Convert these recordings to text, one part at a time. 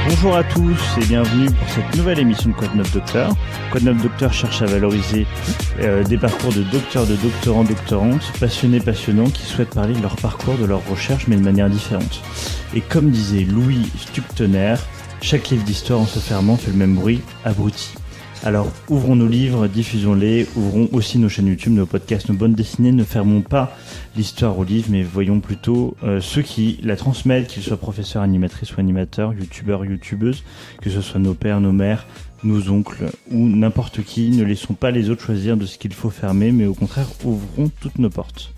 Bonjour à tous et bienvenue pour cette nouvelle émission de Quoi de neuf Docteur. Quoi de neuf Docteur cherche à valoriser des parcours de docteurs, de doctorants, doctorantes, passionnants qui souhaitent parler de leur parcours, de leur recherche, mais de manière différente. Et comme disait Louis Stucktener, chaque livre d'histoire en se fermant fait le même bruit, abruti. Alors ouvrons nos livres, diffusons-les, ouvrons aussi nos chaînes YouTube, nos podcasts, nos bandes dessinées, ne fermons pas l'histoire aux livres, mais voyons plutôt ceux qui la transmettent, qu'ils soient professeurs, animatrices ou animateurs, youtubeurs, youtubeuses, que ce soit nos pères, nos mères, nos oncles ou n'importe qui. Ne laissons pas les autres choisir de ce qu'il faut fermer, mais au contraire ouvrons toutes nos portes.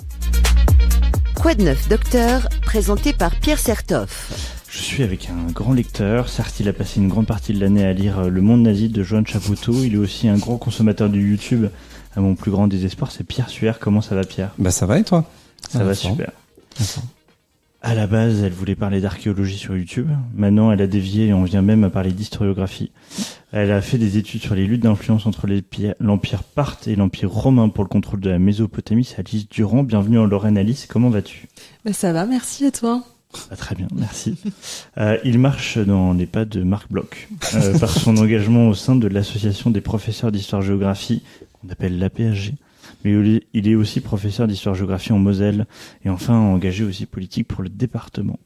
Quoi de neuf Docteur, présenté par Pierre Sertoff. Je suis avec un grand lecteur. Certes, il a passé une grande partie de l'année à lire Le Monde nazi de Joan Chapoutot. Il est aussi un grand consommateur de YouTube. À mon plus grand désespoir, c'est Pierre Suer. Comment ça va, Pierre ? Bah ça va et toi ? Ça va super. À la base, elle voulait parler d'archéologie sur YouTube. Maintenant, elle a dévié et on vient même à parler d'historiographie. Elle a fait des études sur les luttes d'influence entre l'Empire parthe et l'Empire romain pour le contrôle de la Mésopotamie. C'est Alice Durand. Bienvenue en Lorraine, Alice. Comment vas-tu ? Bah ça va, merci, et toi ? Très bien, merci. Il marche dans les pas de Marc Bloch par son engagement au sein de l'association des professeurs d'histoire-géographie, qu'on appelle l'APHG. Mais il est aussi professeur d'histoire-géographie en Moselle et enfin engagé aussi politique pour le département.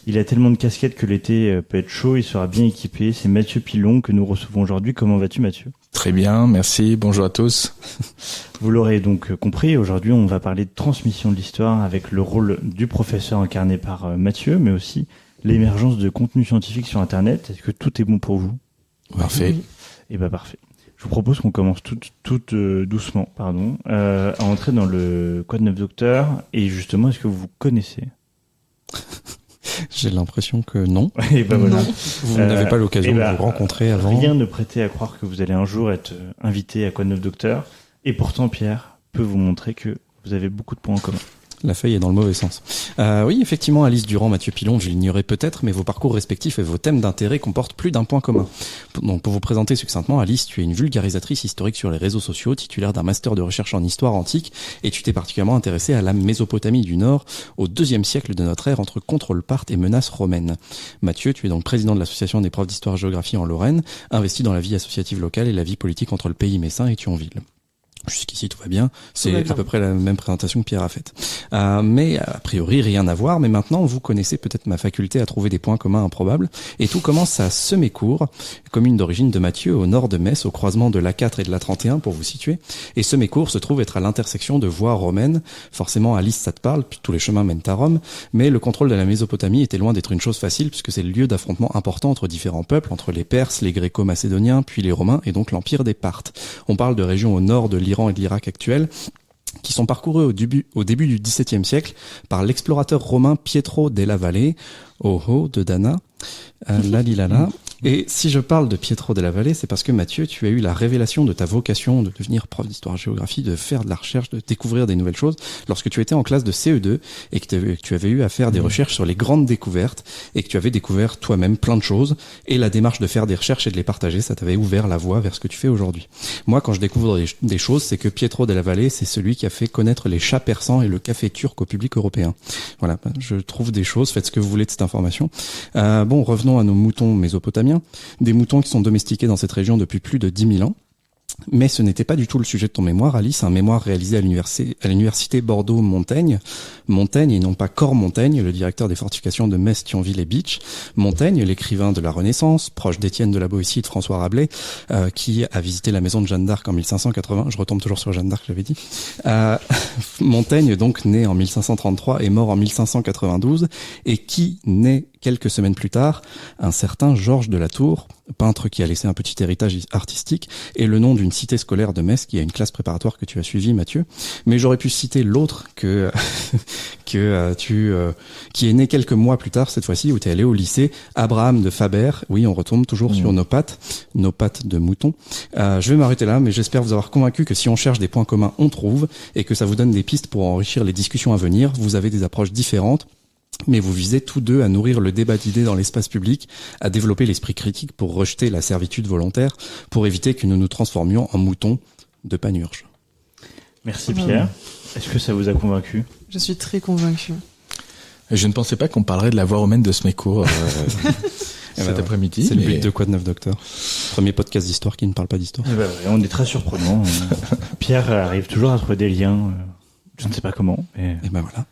Il a tellement de casquettes que l'été peut être chaud, il sera bien équipé. C'est Mathieu Pilon que nous recevons aujourd'hui. Comment vas-tu, Mathieu ? Très bien, merci. Bonjour à tous. Vous l'aurez donc compris, aujourd'hui on va parler de transmission de l'histoire avec le rôle du professeur incarné par Mathieu, mais aussi l'émergence de contenus scientifiques sur Internet. Est-ce que tout est bon pour vous ? Parfait. Et bah parfait. Je vous propose qu'on commence tout doucement, à entrer dans le Quoi de neuf Docteur. Et justement, est-ce que vous connaissez ? J'ai l'impression que non. Et ben voilà. Vous n'avez pas l'occasion de vous rencontrer avant. Rien ne prêtait à croire que vous allez un jour être invité à Quoi de neuf Docteur. Et pourtant, Pierre peut vous montrer que vous avez beaucoup de points en commun. La feuille est dans le mauvais sens. Oui, effectivement, Alice Durand, Mathieu Pilon, je l'ignorais peut-être, mais vos parcours respectifs et vos thèmes d'intérêt comportent plus d'un point commun. Donc, pour vous présenter succinctement, Alice, tu es une vulgarisatrice historique sur les réseaux sociaux, titulaire d'un master de recherche en histoire antique, et tu t'es particulièrement intéressée à la Mésopotamie du Nord, au IIe siècle de notre ère, entre contrôle parthe et menaces romaines. Mathieu, tu es donc président de l'association des profs d'histoire-géographie en Lorraine, investi dans la vie associative locale et la vie politique entre le pays messin et Thionville. Jusqu'ici, tout va bien. C'est à peu près la même présentation que Pierre a faite. Mais a priori, rien à voir. Mais maintenant, vous connaissez peut-être ma faculté à trouver des points communs improbables. Et tout commence à Semécourt, commune d'origine de Mathieu, au nord de Metz, au croisement de l'A4 et de l'A31, pour vous situer. Et Semécourt se trouve être à l'intersection de voies romaines. Forcément, Alice, ça te parle, puis tous les chemins mènent à Rome. Mais le contrôle de la Mésopotamie était loin d'être une chose facile, puisque c'est le lieu d'affrontement important entre différents peuples, entre les Perses, les Gréco-Macédoniens, puis les Romains, et donc l'Empire des Parthes. On parle de régions au nord de l'Iran et de l'Irak actuel, qui sont parcourus au début du XVIIe siècle par l'explorateur romain Pietro della Valle, de Dana, Lalilala. Et si je parle de Pietro della Valle, c'est parce que Mathieu, tu as eu la révélation de ta vocation de devenir prof d'histoire-géographie, de faire de la recherche, de découvrir des nouvelles choses, lorsque tu étais en classe de CE2 et que tu avais eu à faire des recherches sur les grandes découvertes et que tu avais découvert toi-même plein de choses, et la démarche de faire des recherches et de les partager, ça t'avait ouvert la voie vers ce que tu fais aujourd'hui. Moi, quand je découvre des choses, c'est que Pietro della Valle, c'est celui qui a fait connaître les chats persans et le café turc au public européen. Voilà, je trouve des choses, faites ce que vous voulez de cette information. Bon, revenons à nos moutons mésopotamiens. Des moutons qui sont domestiqués dans cette région depuis plus de 10 000 ans. Mais ce n'était pas du tout le sujet de ton mémoire, Alice, un mémoire réalisé à l'université Bordeaux-Montaigne. Montaigne, et non pas Corps-Montaigne, le directeur des fortifications de Metz, Thionville et Bitche. Montaigne, l'écrivain de la Renaissance, proche d'Étienne de la Boétie et de François Rabelais, qui a visité la maison de Jeanne d'Arc en 1580. Je retombe toujours sur Jeanne d'Arc, j'avais dit. Montaigne, donc, né en 1533 et mort en 1592, et qui naît quelques semaines plus tard, un certain Georges de la Tour, peintre qui a laissé un petit héritage artistique, et le nom d'une cité scolaire de Metz qui a une classe préparatoire que tu as suivie, Mathieu. Mais j'aurais pu citer l'autre qui est né quelques mois plus tard, cette fois-ci, où tu es allé au lycée, Abraham de Faber. Oui, on retombe toujours sur nos pattes de mouton. Je vais m'arrêter là, mais j'espère vous avoir convaincu que si on cherche des points communs, on trouve, et que ça vous donne des pistes pour enrichir les discussions à venir. Vous avez des approches différentes, mais vous visez tous deux à nourrir le débat d'idées dans l'espace public, à développer l'esprit critique pour rejeter la servitude volontaire, pour éviter que nous nous transformions en moutons de Panurge. Merci Pierre. Est-ce que ça vous a convaincu ? Je suis très convaincue. Je ne pensais pas qu'on parlerait de la voie romaine de Semécourt. cet après-midi. C'est le mais- but de Quoi de neuf, docteur. Premier podcast d'histoire qui ne parle pas d'histoire. Eh ben ouais, on est très surprenant. Pierre arrive toujours à trouver des liens. Je ne sais pas comment. Mais... Et ben voilà.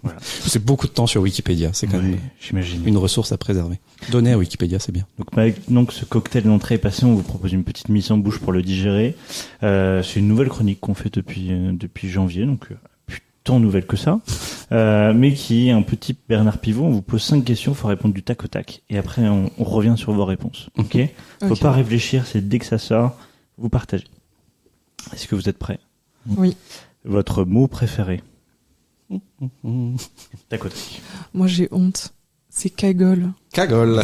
Voilà. C'est beaucoup de temps sur Wikipédia. C'est quand Ouais, même j'imagine. une ressource à préserver. Donner à Wikipédia, c'est bien. Donc maintenant que ce cocktail d'entrée est passé, on vous propose une petite mise en bouche pour le digérer. C'est une nouvelle chronique qu'on fait depuis janvier, donc plus tant nouvelle que ça, mais qui est un petit Bernard Pivot. On vous pose 5 questions, il faut répondre du tac au tac, et après on revient sur vos réponses. Ok ? Faut Ok. pas réfléchir, c'est dès que ça sort, vous partagez. Est-ce que vous êtes prêts ? Oui. Votre mot préféré ? Tac au tac. Moi, j'ai honte. C'est cagole. Cagole.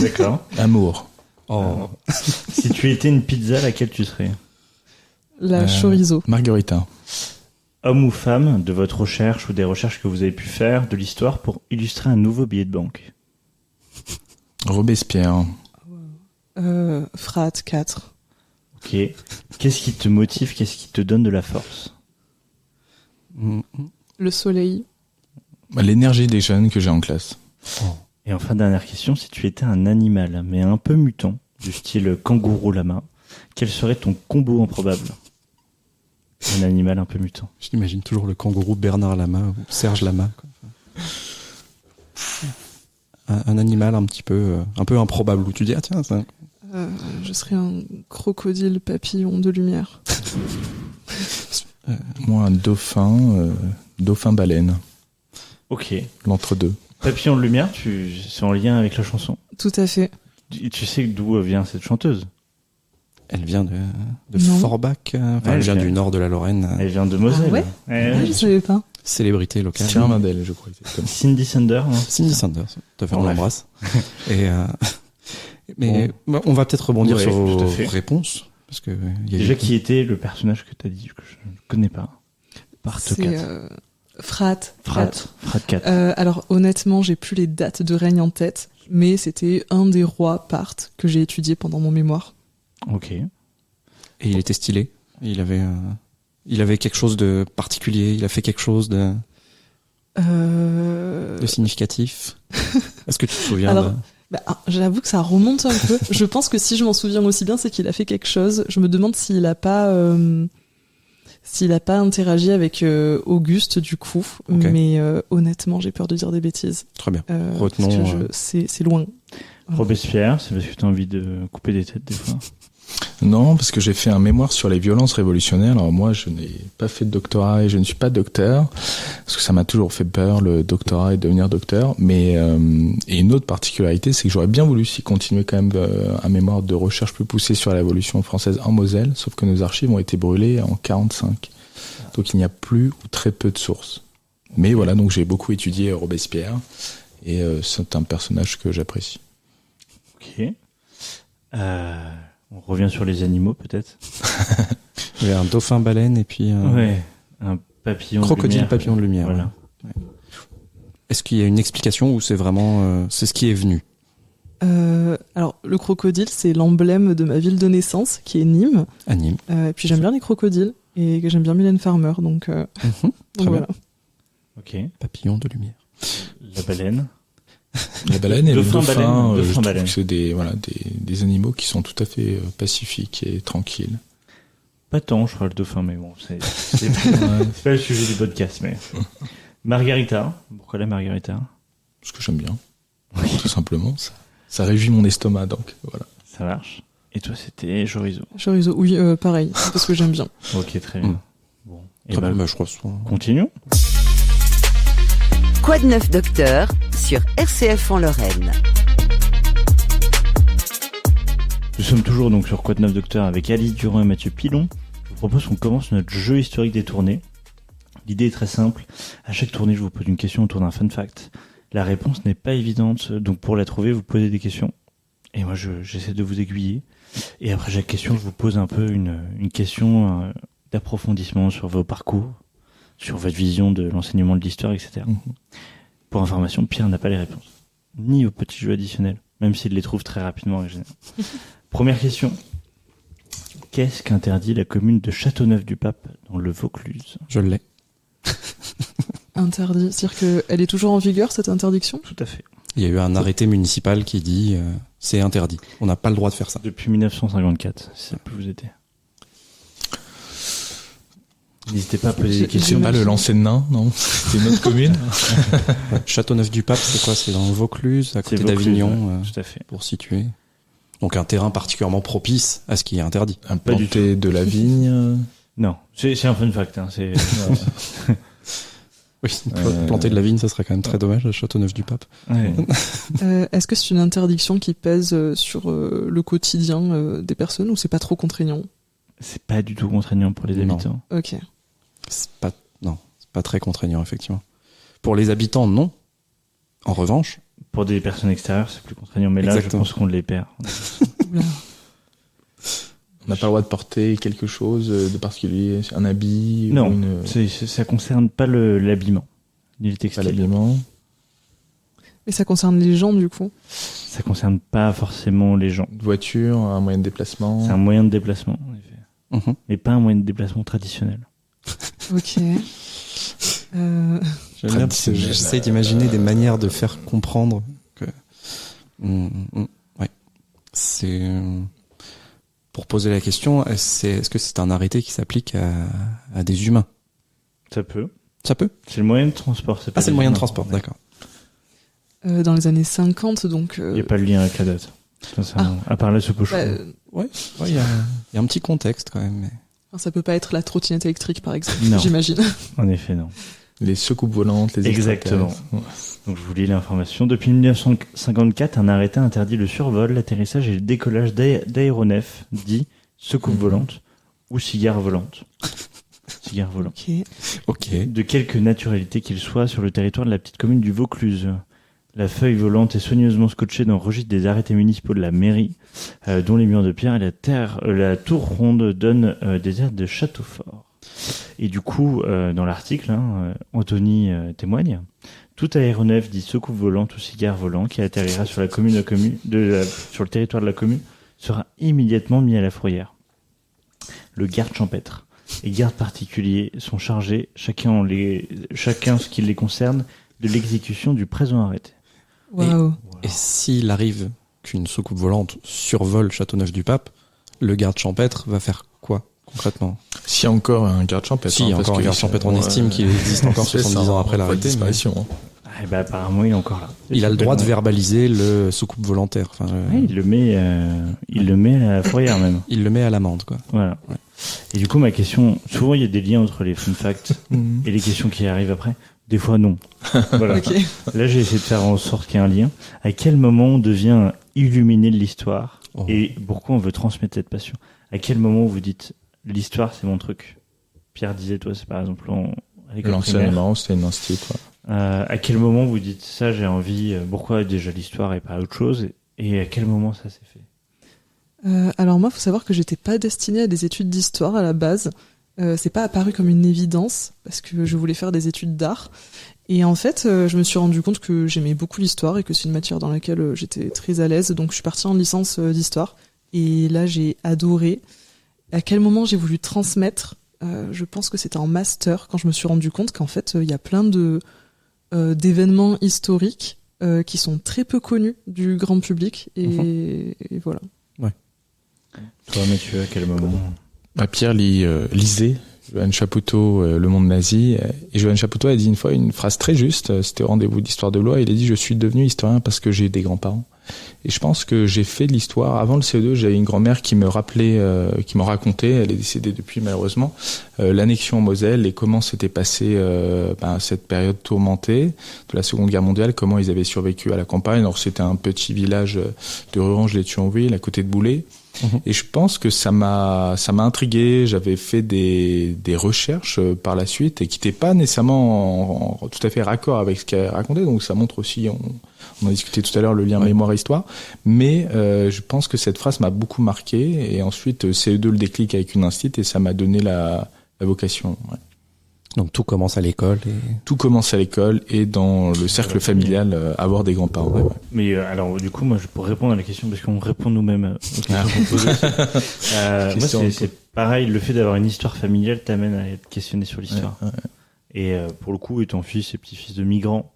D'accord. Amour. Oh. Si tu étais une pizza, laquelle tu serais ? La chorizo. Margarita. Homme ou femme de votre recherche ou des recherches que vous avez pu faire de l'histoire pour illustrer un nouveau billet de banque. Robespierre. Frat 4. Ok. Qu'est-ce qui te motive ? Qu'est-ce qui te donne de la force ? Le soleil. L'énergie des jeunes que j'ai en classe. Et enfin, dernière question, si tu étais un animal, mais un peu mutant, du style kangourou lama, quel serait ton combo improbable ? Un animal un peu mutant. Je l'imagine toujours le kangourou Bernard Lama ou Serge Lama. Quoi. Un animal un peu improbable où tu dis, ah tiens, ça... Je serais un crocodile papillon de lumière. Moi, un dauphin, dauphin-baleine. Ok. L'entre-deux. Papillon de lumière, c'est en lien avec la chanson. Tout à fait. Tu sais d'où vient cette chanteuse ? Elle vient de Non. Forbach, elle vient du nord de la Lorraine. Elle vient de Moselle. Ah ouais Ouais, Ah, je savais pas. Célébrité locale. Thierry Mandel, je crois. Exactement. Cindy Sander, non ? Cindy Sanders, tout à fait, on Bref. l'embrasse. Et mais on va peut-être rebondir Ouais, sur tout à vos fait. réponses. Parce que il y a Déjà, eu- qui était le personnage que tu as dit, que je ne connais pas ? Part C'est 4. Frat. Frat 4. Alors honnêtement, j'ai plus les dates de règne en tête, mais c'était un des rois Part que j'ai étudié pendant mon mémoire. Ok. Et il était stylé. Il avait quelque chose de particulier. Il a fait quelque chose de significatif. Est-ce que tu te souviens Alors, j'avoue que ça remonte un peu. Je pense que si je m'en souviens aussi bien, c'est qu'il a fait quelque chose. Je me demande s'il a pas interagi avec Auguste du coup. Ok. Mais honnêtement, j'ai peur de dire des bêtises. Très bien. Parce Retenons, que c'est loin. Robespierre, c'est parce que tu as envie de couper des têtes des fois. Non, parce que j'ai fait un mémoire sur les violences révolutionnaires. Alors moi, je n'ai pas fait de doctorat et je ne suis pas docteur, parce que ça m'a toujours fait peur, le doctorat et devenir docteur. Mais et une autre particularité, c'est que j'aurais bien voulu s'y continuer quand même un mémoire de recherche plus poussé sur la Révolution française en Moselle, sauf que nos archives ont été brûlées en 45. Donc il n'y a plus ou très peu de sources. Mais voilà, donc j'ai beaucoup étudié Robespierre, et c'est un personnage que j'apprécie. Ok. On revient sur les animaux peut-être. il y avait un dauphin baleine et puis un Ouais. Un papillon crocodile de lumière. papillon de lumière. Voilà. Ouais. Est-ce qu'il y a une explication ou c'est vraiment c'est ce qui est venu? Alors le crocodile, c'est l'emblème de ma ville de naissance, qui est Nîmes. À Nîmes. Et puis j'aime bien les crocodiles et que j'aime bien Mylène Farmer, donc Très voilà. Ok. Papillon de lumière. La baleine. La baleine et le Dauphin, dauphin, baleine, je dauphin, trouve baleine. que c'est des animaux qui sont tout à fait pacifiques et tranquilles. Pas tant, je crois, le dauphin, mais bon, c'est pas le sujet du podcast, mais. Margarita. Pourquoi la Margarita? Ce que j'aime bien, tout simplement. Ça réjouit mon estomac, donc voilà. Ça marche. Et toi, c'était chorizo. Chorizo, oui, pareil, c'est parce que j'aime bien. Ok, très bien. Bon. Et Très bah, bien, je crois. continuons. Quoi de neuf, docteur, sur RCF en Lorraine. Nous sommes toujours donc sur Quoi de neuf, docteur, avec Alice Durand et Mathieu Pilon. Je vous propose qu'on commence notre jeu historique des tournées. L'idée est très simple. À chaque tournée, je vous pose une question autour d'un fun fact. La réponse n'est pas évidente, donc pour la trouver, vous posez des questions. Et moi, j'essaie de vous aiguiller. Et après chaque question, je vous pose un peu une question d'approfondissement sur vos parcours, sur votre vision de l'enseignement de l'histoire, etc. Pour information, Pierre n'a pas les réponses. Ni aux petits jeux additionnels, même s'il les trouve très rapidement en général. Première question. Qu'est-ce qu'interdit la commune de Châteauneuf-du-Pape dans le Vaucluse? Je l'ai. Interdit, c'est-à-dire qu'elle est toujours en vigueur, cette interdiction? Tout à fait. Il y a eu un arrêté municipal qui dit c'est interdit. On n'a pas le droit de faire ça. Depuis 1954, si ça peut vous aider. N'hésitez pas à poser des questions. C'est pas le lancer de nain, non? C'est une autre commune. Châteauneuf-du-Pape, c'est quoi? C'est dans le Vaucluse, à côté C'est Vaucluse, d'Avignon, ouais, tout à fait. pour situer. Donc un terrain particulièrement propice à ce qui est interdit. Implanter de la vigne. Non, c'est un fun fact. Hein, c'est... Oui, planter de la vigne, ça serait quand même très dommage à Châteauneuf-du-Pape. Ouais. Est-ce que c'est une interdiction qui pèse sur le quotidien des personnes ou c'est pas trop contraignant? C'est pas du tout contraignant pour les Non. habitants. Ok. C'est pas très contraignant, effectivement. Pour les habitants, non. En revanche, Pour des personnes extérieures, c'est plus contraignant. Mais là, Exactement. je pense qu'on les perd. Oula. On n'a pas le droit de porter quelque chose de particulier, un habit Non, ou une, ça concerne pas l'habillement, ni le pas textile. l'habillement. Et ça concerne les gens du coup? Ça concerne pas forcément les gens. Une voiture, un moyen de déplacement. C'est un moyen de déplacement, en effet. mhm. Mais pas un moyen de déplacement traditionnel. Ok. J'aime bien parce que Traditionnel. j'essaie d'imaginer des manières de faire comprendre que. Ouais. C'est. Pour poser la question, est-ce que c'est un arrêté qui s'applique à des humains? Ça peut. Ça peut? C'est le moyen de transport. Ah, c'est le moyen de transport, d'accord. Dans les années 50, donc. Il n'y a pas de lien avec la date. À part la soupe au chou. Ouais, il y a un petit contexte quand même. Mais... Ça peut pas être la trottinette électrique, par exemple. Non. J'imagine. En effet, non. Les secoupes volantes, les Exactement. extraterrestres. Donc je vous lis l'information. Depuis 1954, un arrêté interdit le survol, l'atterrissage et le décollage d'aéronefs, dit soucoupe volante ou cigare volante. Cigare volant. Ok. Ok. De quelque naturalité qu'il soit sur le territoire de la petite commune du Vaucluse. La feuille volante est soigneusement scotchée dans le registre des arrêtés municipaux de la mairie, dont les murs de pierre et la tour ronde donnent des airs de château fort. Et du coup, dans l'article, Anthony témoigne. Tout aéronef dit soucoupe volante ou cigare volant qui atterrira sur sur le territoire de la commune sera immédiatement mis à la fourrière. Le garde champêtre et gardes particuliers sont chargés, chacun ce qui les concerne, de l'exécution du présent arrêté. Waouh. Et s'il arrive qu'une soucoupe volante survole Châteauneuf-du-Pape, le garde champêtre va faire quoi concrètement? S'il y a encore un garde champêtre. Si, il y a encore un garde champêtre, on estime qu'il existe encore 70 ans après l'arrêté. Disparition. Ah, bah, apparemment, il est encore là. Il a le droit de verbaliser le soucoupe volontaire. Enfin, Ouais, il le met à la fourrière même. il le met à l'amende, quoi. Voilà. Ouais. Et du coup, ma question, souvent il y a des liens entre les fun facts Mhm. et les questions qui arrivent après. Des fois, non. Voilà. Ok. Là, j'ai essayé de faire en sorte qu'il y ait un lien. À quel moment on devient illuminé de l'histoire Oh. et pourquoi on veut transmettre cette passion? À quel moment vous dites l'histoire, c'est mon truc? Pierre disait, toi, c'est par exemple à l'école primaire. L'enseignement, c'était une institut. À quel moment vous dites ça, j'ai envie, pourquoi déjà l'histoire et pas autre chose? Et à quel moment ça s'est fait? Alors moi, faut savoir que j'étais pas destinée à des études d'histoire à la base. C'est pas apparu comme une évidence parce que je voulais faire des études d'art. Et en fait, je me suis rendu compte que j'aimais beaucoup l'histoire et que c'est une matière dans laquelle j'étais très à l'aise. Donc je suis partie en licence d'histoire. Et là, j'ai adoré. À quel moment j'ai voulu transmettre? Je pense que c'était en master quand je me suis rendu compte qu'en fait, il y a plein d'événements historiques qui sont très peu connus du grand public. Et voilà. Toi, Mathieu, à quel moment? Pierre lisait Johan Chapoutot, Le Monde nazi. Et Johan Chapoutot a dit une fois une phrase très juste. C'était au rendez-vous d'histoire de loi. Il a dit: je suis devenu historien parce que j'ai des grands-parents. Et je pense que j'ai fait de l'histoire. Avant le CE2, j'avais une grand-mère qui me rappelait, qui me racontait, elle est décédée depuis malheureusement, l'annexion en Moselle et comment s'était passée cette période tourmentée de la Seconde Guerre mondiale, comment ils avaient survécu à la campagne. Alors c'était un petit village de Rurange-les-Thionville, à côté de Boulay. Et je pense que ça m'a intrigué. J'avais fait des recherches par la suite et qui n'étaient pas nécessairement en tout à fait raccord avec ce qu'elle racontait. Donc ça montre aussi, on a discuté tout à l'heure, le lien mémoire-histoire. Mais je pense que cette phrase m'a beaucoup marqué. Et ensuite, CE2 le déclic avec une institut et ça m'a donné la vocation. Ouais. Donc tout commence à l'école. Tout commence à l'école et dans le cercle familial, avoir des grands-parents. Ouais. Mais alors, du coup, moi, pour répondre à la question, parce qu'on répond nous-mêmes aux questions qu'on pose aussi. Moi, c'est pareil, le fait d'avoir une histoire familiale t'amène à être questionné sur l'histoire. Ouais. Et pour le coup, étant fils et petit-fils de migrants,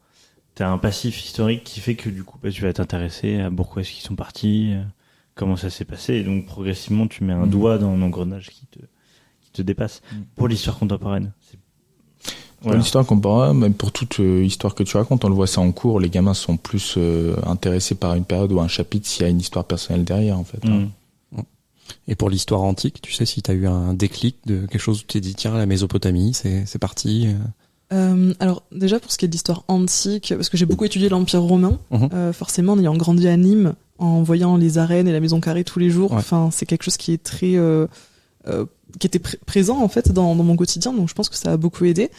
t'as un passif historique qui fait que du coup, tu vas t'intéresser à pourquoi est-ce qu'ils sont partis, comment ça s'est passé, et donc progressivement, tu mets un doigt dans l'engrenage qui te dépasse. Pour l'histoire contemporaine, Pour l'histoire contemporaine, même pour toute histoire que tu racontes, on le voit ça en cours, les gamins sont plus intéressés par une période ou un chapitre s'il y a une histoire personnelle derrière, en fait. Et pour l'histoire antique, tu sais si t'as eu un déclic de quelque chose où tu t'es dit tiens la Mésopotamie c'est parti. Alors déjà pour ce qui est de l'histoire antique, parce que j'ai beaucoup étudié l'Empire romain, forcément en ayant grandi à Nîmes, en voyant les arènes et la maison carrée tous les jours, enfin c'est quelque chose qui est très qui était présent en fait dans mon quotidien, donc je pense que ça a beaucoup aidé.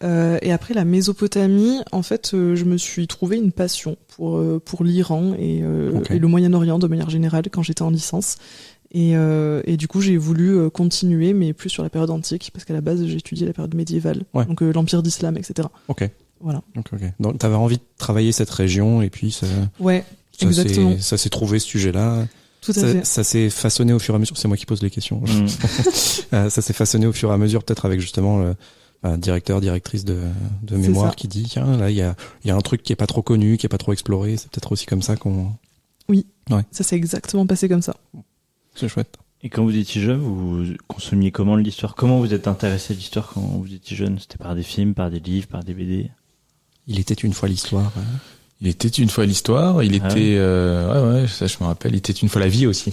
Et après la Mésopotamie, en fait, je me suis trouvé une passion pour l'Iran et le Moyen-Orient de manière générale quand j'étais en licence. Et du coup, j'ai voulu continuer, mais plus sur la période antique, parce qu'à la base, j'ai étudié la période médiévale, donc l'Empire d'Islam, etc. Ok. Voilà. Okay. Donc, t'avais envie de travailler cette région, et puis exactement. Ça s'est trouvé ce sujet-là. Tout à fait. Ça s'est façonné au fur et à mesure. C'est moi qui pose les questions. Ça s'est façonné au fur et à mesure, peut-être avec justement un directrice de mémoire qui dit tiens, là, il y a un truc qui est pas trop connu, qui est pas trop exploré. C'est peut-être aussi comme ça qu'on. Oui. Ouais. Ça s'est exactement passé comme ça. C'est chouette. Et quand vous étiez jeune, vous consommiez comment l'histoire? Comment vous êtes intéressé à l'histoire quand vous étiez jeune? C'était par des films, par des livres, par des BD? Il était une fois l'histoire. Il était une fois l'histoire, il était ça je me rappelle, il était une fois la vie aussi.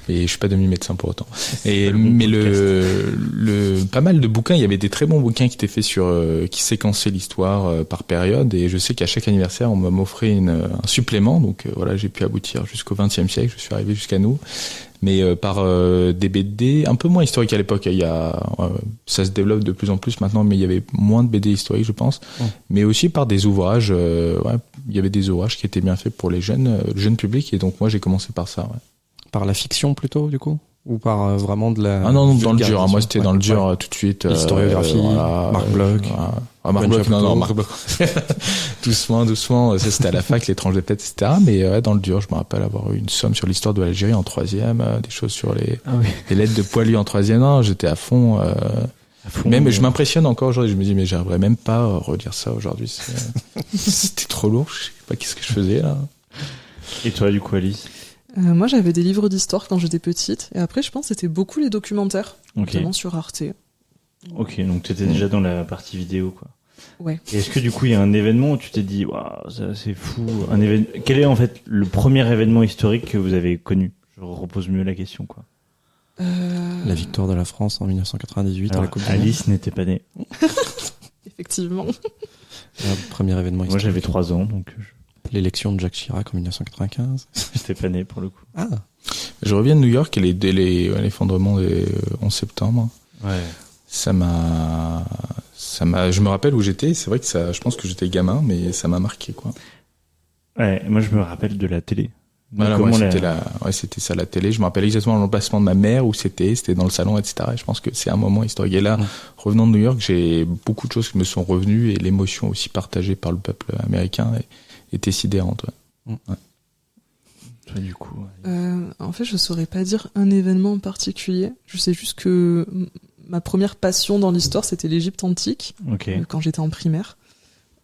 Et je suis pas demi-médecin pour autant. Mais pas mal de bouquins, il y avait des très bons bouquins qui étaient faits qui séquençaient l'histoire par période, et je sais qu'à chaque anniversaire on m'offrait un supplément, donc voilà, j'ai pu aboutir jusqu'au XXe siècle, je suis arrivé jusqu'à nous. Mais par des BD un peu moins historiques à l'époque. Ça se développe de plus en plus maintenant, mais il y avait moins de BD historiques, je pense. Mais aussi par des ouvrages. Il y avait des ouvrages qui étaient bien faits pour le jeune public, et donc moi j'ai commencé par ça. Par la fiction plutôt, du coup, ou par vraiment de la. Ah non, dans le dur. Moi c'était dans le dur tout de suite. L'historiographie, Marc Bloch. Marc Bloch, non, Marc Bloch. doucement. Ça, c'était à la fac, l'étrange des têtes, etc. Mais dans le dur, je me rappelle avoir eu une somme sur l'histoire de l'Algérie en 3e, des choses sur les lettres de Poilu en 3e. Non, j'étais à fond. Même, je m'impressionne encore aujourd'hui. Je me dis, mais j'arriverais même pas à relire ça aujourd'hui. C'était trop lourd. Je sais pas qu'est-ce que je faisais là. Et toi, du coup, Alice? Moi, j'avais des livres d'histoire quand j'étais petite, et après, je pense que c'était beaucoup les documentaires, notamment sur Arte. Ok, donc tu étais déjà dans la partie vidéo, quoi. Ouais. Et est-ce que du coup il y a un événement où tu t'es dit waouh, ça c'est fou, quel est en fait le premier événement historique que vous avez connu? Je repose mieux la question, quoi. La victoire de la France en 1998 à la Coupe du Monde. Alice n'était pas née. Effectivement. Premier événement historique. Moi j'avais 3 ans, donc l'élection de Jacques Chirac en 1995. J'étais pas né pour le coup. Ah. Je reviens de New York et l'effondrement des 11 septembre. Ouais. Ça m'a, je me rappelle où j'étais, c'est vrai que je pense que j'étais gamin, mais ça m'a marqué, quoi. Ouais, moi je me rappelle de la télé. Voilà, moi c'était ça, la télé. Je me rappelle exactement l'emplacement de ma mère, où c'était dans le salon, etc. Et je pense que c'est un moment historique. Et là, revenant de New York, j'ai beaucoup de choses qui me sont revenues, et l'émotion aussi partagée par le peuple américain était sidérante, ouais. Toi, du coup. En fait, je saurais pas dire un événement en particulier. Je sais juste que ma première passion dans l'histoire, c'était l'Égypte antique, quand j'étais en primaire.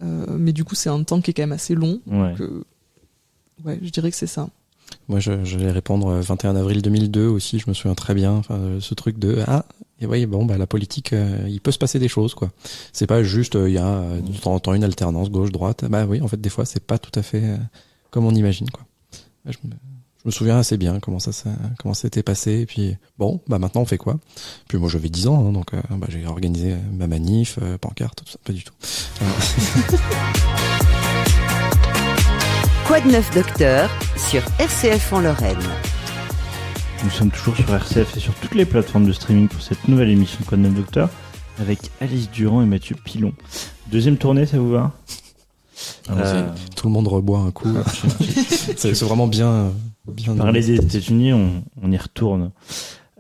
Mais du coup, c'est un temps qui est quand même assez long. Ouais, je dirais que c'est ça. Moi, j'allais répondre 21 avril 2002 aussi, je me souviens très bien. Enfin, ce truc de et oui, bon, la politique, il peut se passer des choses, quoi. C'est pas juste, il y a de temps en temps une alternance gauche-droite. Bah oui, en fait, des fois, c'est pas tout à fait comme on imagine, quoi. Je me souviens assez bien comment ça s'était passé. Et puis, bon, maintenant, on fait quoi? Puis moi, j'avais 10 ans, hein, donc j'ai organisé ma manif, pancarte, tout ça, pas du tout. Quoi de neuf, docteur, sur RCF en Lorraine. Nous sommes toujours sur RCF et sur toutes les plateformes de streaming pour cette nouvelle émission de Quoi de neuf, docteur, avec Alice Durand et Mathieu Pilon. Deuxième tournée, ça vous va? Tout le monde reboit un coup. C'est vraiment bien. Parler des États-Unis, on y retourne.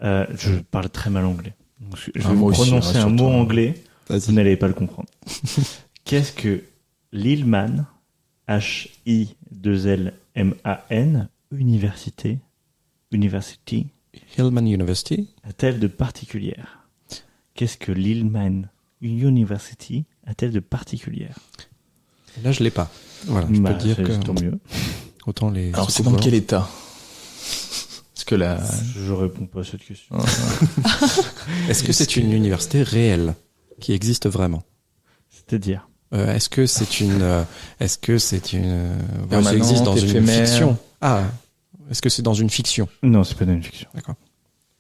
Je parle très mal anglais. Donc, je vais vous prononcer un mot anglais. Vous n'allez pas le comprendre. Qu'est-ce que l'Hillman, H-I-2-L-M-A-N, University, Hillman University, a-t-elle de particulière? Qu'est-ce que l'Hillman University a-t-elle de particulière? Là, je l'ai pas. Voilà, je peux te dire c'est que tant mieux. autant les. Alors, c'est soucoupes dans quel volantes- état? Parce que là, Je réponds pas à cette question. Est-ce que c'est une université réelle qui existe vraiment? C'est-à-dire Est-ce que c'est une ça Permanente, existe dans une éphémère. fiction? Ah, est-ce que c'est dans une fiction? Non, c'est pas dans une fiction.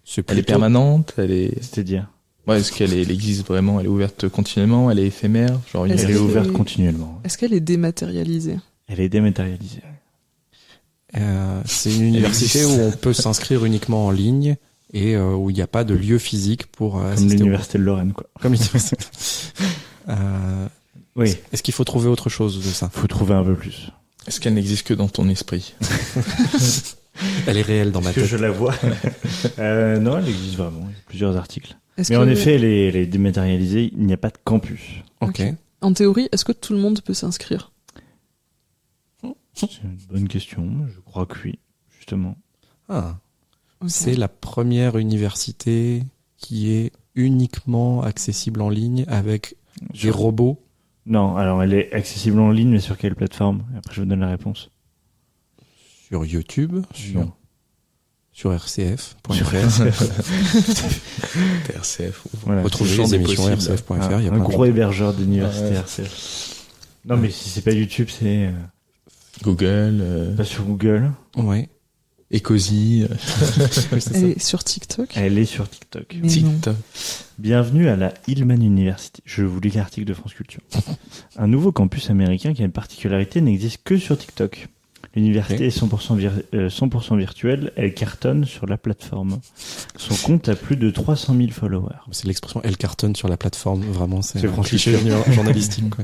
C'est elle est plutôt- permanente, elle est. C'est-à-dire Ouais, est-ce elle existe vraiment? Elle est ouverte continuellement? Elle est éphémère? Genre une Est-ce Elle est que ouverte c'est- continuellement. Est-ce qu'elle est dématérialisée? Elle est dématérialisée. C'est une université où on peut s'inscrire uniquement en ligne et où il n'y a pas de lieu physique pour Comme assister au l'université de Lorraine, quoi. cours. Comme l'université. Oui, Est-ce qu'il faut trouver autre chose de ça? faut trouver un peu plus. Est-ce qu'elle n'existe que dans ton esprit? Elle est réelle dans ma Parce que tête. je la vois. Non, elle existe vraiment. Il y a plusieurs articles. Est-ce Mais que- en effet, elle est dématérialisée. Il n'y a pas de campus. Ok. En théorie, est-ce que tout le monde peut s'inscrire? C'est une bonne question. Je crois que oui, justement. Ah. Ok. C'est la première université qui est uniquement accessible en ligne avec des robots. Non, alors elle est accessible en ligne, mais sur quelle plateforme? Après, je vous donne la réponse. Sur YouTube, Non. sur rcf.fr. TRCF. Voilà. Retrouvez champ les des émissions possibles. rcf.fr. Il y a Un plein de gros hébergeur d'université Ouais. RCF. Non, mais si c'est pas YouTube, c'est Google, pas sur Google. Ouais. Ecosi, Elle est sur TikTok? Elle est sur TikTok. Mais non. TikTok. Bienvenue à la Hillman University. Je vous lis l'article de France Culture. Un nouveau campus américain qui a une particularité n'existe que sur TikTok. L'université est 100% virtuelle. Elle cartonne sur la plateforme. Son compte a plus de 300 000 followers. C'est l'expression elle cartonne sur la plateforme. Vraiment, c'est C'est un cliché journalistique. Quoi.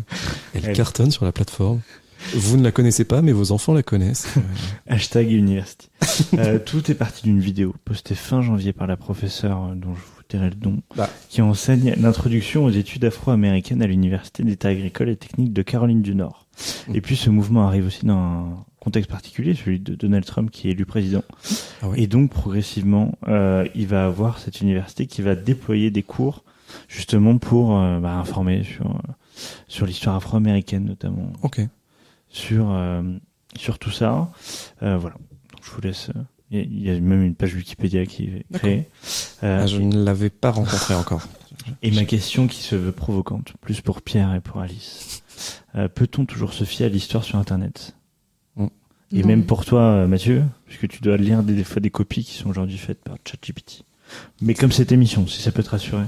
Elle Elle- cartonne sur la plateforme. Vous ne la connaissez pas, mais vos enfants la connaissent. Hashtag University. Tout est parti d'une vidéo postée fin janvier par la professeure dont je vous tairai le nom, Bah. qui enseigne l'introduction aux études afro-américaines à l'Université d'État agricole et technique de Caroline du Nord. Et puis ce mouvement arrive aussi dans un contexte particulier, celui de Donald Trump qui est élu président. Ah ouais. Et donc progressivement, il va avoir cette université qui va déployer des cours justement pour informer sur l'histoire afro-américaine notamment, Ok. sur tout ça. Voilà. Donc, je vous laisse. Il y a même une page Wikipédia qui est créée. Je ne l'avais pas rencontré encore. Et ma question qui se veut provocante, plus pour Pierre et pour Alice. Peut-on toujours se fier à l'histoire sur Internet? Et Non. même pour toi, Mathieu, puisque tu dois lire des fois des copies qui sont aujourd'hui faites par ChatGPT. Mais comme cette émission, si ça peut te rassurer.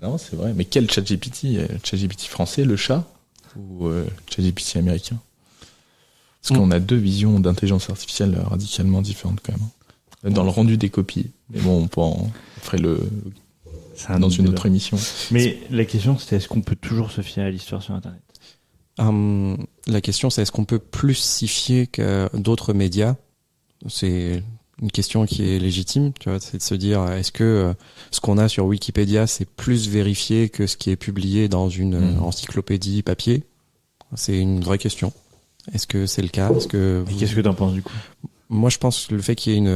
Non, c'est vrai. Mais quel ChatGPT? ChatGPT français, le chat? Ou ChatGPT américain? Parce qu'on a deux visions d'intelligence artificielle radicalement différentes quand même. Dans le rendu des copies. Mais bon, on ferait C'est un dans une débat. autre émission. Mais la question, c'était est-ce qu'on peut toujours se fier à l'histoire sur Internet? La question, c'est est-ce qu'on peut plus s'y fier que d'autres médias? C'est une question qui est légitime, tu vois, c'est de se dire est-ce que ce qu'on a sur Wikipédia c'est plus vérifié que ce qui est publié dans une encyclopédie papier? C'est une vraie question. Est-ce que c'est le cas? Est-ce que Et qu'est-ce que t'en penses du coup? Moi, je pense que le fait qu'il y ait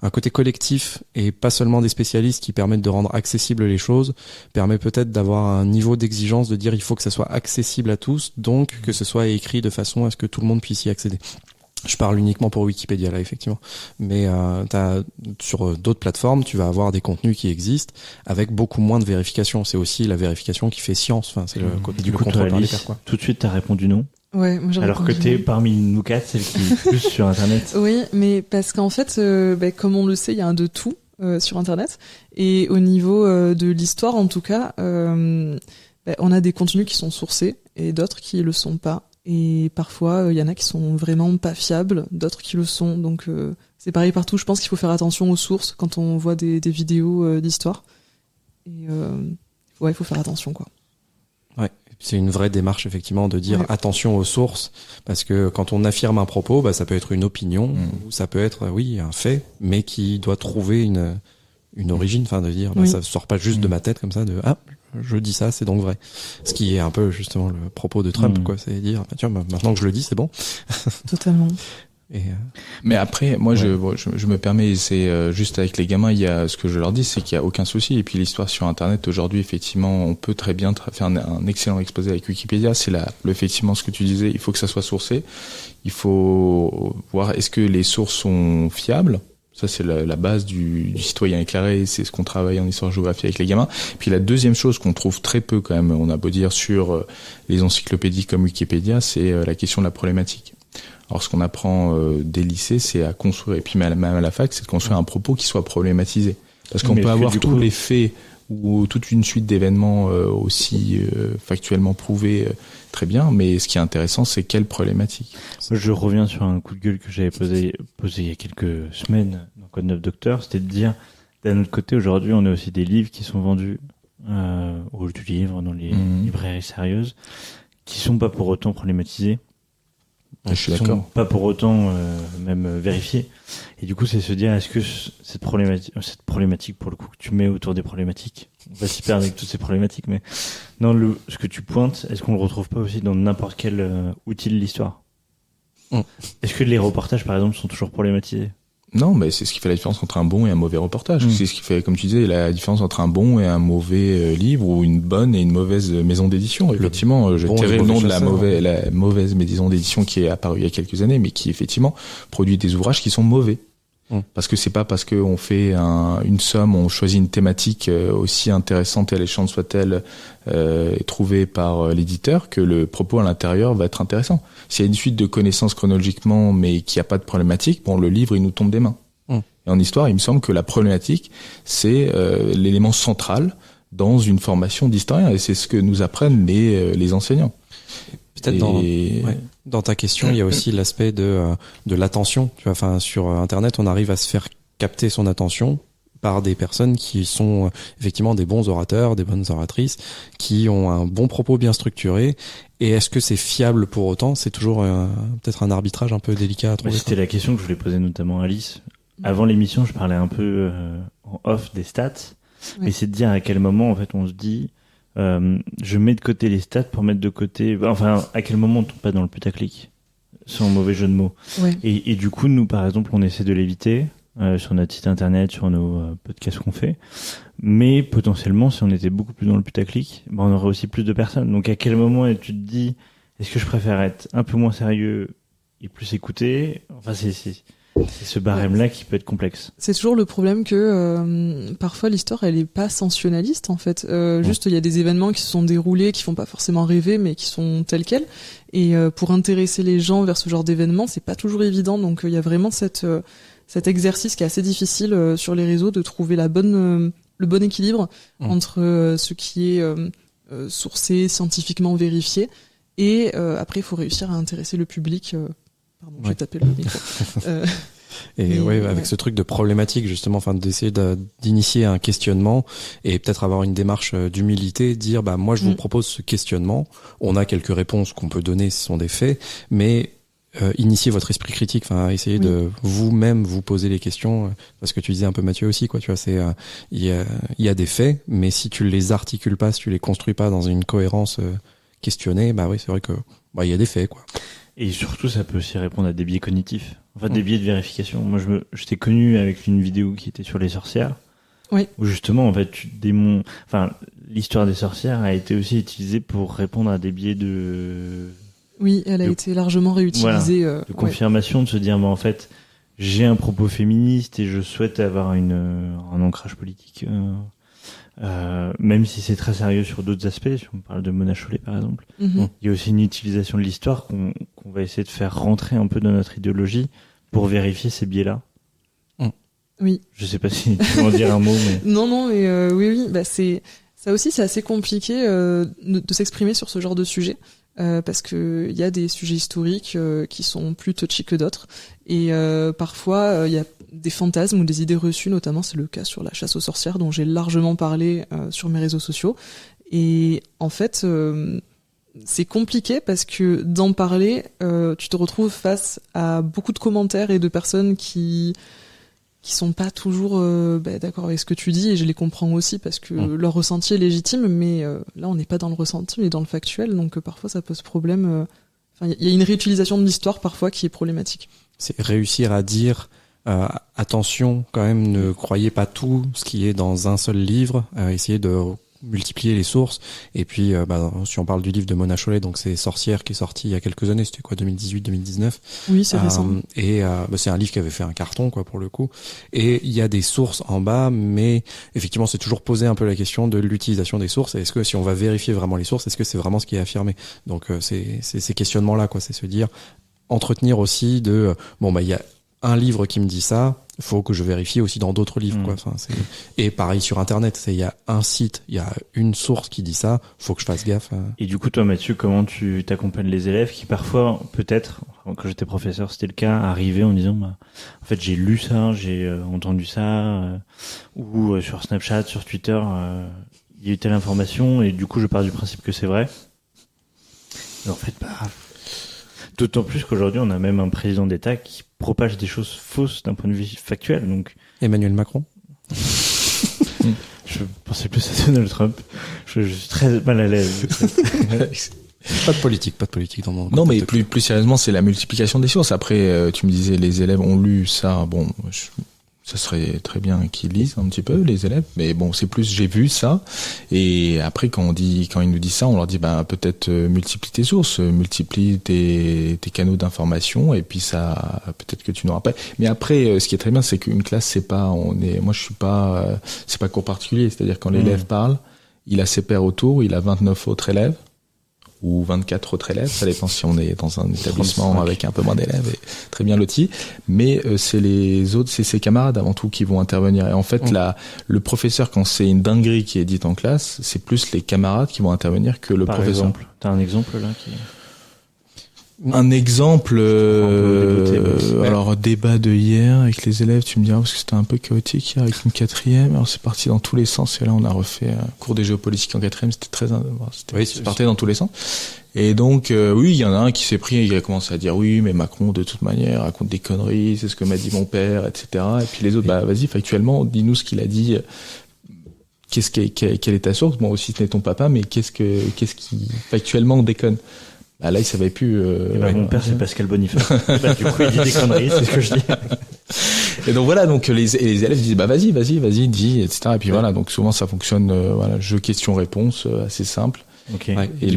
un côté collectif et pas seulement des spécialistes qui permettent de rendre accessibles les choses permet peut-être d'avoir un niveau d'exigence de dire il faut que ça soit accessible à tous, donc que ce soit écrit de façon à ce que tout le monde puisse y accéder. Je parle uniquement pour Wikipédia là, effectivement. Mais sur d'autres plateformes, tu vas avoir des contenus qui existent avec beaucoup moins de vérification. C'est aussi la vérification qui fait science. Enfin, c'est le Du coup, toi, contrôle par les Alice, pairs, quoi. tout de suite, t'as répondu non. Ouais, moi, j'aurais Alors que répondu t'es non. parmi nous quatre, celle qui est plus sur Internet. Oui, mais parce qu'en fait, comme on le sait, il y a un de tout sur Internet. Et au niveau de l'histoire, en tout cas, on a des contenus qui sont sourcés et d'autres qui le sont pas. Et parfois, il y en a qui sont vraiment pas fiables, d'autres qui le sont. Donc, c'est pareil partout. Je pense qu'il faut faire attention aux sources quand on voit des vidéos d'histoire. Et il faut faire attention, quoi. Ouais, c'est une vraie démarche effectivement de dire Ouais. attention aux sources, parce que quand on affirme un propos, ça peut être une opinion ou ça peut être un fait, mais qui doit trouver une origine, enfin de dire Oui. ça sort pas juste de ma tête comme ça de je dis ça, c'est donc vrai. Ce qui est un peu justement le propos de Trump, quoi, c'est dire tiens, maintenant que je le dis, c'est bon. Totalement. Mais après, moi, je me permets, c'est juste avec les gamins, il y a ce que je leur dis, c'est qu'il y a aucun souci. Et puis l'histoire sur Internet aujourd'hui, effectivement, on peut très bien faire un excellent exposé avec Wikipédia. C'est effectivement ce que tu disais. Il faut que ça soit sourcé. Il faut voir est-ce que les sources sont fiables. Ça, c'est la base du citoyen éclairé. C'est ce qu'on travaille en histoire-géographie avec les gamins. Puis la deuxième chose qu'on trouve très peu quand même, on a beau dire sur les encyclopédies comme Wikipédia, c'est la question de la problématique. Alors, ce qu'on apprend des lycées, c'est à construire, et puis même à la fac, c'est de construire un propos qui soit problématisé. Parce qu'on peut avoir tous les faits ou toute une suite d'événements aussi factuellement prouvés très bien, mais ce qui est intéressant, c'est quelle problématique. Je reviens sur un coup de gueule que j'avais posé il y a quelques semaines dans Code 9 Docteur, c'était de dire, d'un autre côté, aujourd'hui, on a aussi des livres qui sont vendus au hall du livre, dans les librairies sérieuses, qui sont pas pour autant problématisés. Je suis d'accord. Pas pour autant même vérifié. Et du coup, c'est se dire, est-ce que cette problématique pour le coup que tu mets autour des problématiques, on va s'y perdre avec toutes ces problématiques, mais dans ce que tu pointes, est-ce qu'on le retrouve pas aussi dans n'importe quel outil de l'histoire? Est-ce que les reportages, par exemple, sont toujours problématisés? Non, mais c'est ce qui fait la différence entre un bon et un mauvais reportage. C'est ce qui fait, comme tu disais, la différence entre un bon et un mauvais livre, ou une bonne et une mauvaise maison d'édition. Effectivement, je tairai le nom de la mauvaise maison d'édition qui est apparue il y a quelques années, mais qui effectivement produit des ouvrages qui sont mauvais. Parce que c'est pas parce qu'on fait une somme, on choisit une thématique aussi intéressante et alléchante soit-elle trouvée par l'éditeur, que le propos à l'intérieur va être intéressant. S'il y a une suite de connaissances chronologiquement, mais qu'il n'y a pas de problématique, bon, le livre il nous tombe des mains. Et en histoire, il me semble que la problématique, c'est l'élément central dans une formation d'historien, et c'est ce que nous apprennent les enseignants. Peut-être dans ta question, il y a aussi l'aspect de l'attention. Tu vois, enfin, sur Internet, on arrive à se faire capter son attention par des personnes qui sont effectivement des bons orateurs, des bonnes oratrices, qui ont un bon propos bien structuré. Et est-ce que c'est fiable pour autant? C'est toujours peut-être un arbitrage un peu délicat à trouver. C'était la question que je voulais poser notamment à Alice. Avant l'émission, je parlais un peu en off des stats, mais c'est de dire à quel moment en fait on se dit je mets de côté les stats pour mettre de côté, enfin à quel moment on tombe pas dans le putaclic, sans mauvais jeu de mots. Et du coup, nous par exemple, on essaie de l'éviter sur notre site internet, sur nos podcasts qu'on fait, mais potentiellement si on était beaucoup plus dans le putaclic, on aurait aussi plus de personnes. Donc à quel moment tu te dis, est-ce que je préfère être un peu moins sérieux et plus écouté? Enfin c'est ce barème-là qui peut être complexe. C'est toujours le problème que parfois l'histoire elle est pas sensationnaliste en fait. Juste il y a des événements qui se sont déroulés, qui font pas forcément rêver, mais qui sont tels quels. Et pour intéresser les gens vers ce genre d'événements, c'est pas toujours évident. Donc il y a vraiment cet exercice qui est assez difficile sur les réseaux de trouver le bon équilibre entre ce qui est sourcé, scientifiquement vérifié, et après il faut réussir à intéresser le public. Pardon, j'ai tapé le micro. Avec ce truc de problématique, justement, enfin, d'essayer d'initier un questionnement et peut-être avoir une démarche d'humilité, dire, moi, je vous propose ce questionnement. On a quelques réponses qu'on peut donner, ce sont des faits, mais initier votre esprit critique, enfin, essayer de vous-même vous poser les questions, parce que tu disais un peu Mathieu aussi, quoi, tu vois, c'est, il y a des faits, mais si tu les articules pas, si tu les construis pas dans une cohérence questionnée, c'est vrai que, il y a des faits, quoi. Et surtout, ça peut aussi répondre à des biais cognitifs. En fait, des biais de vérification. Moi, je t'ai connu avec une vidéo qui était sur les sorcières. Où justement, en fait, l'histoire des sorcières a été aussi utilisée pour répondre à des biais de... Oui, elle a été largement réutilisée. De confirmation, de se dire, en fait, j'ai un propos féministe et je souhaite avoir un ancrage politique... même si c'est très sérieux sur d'autres aspects, si on parle de Mona Chollet par exemple, il y a aussi une utilisation de l'histoire qu'on va essayer de faire rentrer un peu dans notre idéologie pour vérifier ces biais-là. Oui. Je sais pas si tu veux en dire un mot, mais... Non, mais oui, ça aussi c'est assez compliqué de s'exprimer sur ce genre de sujet. Parce que il y a des sujets historiques qui sont plus touchy que d'autres, et parfois il y a des fantasmes ou des idées reçues, notamment c'est le cas sur la chasse aux sorcières dont j'ai largement parlé sur mes réseaux sociaux, et en fait c'est compliqué parce que d'en parler tu te retrouves face à beaucoup de commentaires et de personnes qui sont pas toujours d'accord avec ce que tu dis, et je les comprends aussi parce que leur ressenti est légitime, mais là on n'est pas dans le ressenti mais dans le factuel, donc parfois ça pose problème Enfin, il y a une réutilisation de l'histoire parfois qui est problématique. C'est réussir à dire attention, quand même, ne croyez pas tout ce qui est dans un seul livre. Essayez de multiplier les sources. Et puis, si on parle du livre de Mona Chollet, donc c'est Sorcière, qui est sorti il y a quelques années, c'était quoi, 2018-2019. Oui, c'est récent. Et c'est un livre qui avait fait un carton, quoi, pour le coup. Et il y a des sources en bas, mais effectivement, c'est toujours posé un peu la question de l'utilisation des sources. Est-ce que si on va vérifier vraiment les sources, est-ce que c'est vraiment ce qui est affirmé? Donc c'est ces questionnements-là, quoi. C'est se dire, entretenir aussi de il y a un livre qui me dit ça, faut que je vérifie aussi dans d'autres livres, quoi. Enfin, et pareil sur Internet, il y a un site, il y a une source qui dit ça, faut que je fasse gaffe. Et du coup, toi, Mathieu, comment tu t'accompagnes les élèves qui parfois, peut-être, quand j'étais professeur, c'était le cas, arrivaient en disant, en fait, j'ai lu ça, j'ai entendu ça, ou sur Snapchat, sur Twitter, il y a eu telle information, et du coup, je pars du principe que c'est vrai. Et en fait, d'autant plus qu'aujourd'hui, on a même un président d'État qui propage des choses fausses d'un point de vue factuel. Donc, Emmanuel Macron. Je pensais plus à Donald Trump. Je suis très mal à l'aise. Pas de politique dans mon. Non, mais plus sérieusement, c'est la multiplication des sources. Après, tu me disais, les élèves ont lu ça. Bon, ça serait très bien qu'ils lisent un petit peu, les élèves. Mais bon, c'est plus, j'ai vu ça. Et après, quand ils nous disent ça, on leur dit, peut-être multiplie tes sources, multiplie tes canaux d'information, et puis ça, peut-être que tu n'auras pas. Mais après, ce qui est très bien, c'est qu'une classe, c'est pas cours particulier. C'est-à-dire quand l'élève parle, il a ses pairs autour, il a 29 autres élèves, ou 24 autres élèves, ça dépend si on est dans un établissement 35. avec un peu moins d'élèves et très bien loti, mais c'est les autres, c'est ses camarades avant tout qui vont intervenir. Et en fait, le professeur, quand c'est une dinguerie qui est dite en classe, c'est plus les camarades qui vont intervenir que le Par professeur. exemple, t'as un exemple là qui... Un exemple, dégoûté, alors débat de hier avec les élèves, tu me diras parce que c'était un peu chaotique hier avec une quatrième, alors c'est parti dans tous les sens, et là on a refait un cours des géopolitiques en quatrième, c'est parti dans tous les sens. Et donc oui, il y en a un qui s'est pris, il a commencé à dire oui, mais Macron de toute manière raconte des conneries, c'est ce que m'a dit mon père, etc. Et puis les autres, vas-y, factuellement, dis-nous ce qu'il a dit. Quelle est ta source? Bon, aussi ce n'est ton papa, mais qu'est-ce qui factuellement déconne? Là, il savait plus. mon père, c'est Pascal Boniface. Du coup, il dit des conneries, c'est ce que je dis. Et donc voilà, donc les élèves disent vas-y, dis, etc. Et puis voilà, donc souvent ça fonctionne, jeu question-réponse, assez simple. Okay. Ouais, et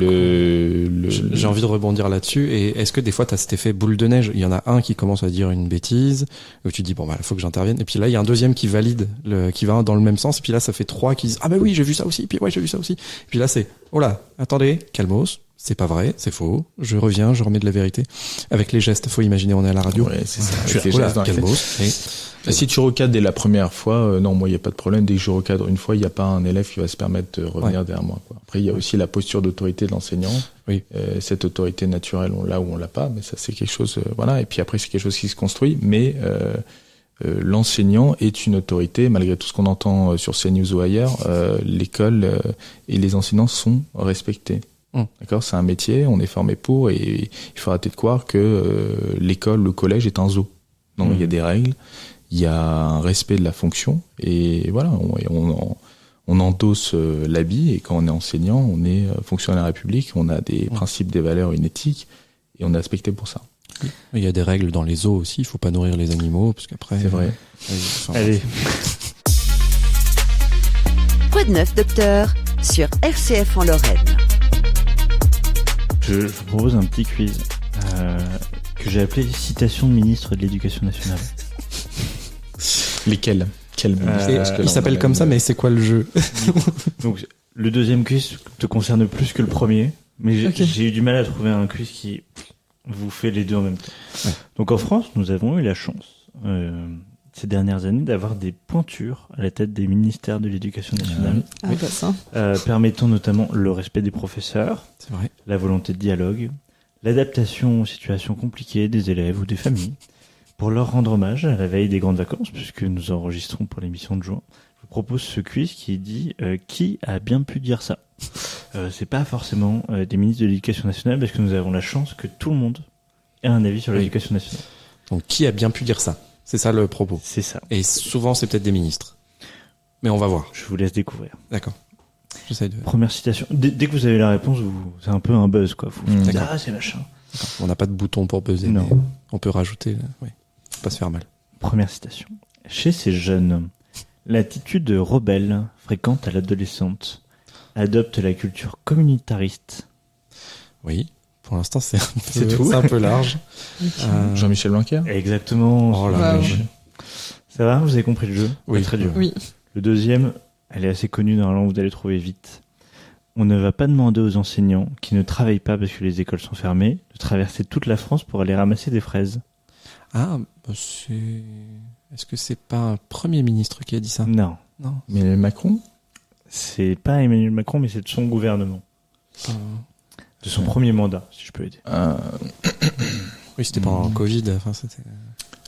j'ai envie de rebondir là-dessus. Et est-ce que des fois t'as cet effet boule de neige? Il y en a un qui commence à dire une bêtise, où tu dis faut que j'intervienne. Et puis là, il y a un deuxième qui valide, qui va dans le même sens. Et puis là, ça fait 3 qui disent oui, j'ai vu ça aussi. Et puis ouais, j'ai vu ça aussi. Et puis là, c'est attendez, calmos. C'est pas vrai, c'est faux. Je reviens, je remets de la vérité. Avec les gestes, faut imaginer, on est à la radio. Ouais, c'est ça. Je suis les gestes dans la tête. Si tu recadres dès la première fois, non, moi, il n'y a pas de problème. Dès que je recadre une fois, il n'y a pas un élève qui va se permettre de revenir derrière moi, quoi. Après, il y a aussi la posture d'autorité de l'enseignant. Oui. Cette autorité naturelle, on l'a ou on l'a pas, mais ça, c'est quelque chose, Et puis après, c'est quelque chose qui se construit, mais, l'enseignant est une autorité, malgré tout ce qu'on entend sur CNews ou ailleurs, l'école et les enseignants sont respectés. D'accord, c'est un métier, on est formé pour, et il faut arrêter de croire que l'école, le collège est un zoo. Non, il y a des règles, il y a un respect de la fonction, et voilà, on endosse l'habit, et quand on est enseignant, on est fonctionnaire de la République, on a des principes, des valeurs, une éthique, et on est respecté pour ça. Il y a des règles dans les zoos aussi, il faut pas nourrir les animaux, parce qu'après... C'est vrai. Allez. Quoi de neuf, docteur, sur RCF en Lorraine? Je vous propose un petit quiz que j'ai appelé citation de ministre de l'Éducation nationale. Lesquels? Il s'appelle comme ça, mais c'est quoi le jeu? Donc, le deuxième quiz te concerne plus que le premier, mais j'ai eu du mal à trouver un quiz qui vous fait les deux en même temps. Ouais. Donc en France, nous avons eu la chance ces dernières années d'avoir des pointures à la tête des ministères de l'Éducation nationale, permettant notamment le respect des professeurs, c'est vrai, la volonté de dialogue, l'adaptation aux situations compliquées des élèves ou des familles, pour leur rendre hommage à la veille des grandes vacances, puisque nous enregistrons pour l'émission de juin. Je vous propose ce quiz qui dit qui a bien pu dire ça. C'est pas forcément des ministres de l'Éducation nationale, parce que nous avons la chance que tout le monde ait un avis sur l'Éducation nationale. Donc qui a bien pu dire ça? C'est ça le propos. C'est ça. Et souvent, c'est peut-être des ministres. Mais on va voir. Je vous laisse découvrir. D'accord. J'essaie de... Première citation. Dès que vous avez la réponse, c'est un peu un buzz, quoi. Vous dites, c'est machin. On n'a pas de bouton pour buzzer, Non. mais on peut rajouter. Oui, faut pas se faire mal. Première citation. Chez ces jeunes, l'attitude rebelle, fréquente à l'adolescente, adopte la culture communautariste. Oui, pour l'instant, c'est C'est tout. C'est un peu large. Jean-Michel Blanquer. Exactement. Oh là Wow. là. Ça va, vous avez compris le jeu? Oui. Pas très dur. Oui. Le deuxième, elle est assez connue, normalement vous allez trouver vite. On ne va pas demander aux enseignants qui ne travaillent pas parce que les écoles sont fermées de traverser toute la France pour aller ramasser des fraises. Ah, bah c'est... Est-ce que c'est pas un Premier ministre qui a dit ça? Non, Non. Mais Macron. c'est pas Emmanuel Macron, mais c'est de son gouvernement, de son premier mandat, si je peux aider. Oui, c'était pendant le Covid. Enfin, c'était...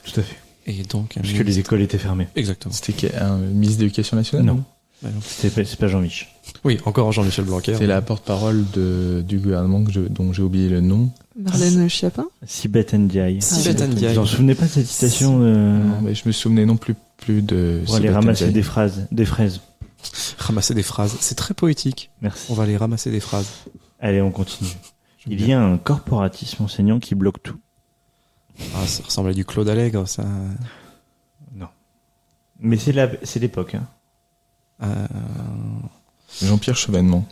Tout à fait. Et donc... Parce que les écoles étaient fermées. Exactement. C'était un ministre de l'Éducation nationale. Non. Bah non. C'est pas Jean-Mich. Oui, encore Jean-Michel Blanquer. C'est la porte-parole du gouvernement dont j'ai oublié le nom. Marlène Schiappa. Sibeth Ndiaye. Sibeth Vous Ndiaye. vous en souvenez pas de cette citation Non, mais je me souvenais non plus de. pour aller Sibeth ramasser Ndiaye. des fraises. Ramasser des phrases. C'est très poétique. Merci. On va aller ramasser des phrases. Allez, on continue. Il y a un corporatisme enseignant qui bloque tout. Ah, ça ressemble à du Claude Allègre, ça. Mais c'est l'époque. Hein. Jean-Pierre Chevènement.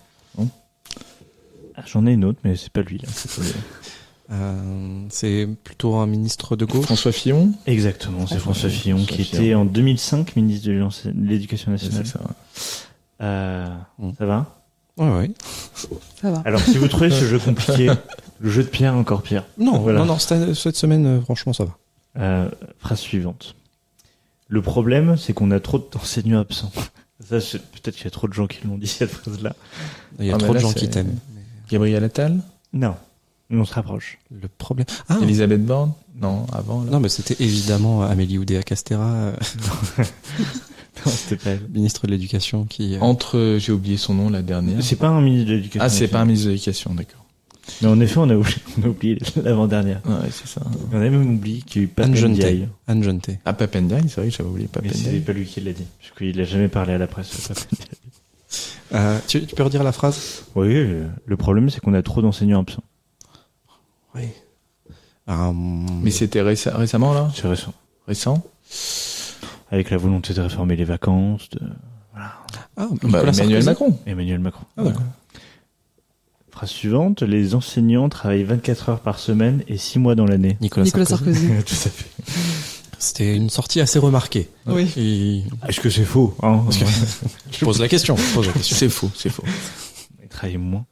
Ah, j'en ai une autre, mais c'est pas lui là. C'est pas lui. C'est plutôt un ministre de gauche. François Fillon. Exactement, c'est François Fillon François qui Fillon. était en 2005 ministre de l'Éducation nationale. C'est ça. Ça va? Ouais. Ça va. Alors si vous trouvez ce jeu compliqué, le jeu de Pierre encore pire. Non, Voilà. non, cette semaine, franchement, ça va. Phrase suivante. Le problème, c'est qu'on a trop d'enseignants absents. Ça, peut-être qu'il y a trop de gens qui l'ont dit cette phrase-là. Il y a Ah, trop mais de là, gens c'est- qui t'aiment. Gabriel Attal. Non, on se rapproche. Le problème. Ah, Elisabeth Borne. Non, avant. Là. non, mais c'était évidemment Amélie Oudéa-Castéra, Non, c'était pas elle. ministre de l'Éducation, qui. J'ai oublié son nom la dernière. C'est pas un ministre de l'Éducation. Ah, c'est pas un nationale. ministre de l'Éducation, d'accord. Mais en effet, on a oublié l'avant-dernière. Ouais, c'est ça. On a même oublié qu'il y a eu Pape Anne Jeuneté. Ndiaye. Anne Jeuneté. Ah, Papendiaï, c'est vrai que j'avais oublié Mais c'est Papendiaï. pas lui qui l'a dit. Parce qu'il a jamais parlé à la presse. Pape Ndiaye. Tu peux redire la phrase? Oui, le problème, c'est qu'on a trop d'enseignants absents. Oui. Mais c'était récemment, là. C'est récent. Récent. Avec la volonté de réformer les vacances, de Ah, Bah, Emmanuel Macron. Emmanuel Macron. Ah, d'accord. Phrase suivante, les enseignants travaillent 24 heures par semaine et 6 mois dans l'année. Nicolas Sarkozy. Tout à fait. C'était une sortie assez remarquée. Oui. Et... Est-ce que c'est faux hein Je pose la question. C'est faux, c'est faux. Ils travaillent moins.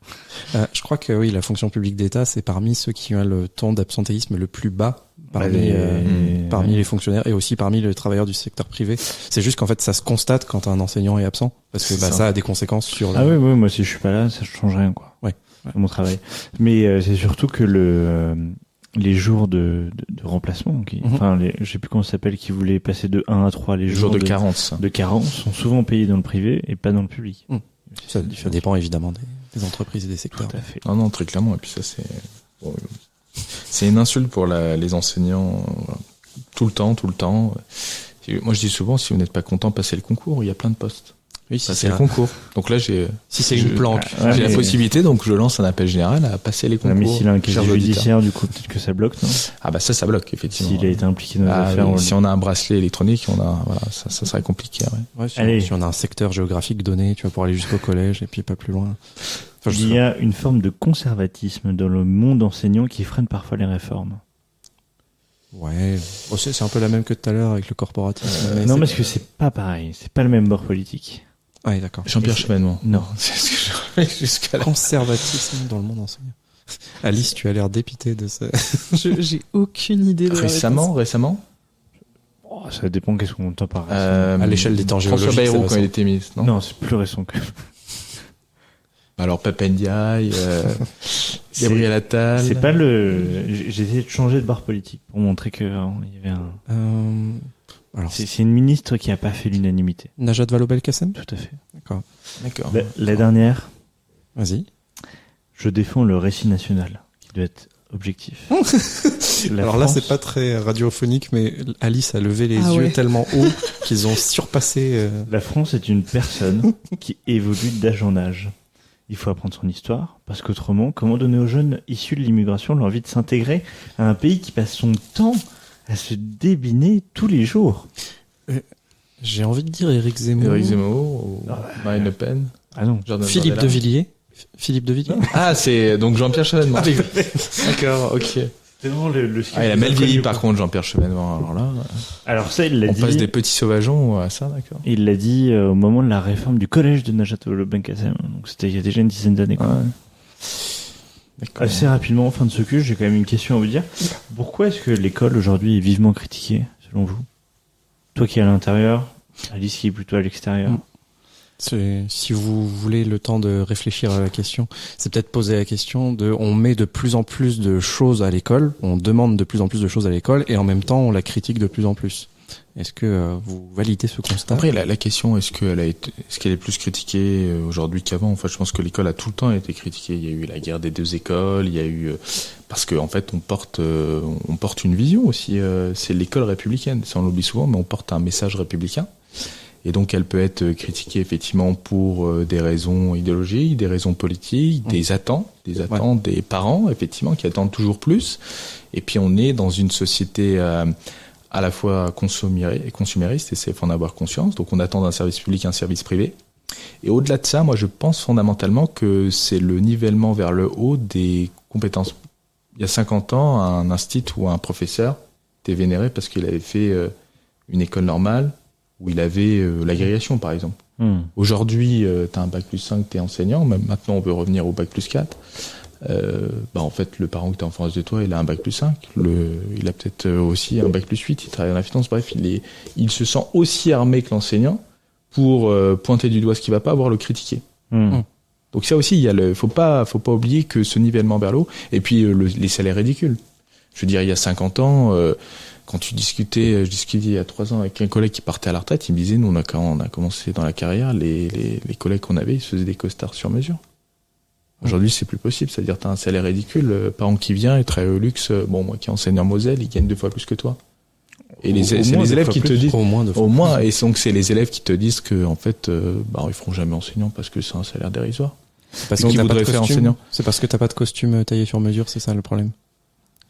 Je crois que oui, la fonction publique d'État, c'est parmi ceux qui ont le taux d'absentéisme le plus bas parmi les fonctionnaires et aussi parmi les travailleurs du secteur privé. C'est juste qu'en fait, ça se constate quand un enseignant est absent parce que C'est ça ça. a des conséquences sur. Ah oui, moi si je suis pas là, ça change rien quoi. Ouais. À mon travail. Mais c'est surtout que les jours de remplacement, enfin, je sais plus comment ça s'appelle, qui voulaient passer de 1 à 3, les Les jours jours de carence. de carence sont souvent payés dans le privé et pas dans le public. Ça dépend évidemment des entreprises et des secteurs. Tout à fait. Non, très clairement. Et puis ça, c'est une insulte pour les enseignants. Tout le temps. Moi, je dis souvent, si vous n'êtes pas content, passez le concours. Il y a plein de postes. Oui, si Passez le concours. Donc là, si c'est une planque. Ouais, j'ai la mais- possibilité, donc je lance un appel général à passer les Ouais, concours. mais s'il a un casier chers auditeurs. judiciaire, du coup, peut-être que ça bloque, non? Ah bah ça bloque, effectivement. S'il a été impliqué dans les Ah affaires. oui, on si on a un bracelet électronique, ça serait compliqué. Ouais. Ouais, si, Allez. si on a un secteur géographique donné, tu vas pouvoir aller jusqu'au collège et puis pas plus loin. Enfin, Il y a une forme de conservatisme dans le monde enseignant qui freine parfois les réformes. Ouais, bon, c'est un peu la même que tout à l'heure avec le corporatisme. mais Non, c'est- parce que c'est pas pareil. C'est pas le même bord politique. Ouais, d'accord. Jean-Pierre Chevènement. Non. C'est ce que je remets jusqu'à là. Conservatisme dans le monde enseignant. Alice, tu as l'air dépitée de ça. J'ai aucune idée de la Récemment Oh, ça dépend qu'est-ce qu'on entend par récent. À l'échelle des temps François géologiques, Bayrou, c'est quand récent. il était ministre, non? Non, c'est plus récent que. Alors, Papendiaï, Gabriel Attal. C'est pas le. J'ai essayé de changer de bord politique pour montrer que il y avait un. Alors, C'est une ministre qui a pas fait l'unanimité. Najat Vallaud-Belkacem. Tout à fait. D'accord. D'accord. La dernière, Vas-y. je défends le récit national qui doit être objectif. La Alors là, France- c'est pas très radiophonique, mais Alice a levé les Ah yeux ouais. tellement haut qu'ils ont surpassé. La France est une personne qui évolue d'âge en âge. il faut apprendre son histoire, parce qu'autrement, comment donner aux jeunes issus de l'immigration l'envie de s'intégrer à un pays qui passe son temps à se débiner tous les jours? J'ai envie de dire Éric Zemmour. Éric Zemmour ou Marine Le Pen. Ah non. Jordan Philippe Bardella. de Villiers. Philippe de Villiers. Ah, c'est donc Jean-Pierre Chevènement. D'accord, ok. C'est vraiment le Ah, il a mal vieilli par contre, Jean-Pierre Chevènement. Alors là, Alors ça, il l'a on dit. passe des petits sauvageons à ça, d'accord. Il l'a dit au moment de la réforme du collège de Najat Vallaud-Belkacem. Donc c'était il y a déjà une dizaine d'années. Quoi. Ouais. D'accord. Assez rapidement, en fin de ce cursus, j'ai quand même une question à vous dire. Pourquoi est-ce que l'école aujourd'hui est vivement critiquée, selon vous? Toi qui es à l'intérieur, Alice qui est plutôt à l'extérieur. Si vous voulez le temps de réfléchir à la question, c'est peut-être poser la question de on met de plus en plus de choses à l'école, on demande de plus en plus de choses à l'école et en même temps on la critique de plus en plus. Est-ce que vous validez ce constat? Après, la question, est-ce qu'elle est plus critiquée aujourd'hui qu'avant? Enfin, je pense que l'école a tout le temps été critiquée. Il y a eu la guerre des deux écoles, il y a eu parce que en fait, on porte une vision aussi. C'est l'école républicaine. Ça, on l'oublie souvent, mais on porte un message républicain. Et donc, elle peut être critiquée effectivement pour des raisons idéologiques, des raisons politiques, des attentes des parents, effectivement, qui attendent toujours plus. Et puis, on est dans une société à la fois consumériste, et il faut en avoir conscience. Donc, on attend d'un service public un service privé. Et au-delà de ça, moi, je pense fondamentalement que c'est le nivellement vers le haut des compétences. Il y a 50 ans, un institut ou un professeur était vénéré parce qu'il avait fait une école normale, où il avait l'agrégation, par exemple. Aujourd'hui, tu as un bac plus 5, tu es enseignant. Même maintenant, on veut revenir au bac plus 4. En fait, le parent que tu as en face de toi, il a un bac plus 5. Il a peut-être aussi un bac plus 8. Il travaille dans la finance. Bref, il se sent aussi armé que l'enseignant pour pointer du doigt ce qui va pas, voire le critiquer. Donc ça aussi, faut pas oublier que ce nivellement vers l'eau. Et puis, les salaires ridicules. Je veux dire, il y a 50 ans... Quand je discutais il y a 3 ans avec un collègue qui partait à la retraite, il me disait, nous, quand on a commencé dans la carrière, les collègues qu'on avait, ils se faisaient des costards sur mesure. Aujourd'hui, c'est plus possible. C'est-à-dire, t'as un salaire ridicule. Parent qui vient et travaille au luxe, moi qui enseigne en Moselle, il gagne 2 fois plus que toi. Et c'est les élèves qui te disent, au moins, et donc c'est les élèves qui te disent que, en fait, ils feront jamais enseignant parce que c'est un salaire dérisoire. Parce donc, ils voudraient faire enseignant. C'est parce que t'as pas de costume taillé sur mesure, c'est ça le problème?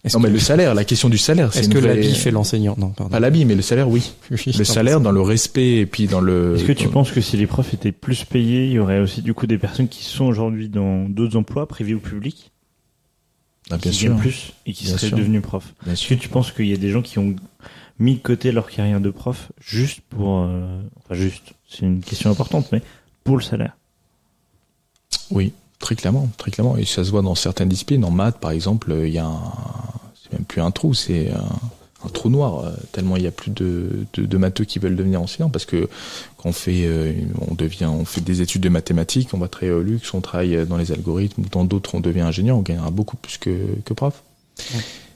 Mais le salaire, la question du salaire, c'est est-ce que l'habit fait l'enseignant? Non, pardon. Pas l'habit, mais le salaire, oui. Le salaire dans le respect et puis dans le... Est-ce que tu penses que si les profs étaient plus payés, il y aurait aussi du coup des personnes qui sont aujourd'hui dans d'autres emplois, privés ou publics, bien qui sûr, gagnent plus et qui seraient devenus profs? Est-ce que tu penses qu'il y a des gens qui ont mis de côté leur carrière de prof juste pour... c'est une question importante, mais pour le salaire? Oui. Très clairement. Et ça se voit dans certaines disciplines. En maths, par exemple, il y a c'est même plus un trou, c'est un trou noir. Tellement il y a plus de matheux qui veulent devenir enseignants, parce que quand on fait des études de mathématiques, on va travailler au luxe, on travaille dans les algorithmes, dans d'autres on devient ingénieur, on gagnera beaucoup plus que prof.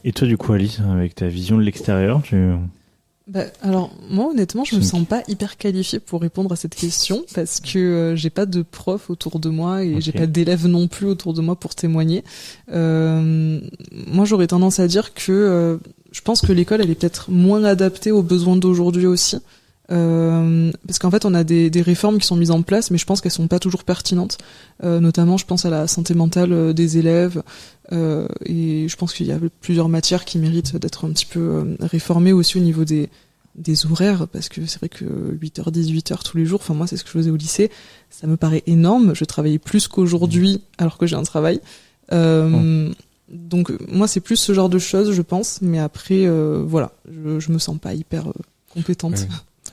Et toi, du coup, Alice, avec ta vision de l'extérieur, Alors, moi, honnêtement, je me sens pas hyper qualifiée pour répondre à cette question parce que j'ai pas de prof autour de moi et j'ai pas d'élèves non plus autour de moi pour témoigner. Moi, j'aurais tendance à dire que je pense que l'école, elle est peut-être moins adaptée aux besoins d'aujourd'hui aussi. Parce qu'en fait, on a des réformes qui sont mises en place, mais je pense qu'elles sont pas toujours pertinentes. Notamment, je pense à la santé mentale des élèves. Et je pense qu'il y a plusieurs matières qui méritent d'être un petit peu réformées aussi au niveau des horaires, parce que c'est vrai que 8h, 18h tous les jours, enfin moi c'est ce que je faisais au lycée, ça me paraît énorme. Je travaillais plus qu'aujourd'hui alors que j'ai un travail. Donc moi c'est plus ce genre de choses, je pense, mais après je me sens pas hyper compétente.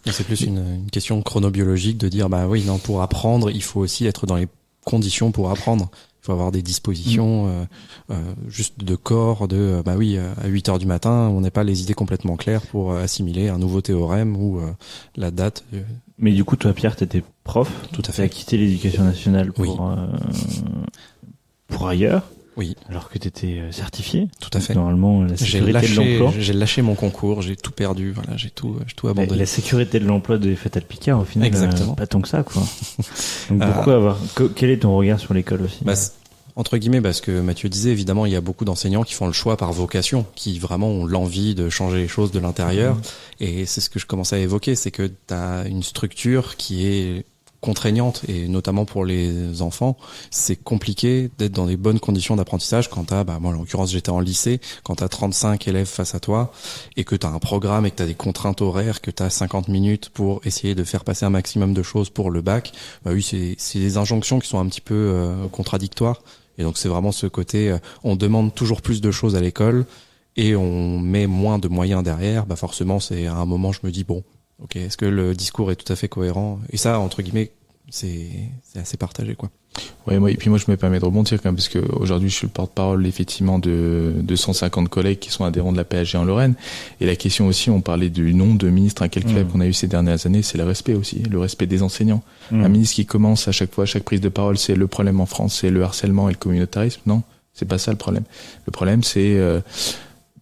Oui. C'est plus une question chronobiologique de dire pour apprendre, il faut aussi être dans les conditions pour apprendre. Il faut avoir des dispositions juste de corps, à 8h du matin, on n'a pas les idées complètement claires pour assimiler un nouveau théorème ou la date. Mais du coup, toi, Pierre, t'étais prof. Tout à fait. T'as quitté l'éducation nationale pour ailleurs. Oui. Alors que t'étais certifié. Tout à fait. Normalement, la sécurité de l'emploi. J'ai lâché mon concours, j'ai tout perdu, j'ai tout abandonné. La sécurité de l'emploi de Fatal Picard, au final, exactement. Pas tant que ça, quoi. Donc pourquoi quel est ton regard sur l'école aussi? Entre guillemets, parce que Mathieu disait, évidemment, il y a beaucoup d'enseignants qui font le choix par vocation, qui vraiment ont l'envie de changer les choses de l'intérieur. Et c'est ce que je commençais à évoquer, c'est que t'as une structure qui est contraignante, et notamment pour les enfants, c'est compliqué d'être dans des bonnes conditions d'apprentissage quand t'as, moi en l'occurrence j'étais en lycée, quand t'as 35 élèves face à toi et que t'as un programme et que t'as des contraintes horaires, que t'as 50 minutes pour essayer de faire passer un maximum de choses pour le bac. Oui, c'est des injonctions qui sont un petit peu contradictoires, et donc c'est vraiment ce côté on demande toujours plus de choses à l'école et on met moins de moyens derrière. Forcément, c'est à un moment je me dis bon, ok, est-ce que le discours est tout à fait cohérent? Et ça, entre guillemets, c'est assez partagé, quoi. Ouais, et puis moi je me permets de rebondir quand même, parce que aujourd'hui je suis le porte-parole effectivement de 150 collègues qui sont adhérents de la PHG en Lorraine, et la question aussi, on parlait du nombre de ministres incalculables qu'on a eu ces dernières années, c'est le respect aussi, le respect des enseignants. Un ministre qui commence à chaque prise de parole, c'est le problème en France, c'est le harcèlement et le communautarisme. Non, c'est pas ça le problème. Le problème c'est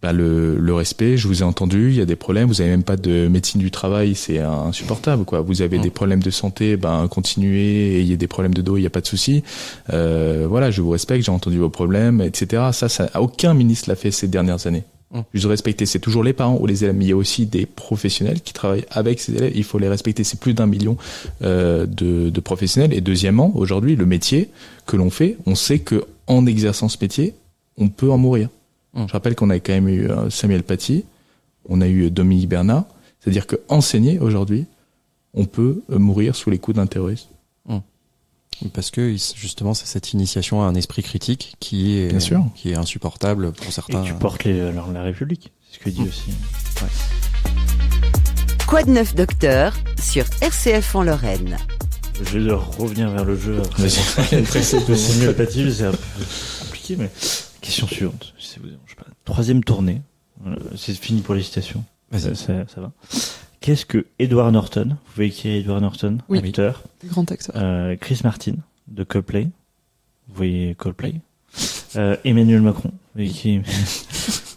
le respect. Je vous ai entendu, il y a des problèmes, vous avez même pas de médecine du travail, c'est insupportable, quoi. Vous avez des problèmes de santé, continuez, ayez des problèmes de dos, il y a pas de souci. Voilà, je vous respecte, j'ai entendu vos problèmes, etc. Ça, aucun ministre l'a fait ces dernières années. Je vous respecte, c'est toujours les parents ou les élèves, mais il y a aussi des professionnels qui travaillent avec ces élèves, il faut les respecter, c'est plus d'1 million de professionnels. Et deuxièmement, aujourd'hui, le métier que l'on fait, on sait que en exerçant ce métier, on peut en mourir. Je rappelle qu'on a quand même eu Samuel Paty, on a eu Dominique Bernard, c'est-à-dire que enseigner aujourd'hui, on peut mourir sous les coups d'un terroriste. Parce que justement, c'est cette initiation à un esprit critique qui est insupportable pour certains. Et tu portes la République, c'est ce que dit aussi. Ouais. Quoi de neuf, docteur, sur RCF en Lorraine. Je vais revenir vers le jeu après. Samuel Paty, c'est un peu compliqué, mais question suivante, si ça vous dérange pas. 3e tournée, c'est fini pour les citations. Ça va. Qu'est-ce que Edward Norton? Vous voyez qui est Edward Norton? Oui. Acteur. Grand acteur. Chris Martin de Coldplay. Vous voyez Coldplay. Emmanuel Macron. Vous voyez qui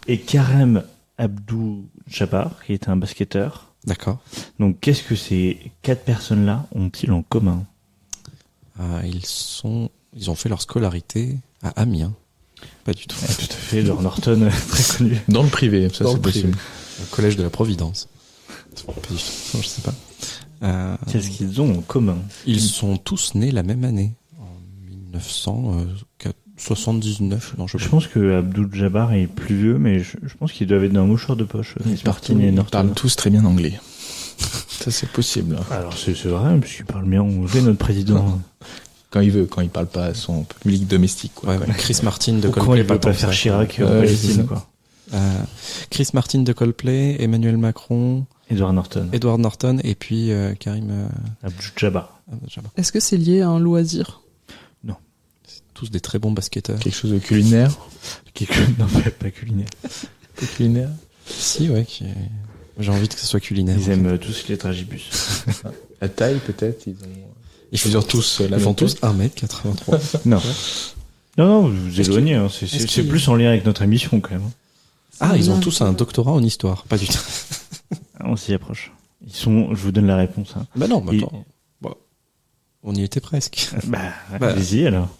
et Karim Abdou-Jabbar, qui est un basketteur. D'accord. Donc, qu'est-ce que ces 4 personnes-là ont-ils en commun? Ils ont fait leur scolarité à Amiens. Pas du tout. Tout à fait, Edward Norton, très connu. Dans le privé, ça c'est possible. Au collège de la Providence. Pas du tout, je sais pas. Qu'est-ce qu'ils ont en commun? Ils sont tous nés la même année, en 1979. Non, je pense que Abdou-Jabbar est plus vieux, mais je pense qu'ils doivent être dans un mouchoir de poche. Ils parlent tous très bien anglais. Ça c'est possible. Alors c'est vrai, puisqu'il parle bien anglais, notre président. Quand il veut, quand il parle pas à son public domestique, quoi. Ouais, Chris Martin de Coldplay. Quand il peut pas faire Chirac en Palestine, quoi. Chris Martin de Coldplay, Emmanuel Macron, Edward Norton, et puis Karim Abdou-Jabbar. Est-ce que c'est lié à un loisir? Non. C'est tous des très bons basketteurs. Quelque chose de culinaire? Non, pas culinaire. Pas culinaire? Si, ouais. J'ai envie que ce soit culinaire. Ils aiment tous les tragibus. La taille, peut-être? Ils font tous 1m83. Non. Non, vous vous éloignez, hein. C'est plus en lien avec notre émission, quand même. Ils ont tous un doctorat en histoire. Pas du tout. On s'y approche. Je vous donne la réponse, hein. Non, attends. On y était presque. Allez-y, alors.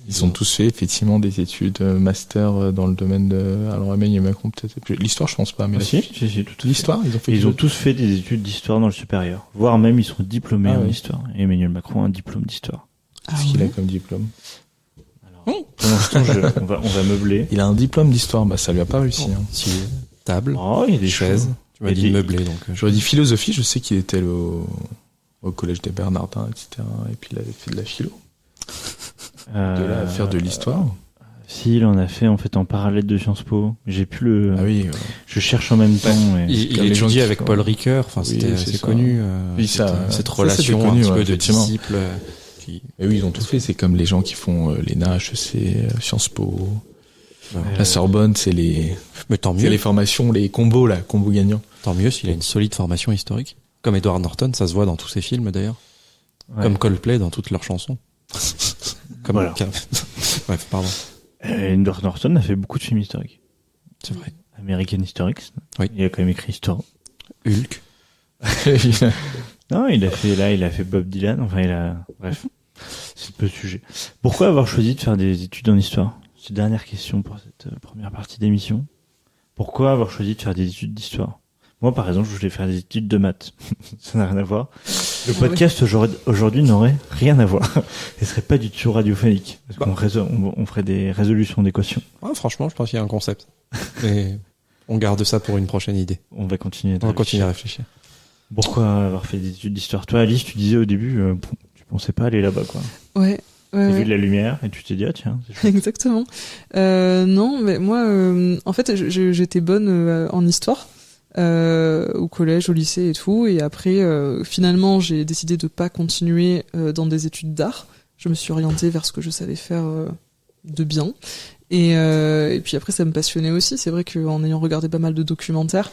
Ils ont tous fait, effectivement, des études master dans le domaine de, alors, Emmanuel Macron, peut-être. L'histoire, je pense pas, mais si, tout l'histoire, ils ont tous fait des études d'histoire dans le supérieur. Voire même, ils sont diplômés en histoire. Et Emmanuel Macron a un diplôme d'histoire. Qu'est-ce qu'il a comme diplôme? Alors, pour l'instant, on va meubler. Il a un diplôme d'histoire, ça lui a pas réussi, hein. Si, table. Il y a des chaises. Tu m'as dit meublé, donc. J'aurais dit philosophie, je sais qu'il était au collège des Bernardins, etc. Et puis il avait fait de la philo. De là à faire de l'histoire. Si, il en a fait en fait en parallèle de Sciences Po. J'ai plus le. Ah oui. Je cherche en même temps. Mais... Il étudie avec Paul Ricoeur. Enfin, c'était assez connu. Cette relation un petit peu de disciple. Et oui, ils ont tout fait. C'est comme les gens qui font l'ENA, HEC, Sciences Po. La Sorbonne, c'est les. Mais tant mieux. C'est les formations, les combos gagnants. Tant mieux s'il a une solide formation historique. Comme Edward Norton, ça se voit dans tous ses films d'ailleurs. Ouais. Comme Coldplay dans toutes leurs chansons. Comme voilà. Bref, pardon. Edward Norton a fait beaucoup de films historiques. C'est vrai. American Historics. Oui. Il a quand même écrit Histoire. Hulk. Non, il a fait Bob Dylan. Enfin, bref. C'est peu le sujet. Pourquoi avoir choisi de faire des études en histoire? C'est la dernière question pour cette première partie d'émission. Pourquoi avoir choisi de faire des études d'histoire? Moi, par exemple, je voulais faire des études de maths. Ça n'a rien à voir. Le podcast aujourd'hui n'aurait rien à voir. Ce serait pas du tout radiophonique. Parce on ferait des résolutions d'équations. Ouais, franchement, je pense qu'il y a un concept. Et on garde ça pour une prochaine idée. On va continuer à réfléchir. Pourquoi avoir fait des études d'histoire? Toi, Alice, tu disais au début, tu pensais pas aller là-bas, quoi. Ouais. T'as vu de la lumière et tu t'es dit, ah tiens, c'est chouette. Exactement. Non, mais moi, en fait, j'étais bonne en histoire. Au collège, au lycée et tout, et après finalement j'ai décidé de pas continuer dans des études d'art. Je me suis orientée vers ce que je savais faire de bien, et puis après ça me passionnait aussi. C'est vrai qu'en ayant regardé pas mal de documentaires,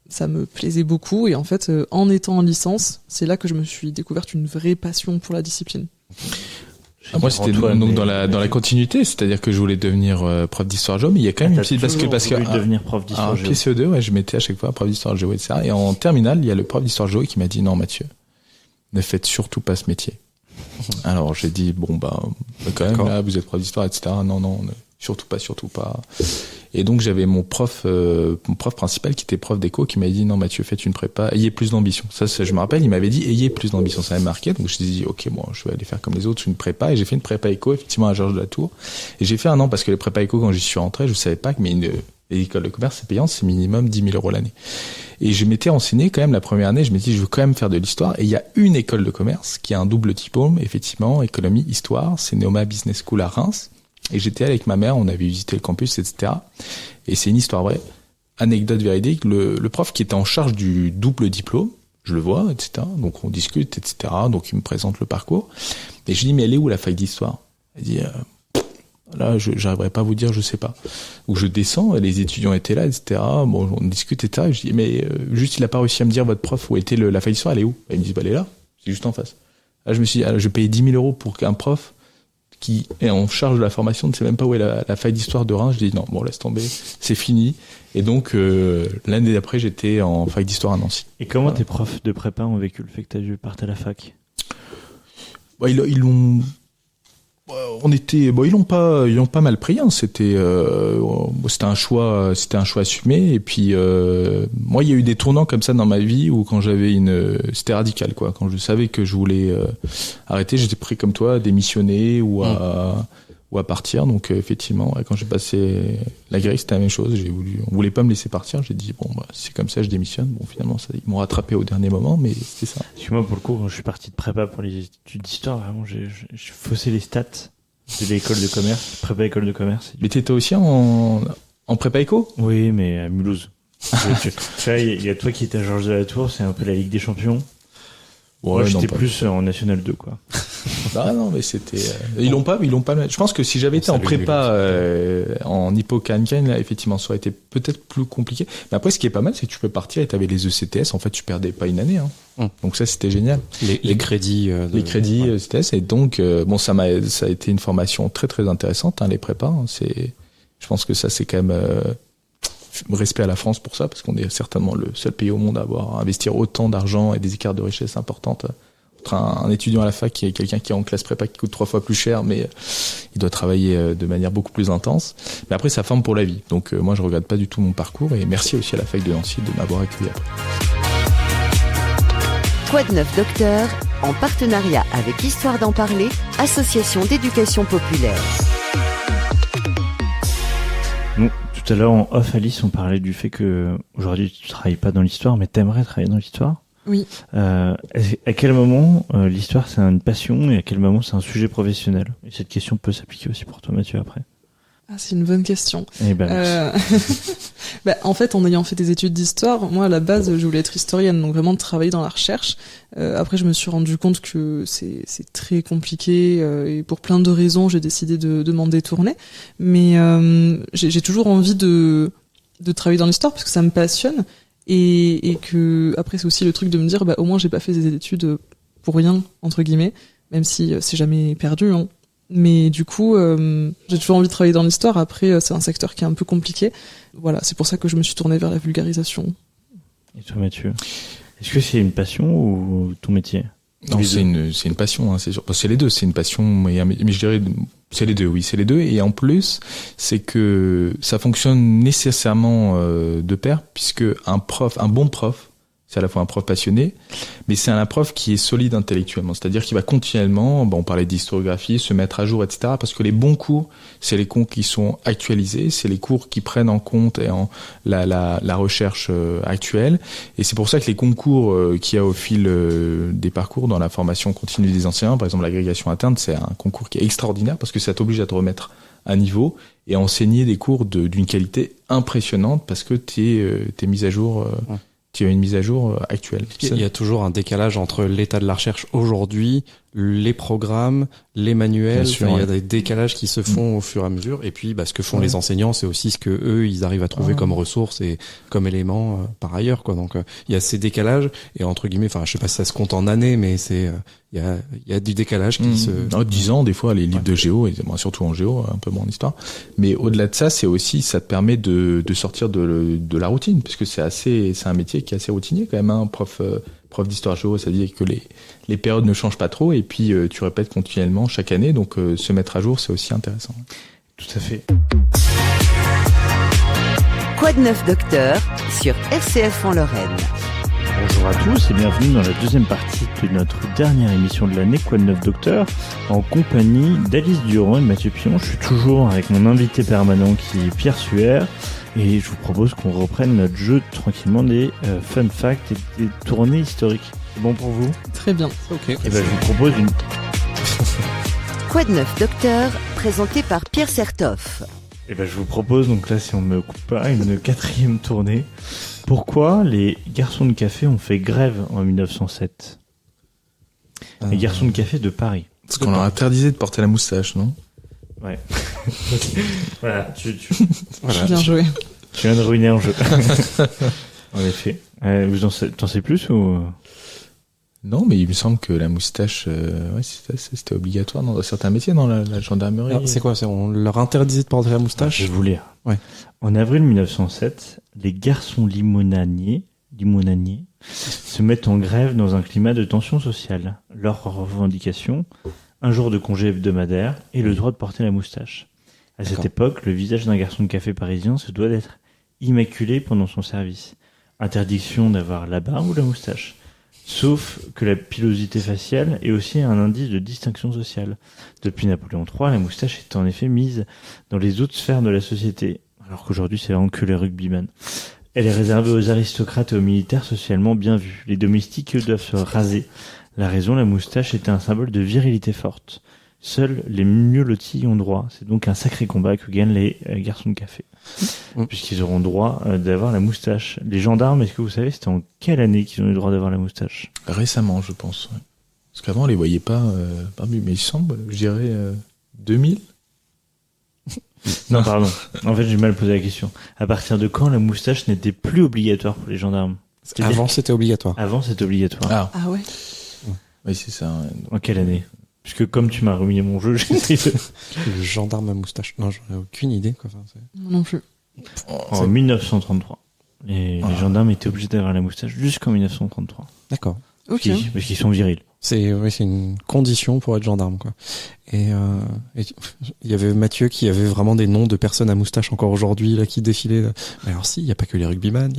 ça me plaisait beaucoup, et en fait en étant en licence, c'est là que je me suis découverte une vraie passion pour la discipline. Moi, c'était donc dans la continuité, c'est-à-dire que je voulais devenir prof d'histoire géo, mais il y a quand même une petite parce que devenir prof d'histoire géo. PCE2, ouais, je mettais à chaque fois prof d'histoire géo, etc. Et en terminale, il y a le prof d'histoire géo qui m'a dit non, Mathieu, ne faites surtout pas ce métier. Alors j'ai dit bon quand même là, vous êtes prof d'histoire, etc. Non, surtout pas. Et donc j'avais mon prof principal qui était prof d'éco qui m'a dit non Mathieu, faites une prépa, ayez plus d'ambition. Ça je me rappelle, il m'avait dit ayez plus d'ambition, ça m'avait marqué. Donc je me suis dit ok, bon, je vais aller faire comme les autres, une prépa, et j'ai fait une prépa éco effectivement à Georges de la Tour. Et j'ai fait un an parce que les prépa éco, quand j'y suis rentré, je savais pas que l'école de commerce c'est payant, c'est minimum 10 000 € l'année. Et je m'étais renseigné quand même la première année, je m'étais dit je veux quand même faire de l'histoire, et il y a une école de commerce qui a un double diplôme effectivement, économie, histoire, c'est Neoma Business School à Reims. Et j'étais avec ma mère, on avait visité le campus, etc. Et c'est une histoire vraie. Anecdote véridique, le prof qui était en charge du double diplôme, je le vois, etc. Donc on discute, etc. Donc il me présente le parcours. Et je lui dis, mais elle est où la fac d'histoire? Elle dit, là, j'arriverai pas à vous dire, je sais pas. Donc je descends, les étudiants étaient là, etc. Bon, on discute, etc. Et je dis, mais juste, il a pas réussi à me dire, votre prof, où était la fac d'histoire, elle est où? Elle me dit, elle est là, c'est juste en face. Là, je me suis dit, je payais 10 000 € pour qu'un prof qui est en charge de la formation ne sait même pas où est la fac d'histoire de Reims. Je dis non, bon, laisse tomber, c'est fini. Et donc l'année d'après, j'étais en fac d'histoire à Nancy. Et comment tes profs de prépa ont vécu le fait que tu as dû partir à la fac? Ils l'ont ils l'ont pas mal pris, hein. C'était un choix assumé. Et puis moi, il y a eu des tournants comme ça dans ma vie où quand j'avais c'était radical, quoi. Quand je savais que je voulais arrêter, j'étais prêt comme toi à démissionner ou à partir. Donc effectivement, quand j'ai passé la grille, c'était la même chose. On voulait pas me laisser partir. J'ai dit bon, c'est comme ça, je démissionne. Bon, finalement, ils m'ont rattrapé au dernier moment, mais c'était ça. Parce que moi, pour le coup, quand je suis parti de prépa pour les études d'histoire, vraiment, j'ai faussé les stats de l'école de commerce, prépa école de commerce. Mais t'étais aussi en prépa éco? Oui, mais à Mulhouse. Tu vois, il y a toi qui étais à Georges de la Tour, c'est un peu la Ligue des Champions. Ouais, moi, j'étais plus en National 2, quoi. Ah non, mais c'était ils l'ont pas. Je pense que si j'avais été en prépa en Hippo Cancan, là, effectivement, ça aurait été peut-être plus compliqué. Mais après, ce qui est pas mal, c'est que tu peux partir et t'avais les ECTS. En fait, tu perdais pas une année, hein. Donc ça, c'était génial. Les crédits. Les crédits ECTS. Et donc, bon, ça a été une formation très très intéressante, hein, les prépas. Hein. Je pense que ça, c'est quand même respect à la France pour ça, parce qu'on est certainement le seul pays au monde à investir autant d'argent et des écarts de richesse importantes entre un étudiant à la fac et quelqu'un qui est en classe prépa qui coûte 3 fois plus cher, mais il doit travailler de manière beaucoup plus intense. Mais après, ça forme pour la vie. Donc moi, je regrette pas du tout mon parcours, et merci aussi à la fac de Nancy de m'avoir accueilli après. Quoi de neuf, docteur, en partenariat avec Histoire d'en parler, association d'éducation populaire. Bon, tout à l'heure en off, Alice, on parlait du fait que aujourd'hui tu travailles pas dans l'histoire, mais t'aimerais travailler dans l'histoire. Oui. À quel moment l'histoire c'est une passion et à quel moment c'est un sujet professionnel? Et cette question peut s'appliquer aussi pour toi, Mathieu, après. Ah, c'est une bonne question. Eh ben, en fait, en ayant fait des études d'histoire, moi à la base je voulais être historienne, donc vraiment travailler dans la recherche. Après, je me suis rendu compte que c'est très compliqué et pour plein de raisons, j'ai décidé de m'en détourner. Mais j'ai toujours envie de travailler dans l'histoire parce que ça me passionne et que après c'est aussi le truc de me dire au moins j'ai pas fait des études pour rien entre guillemets, même si c'est jamais perdu, hein. Mais du coup, j'ai toujours envie de travailler dans l'histoire. Après, c'est un secteur qui est un peu compliqué. Voilà, c'est pour ça que je me suis tournée vers la vulgarisation. Et toi, Mathieu, est-ce que c'est une passion ou ton métier? Non, c'est une passion, hein, c'est sûr. C'est les deux, c'est une passion, mais je dirais, c'est les deux, oui, c'est les deux. Et en plus, c'est que ça fonctionne nécessairement de pair, puisque un bon prof C'est à la fois un prof passionné, mais c'est un prof qui est solide intellectuellement. C'est-à-dire qu'il va continuellement, on parlait d'historiographie, se mettre à jour, etc. Parce que les bons cours, c'est les cours qui sont actualisés, c'est les cours qui prennent en compte la recherche actuelle. Et c'est pour ça que les concours qu'il y a au fil des parcours dans la formation continue des enseignants, par exemple l'agrégation interne, c'est un concours qui est extraordinaire parce que ça t'oblige à te remettre à niveau et à enseigner des cours d'une qualité impressionnante parce que t'es mis à jour. Tu as une mise à jour actuelle. Il y a toujours un décalage entre l'état de la recherche aujourd'hui, les programmes, les manuels. Sûr, il y a des décalages qui se font au fur et à mesure. Et puis, ce que font les enseignants, c'est aussi ce que eux, ils arrivent à trouver comme ressources et comme éléments par ailleurs, quoi. Donc, il y a ces décalages et entre guillemets, je sais pas si ça se compte en années, mais il y a du décalage qui se... 10 ans, des fois, les livres de géo, et surtout en géo, un peu moins en histoire. Mais au-delà de ça, c'est aussi, ça te permet de sortir de la routine, parce que c'est un métier qui est assez routinier quand même, hein, prof d'histoire géo, c'est-à-dire que les périodes ne changent pas trop, et puis tu répètes continuellement chaque année, donc se mettre à jour, c'est aussi intéressant. Tout à fait. Quoi de neuf, docteur, sur RCF en Lorraine. Bonjour à tous et bienvenue dans la deuxième partie de notre dernière émission de l'année, Quoi de neuf, docteur, en compagnie d'Alice Durand et de Mathieu Pillon. Je suis toujours avec mon invité permanent qui est Pierre Suer. Et je vous propose qu'on reprenne notre jeu tranquillement des fun facts et des tournées historiques. C'est bon pour vous? Très bien. Ok. Et je vous propose une... Quoi de neuf, docteur, présenté par Pierre Sertoff. Et je vous propose, donc là si on me coupe pas, une quatrième tournée. Pourquoi les garçons de café ont fait grève en 1907? Les garçons de café de Paris. Parce qu'on leur interdisait de porter la moustache, non? Ouais. Voilà, Voilà. Bien joué. Tu viens de ruiner un jeu. En effet. T'en sais plus ou... Non, mais il me semble que la moustache, c'était obligatoire dans certains métiers, dans la gendarmerie. Alors, c'est quoi? On leur interdisait de porter la moustache? Je vais vous lire. Ouais. En avril 1907, les garçons limonaniers se mettent en grève dans un climat de tension sociale. Leur revendication, un jour de congé hebdomadaire et le droit de porter la moustache. À cette époque, le visage d'un garçon de café parisien se doit d'être immaculé pendant son service. Interdiction d'avoir la barbe ou la moustache. Sauf que la pilosité faciale est aussi un indice de distinction sociale. Depuis Napoléon III, la moustache est en effet mise dans les autres sphères de la société, alors qu'aujourd'hui c'est vraiment que les rugbyman. Elle est réservée aux aristocrates et aux militaires socialement bien vus. Les domestiques, eux, doivent se raser. La raison, la moustache était un symbole de virilité forte. Seuls les mieux lotis y ont droit. C'est donc un sacré combat que gagnent les garçons de café. Puisqu'ils auront droit d'avoir la moustache. Les gendarmes, est-ce que vous savez, c'était en quelle année qu'ils ont eu le droit d'avoir la moustache? Récemment, je pense. Ouais. Parce qu'avant, on les voyait pas barbus. Mais il semble, je dirais, 2000. Non, pardon. En fait, j'ai mal posé la question. À partir de quand la moustache n'était plus obligatoire pour les gendarmes? Avant, c'était obligatoire. Avant, c'était obligatoire. Ah ouais. Oui, c'est ça. Ouais. En quelle année? Puisque comme tu m'as ruiné mon jeu, j'ai essayé de... Le gendarme à moustache. Non, j'en ai aucune idée, quoi. Non plus. En 1933. Les gendarmes étaient obligés d'avoir la moustache jusqu'en 1933. D'accord. Ok. Parce qu'ils sont virils. C'est une condition pour être gendarme, quoi. Et il y avait Mathieu qui avait vraiment des noms de personnes à moustache encore aujourd'hui là qui défilaient. Là. Mais alors si, il y a pas que les rugbyman.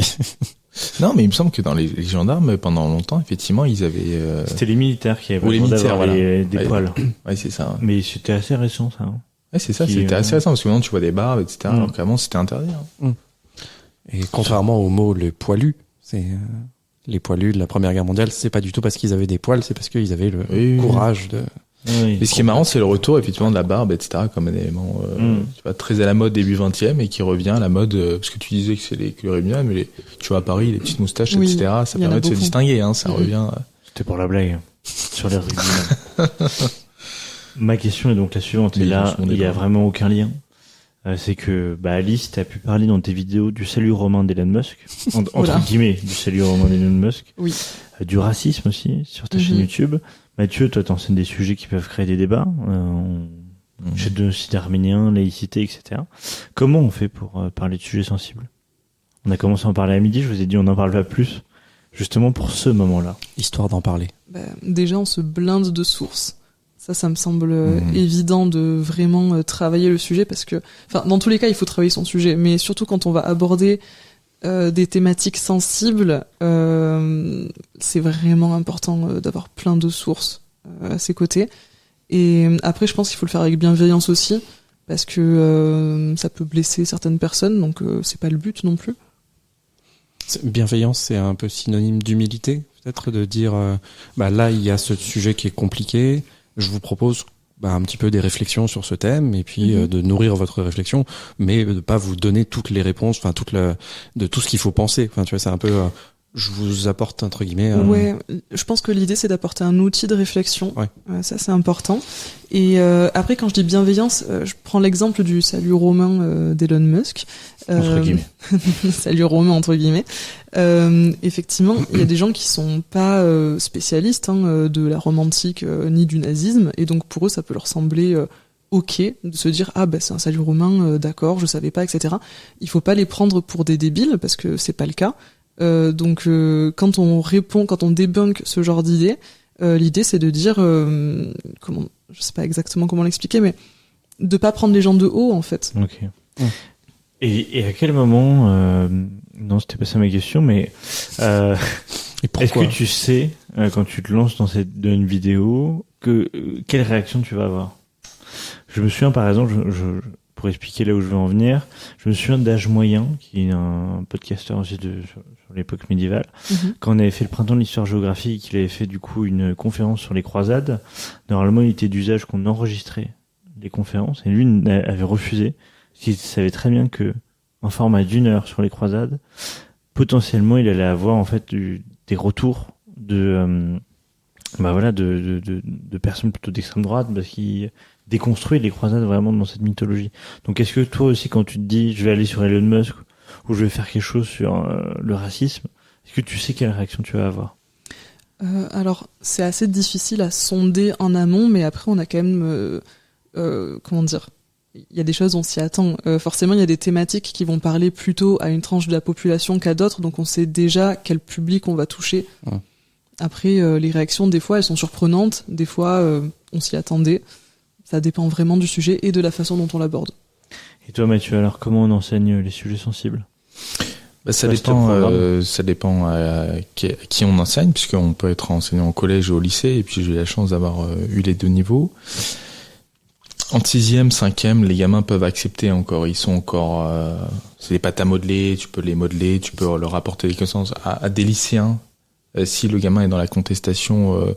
Non, mais il me semble que dans les gendarmes, pendant longtemps, effectivement, ils avaient... C'était les militaires qui avaient Ou les militaires, voilà. des poils. Ouais, c'est ça. Ouais, Mais c'était assez récent, ça. Hein. ouais c'est ça, c'était assez récent, parce que maintenant, tu vois des barbes, etc., alors qu'avant, c'était interdit. Hein. Et contrairement au mot les poilus, c'est... les poilus de la Première Guerre mondiale, c'est pas du tout parce qu'ils avaient des poils, c'est parce qu'ils avaient le courage de... Oui, et ce qui est marrant, c'est le retour, effectivement, de la barbe, etc., comme un élément tu vois, très à la mode début 20e et qui revient à la mode, parce que tu disais que c'est les rugbyman, mais tu vois, à Paris, les petites moustaches, Oui, etc., ça permet de se distinguer, hein, ça revient... C'était pour la blague, sur les rugbyman. Ma question est donc la suivante, et là, il n'y a vraiment aucun lien. C'est que Alice, t'as pu parler dans tes vidéos du salut romain d'Elon Musk, entre guillemets, du salut romain d'Elon Musk, Oui. Du racisme aussi, sur ta chaîne YouTube. Mathieu, toi, t'enseignes des sujets qui peuvent créer des débats, génocide arménien, laïcité, etc. Comment on fait pour parler de sujets sensibles? On a commencé à en parler à midi, je vous ai dit on n'en parle pas plus, justement pour ce moment-là. Histoire d'en parler. Déjà, on se blinde de sources. Ça me semble évident de vraiment travailler le sujet parce que, enfin, dans tous les cas, il faut travailler son sujet, mais surtout quand on va aborder des thématiques sensibles, c'est vraiment important d'avoir plein de sources à ses côtés. Et après, je pense qu'il faut le faire avec bienveillance aussi, parce que ça peut blesser certaines personnes, donc c'est pas le but non plus. Bienveillance, c'est un peu synonyme d'humilité, peut-être, de dire là, il y a ce sujet qui est compliqué, je vous propose un petit peu des réflexions sur ce thème, et puis de nourrir votre réflexion, mais de pas vous donner toutes les réponses, de tout ce qu'il faut penser. Enfin, tu vois, c'est un peu je vous apporte entre guillemets. Ouais, je pense que l'idée c'est d'apporter un outil de réflexion. Ouais. Ça c'est important. Et après, quand je dis bienveillance, je prends l'exemple du salut romain d'Elon Musk. Entre guillemets. Salut romain entre guillemets. Effectivement, il y a des gens qui sont pas spécialistes de la Rome antique ni du nazisme, et donc pour eux ça peut leur sembler ok de se dire c'est un salut romain, d'accord, je savais pas, etc. Il faut pas les prendre pour des débiles parce que c'est pas le cas. Donc quand on débunk ce genre d'idée, l'idée c'est de dire je sais pas exactement comment l'expliquer, mais de pas prendre les gens de haut en fait. Ok. Et à quel moment non, c'était pas ça ma question, mais Et pourquoi est-ce que tu sais quand tu te lances dans une vidéo quelle réaction tu vas avoir? Je me souviens par exemple, pour expliquer là où je veux en venir, je me souviens d'Âge Moyen, qui est un podcasteur aussi sur l'époque médiévale. Quand on avait fait le printemps de l'histoire-géographie, qu'il avait fait du coup une conférence sur les croisades, normalement il était d'usage qu'on enregistrait les conférences, et lui avait refusé, parce qu'il savait très bien que un format d'1 heure sur les croisades, potentiellement il allait avoir en fait des retours de personnes plutôt d'extrême droite, parce qu'il déconstruit les croisades vraiment dans cette mythologie. Donc est-ce que toi aussi, quand tu te dis je vais aller sur Elon Musk ou je vais faire quelque chose sur le racisme, est-ce que tu sais quelle réaction tu vas avoir? Alors c'est assez difficile à sonder en amont, mais après on a quand même comment dire, il y a des choses on s'y attend. Forcément il y a des thématiques qui vont parler plutôt à une tranche de la population qu'à d'autres, donc on sait déjà quel public on va toucher. Après les réactions des fois elles sont surprenantes, des fois on s'y attendait. Ça dépend vraiment du sujet et de la façon dont on l'aborde. Et toi Mathieu, alors comment on enseigne les sujets sensibles? Ça dépend à qui on enseigne, puisqu'on peut être enseignant au collège ou au lycée, et puis j'ai eu la chance d'avoir eu les deux niveaux. En 6e, 5e, les gamins peuvent accepter encore, ils sont encore... c'est des pâtes à modeler, tu peux les modeler, tu peux leur apporter des connaissances. À des lycéens, si le gamin est dans la contestation...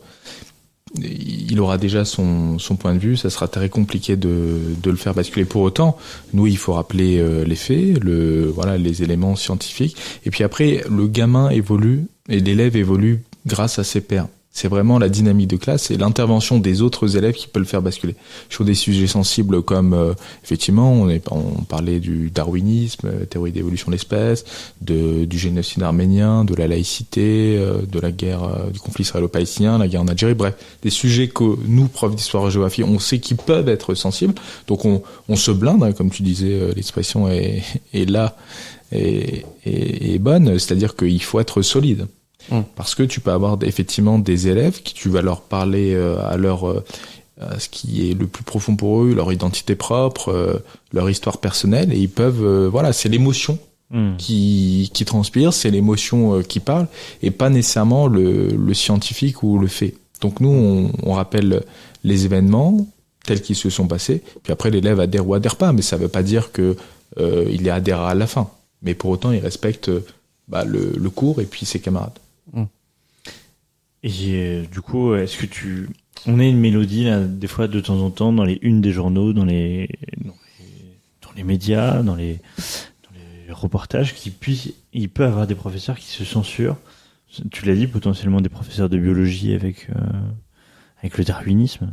il aura déjà son point de vue, ça sera très compliqué de le faire basculer. Pour autant, nous, il faut rappeler les faits, les éléments scientifiques. Et puis après, le gamin évolue et l'élève évolue grâce à ses pairs. C'est vraiment la dynamique de classe et l'intervention des autres élèves qui peut le faire basculer. Sur des sujets sensibles comme, effectivement, on parlait du darwinisme, théorie d'évolution de l'espèce, du génocide arménien, de la laïcité, de la guerre, du conflit israélo-palestinien, la guerre en Algérie, bref, des sujets que nous, profs d'histoire-géographie, on sait qu'ils peuvent être sensibles. Donc on se blinde, comme tu disais, l'expression est là et bonne, c'est-à-dire qu'il faut être solide. Parce que tu peux avoir effectivement des élèves qui tu vas leur parler à ce qui est le plus profond pour eux, leur identité propre, leur histoire personnelle, et ils peuvent c'est l'émotion qui transpire, c'est l'émotion qui parle, et pas nécessairement le scientifique ou le fait. Donc nous on rappelle les événements tels qu'ils se sont passés, puis après l'élève adhère ou adhère pas, mais ça veut pas dire que il y adhérera à la fin, mais pour autant il respecte le cours et puis ses camarades. Et du coup, est-ce que on a une mélodie là, des fois de temps en temps dans les unes des journaux, dans les médias, dans les reportages, il peut avoir des professeurs qui se censurent. Tu l'as dit, potentiellement des professeurs de biologie avec le darwinisme.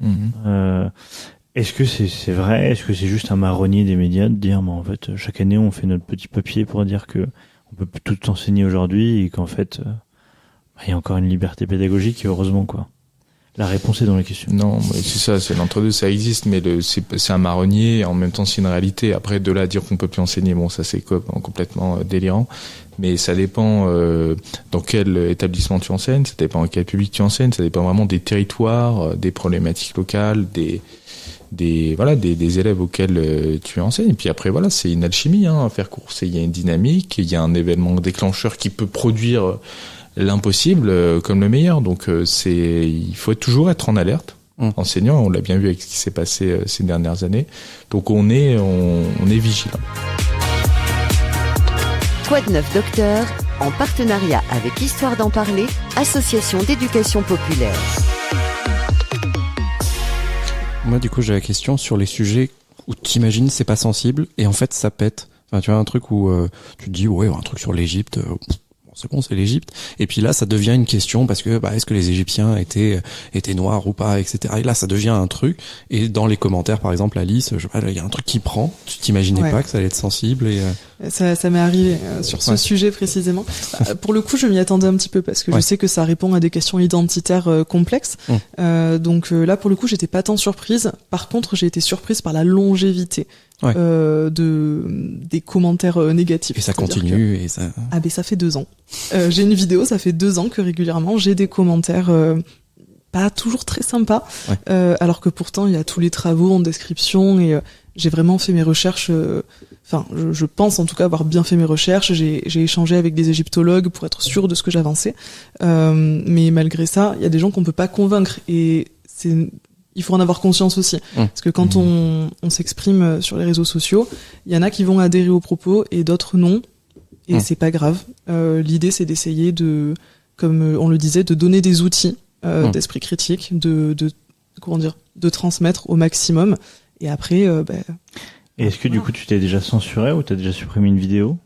Est-ce que c'est vrai? Est-ce que c'est juste un marronnier des médias de dire, en fait, chaque année on fait notre petit papier pour dire que on peut tout enseigner aujourd'hui et qu'en fait il y a encore une liberté pédagogique, et heureusement quoi. La réponse est dans la question. Non, c'est ça, c'est l'entre-deux, ça existe, mais c'est un marronnier, et en même temps c'est une réalité. Après, de là à dire qu'on peut plus enseigner, ça c'est complètement délirant. Mais ça dépend dans quel établissement tu enseignes, ça dépend à quel public tu enseignes, ça dépend vraiment des territoires, des problématiques locales, des élèves auxquels tu enseignes. Et puis après, voilà, c'est une alchimie, hein, à faire court. Il y a une dynamique, il y a un événement déclencheur qui peut produire l'impossible comme le meilleur. Donc il faut toujours être en alerte. Enseignant, on l'a bien vu avec ce qui s'est passé ces dernières années. Donc on est vigilant. Quoi de neuf docteur, en partenariat avec Histoire d'en parler, association d'éducation populaire. Moi, du coup, j'ai la question sur les sujets où t'imagines c'est pas sensible et en fait ça pète. Enfin, tu vois, un truc où tu te dis ouais, un truc sur l'Égypte, c'est bon, c'est l'Égypte. Et puis là, ça devient une question parce que est-ce que les Égyptiens étaient noirs ou pas, etc. Et là, ça devient un truc. Et dans les commentaires, par exemple, Alice, il y a un truc qui prend. Tu t'imaginais pas que ça allait être sensible et ça m'est arrivé sur ce sujet précisément. Pour le coup, je m'y attendais un petit peu parce que je sais que ça répond à des questions identitaires complexes. Donc là, pour le coup, j'étais pas tant surprise. Par contre, j'ai été surprise par la longévité. Des commentaires négatifs. Et ça continue et ça... Ah ben ça fait 2 ans. J'ai une vidéo, ça fait 2 ans que régulièrement j'ai des commentaires pas toujours très sympas, alors que pourtant il y a tous les travaux en description et j'ai vraiment fait mes recherches. Je pense en tout cas avoir bien fait mes recherches. J'ai échangé avec des égyptologues pour être sûr de ce que j'avançais. Mais malgré ça, il y a des gens qu'on peut pas convaincre et il faut en avoir conscience aussi. Parce que quand on s'exprime sur les réseaux sociaux, il y en a qui vont adhérer aux propos et d'autres non. Et c'est pas grave. L'idée, c'est d'essayer de, comme on le disait, de donner des outils d'esprit critique, de transmettre au maximum. Et après, Et est-ce que du coup, tu t'es déjà censuré ou t'as déjà supprimé une vidéo?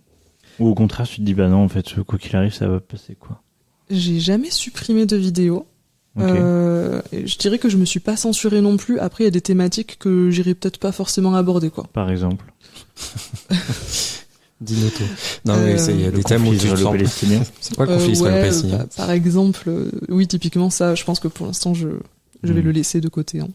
Ou au contraire, tu te dis, bah non, en fait, quoi qu'il arrive, ça va passer, quoi? J'ai jamais supprimé de vidéo. Okay. Je dirais que je me suis pas censuré non plus. Après, il y a des thématiques que j'irais peut-être pas forcément aborder, quoi. Par exemple. Dis-nous tout. Non, mais il y a des thèmes où tu te sens... C'est pas le conflit israélo-palestinien. Par exemple, oui, typiquement ça, je pense que pour l'instant, je vais le laisser de côté. Hein.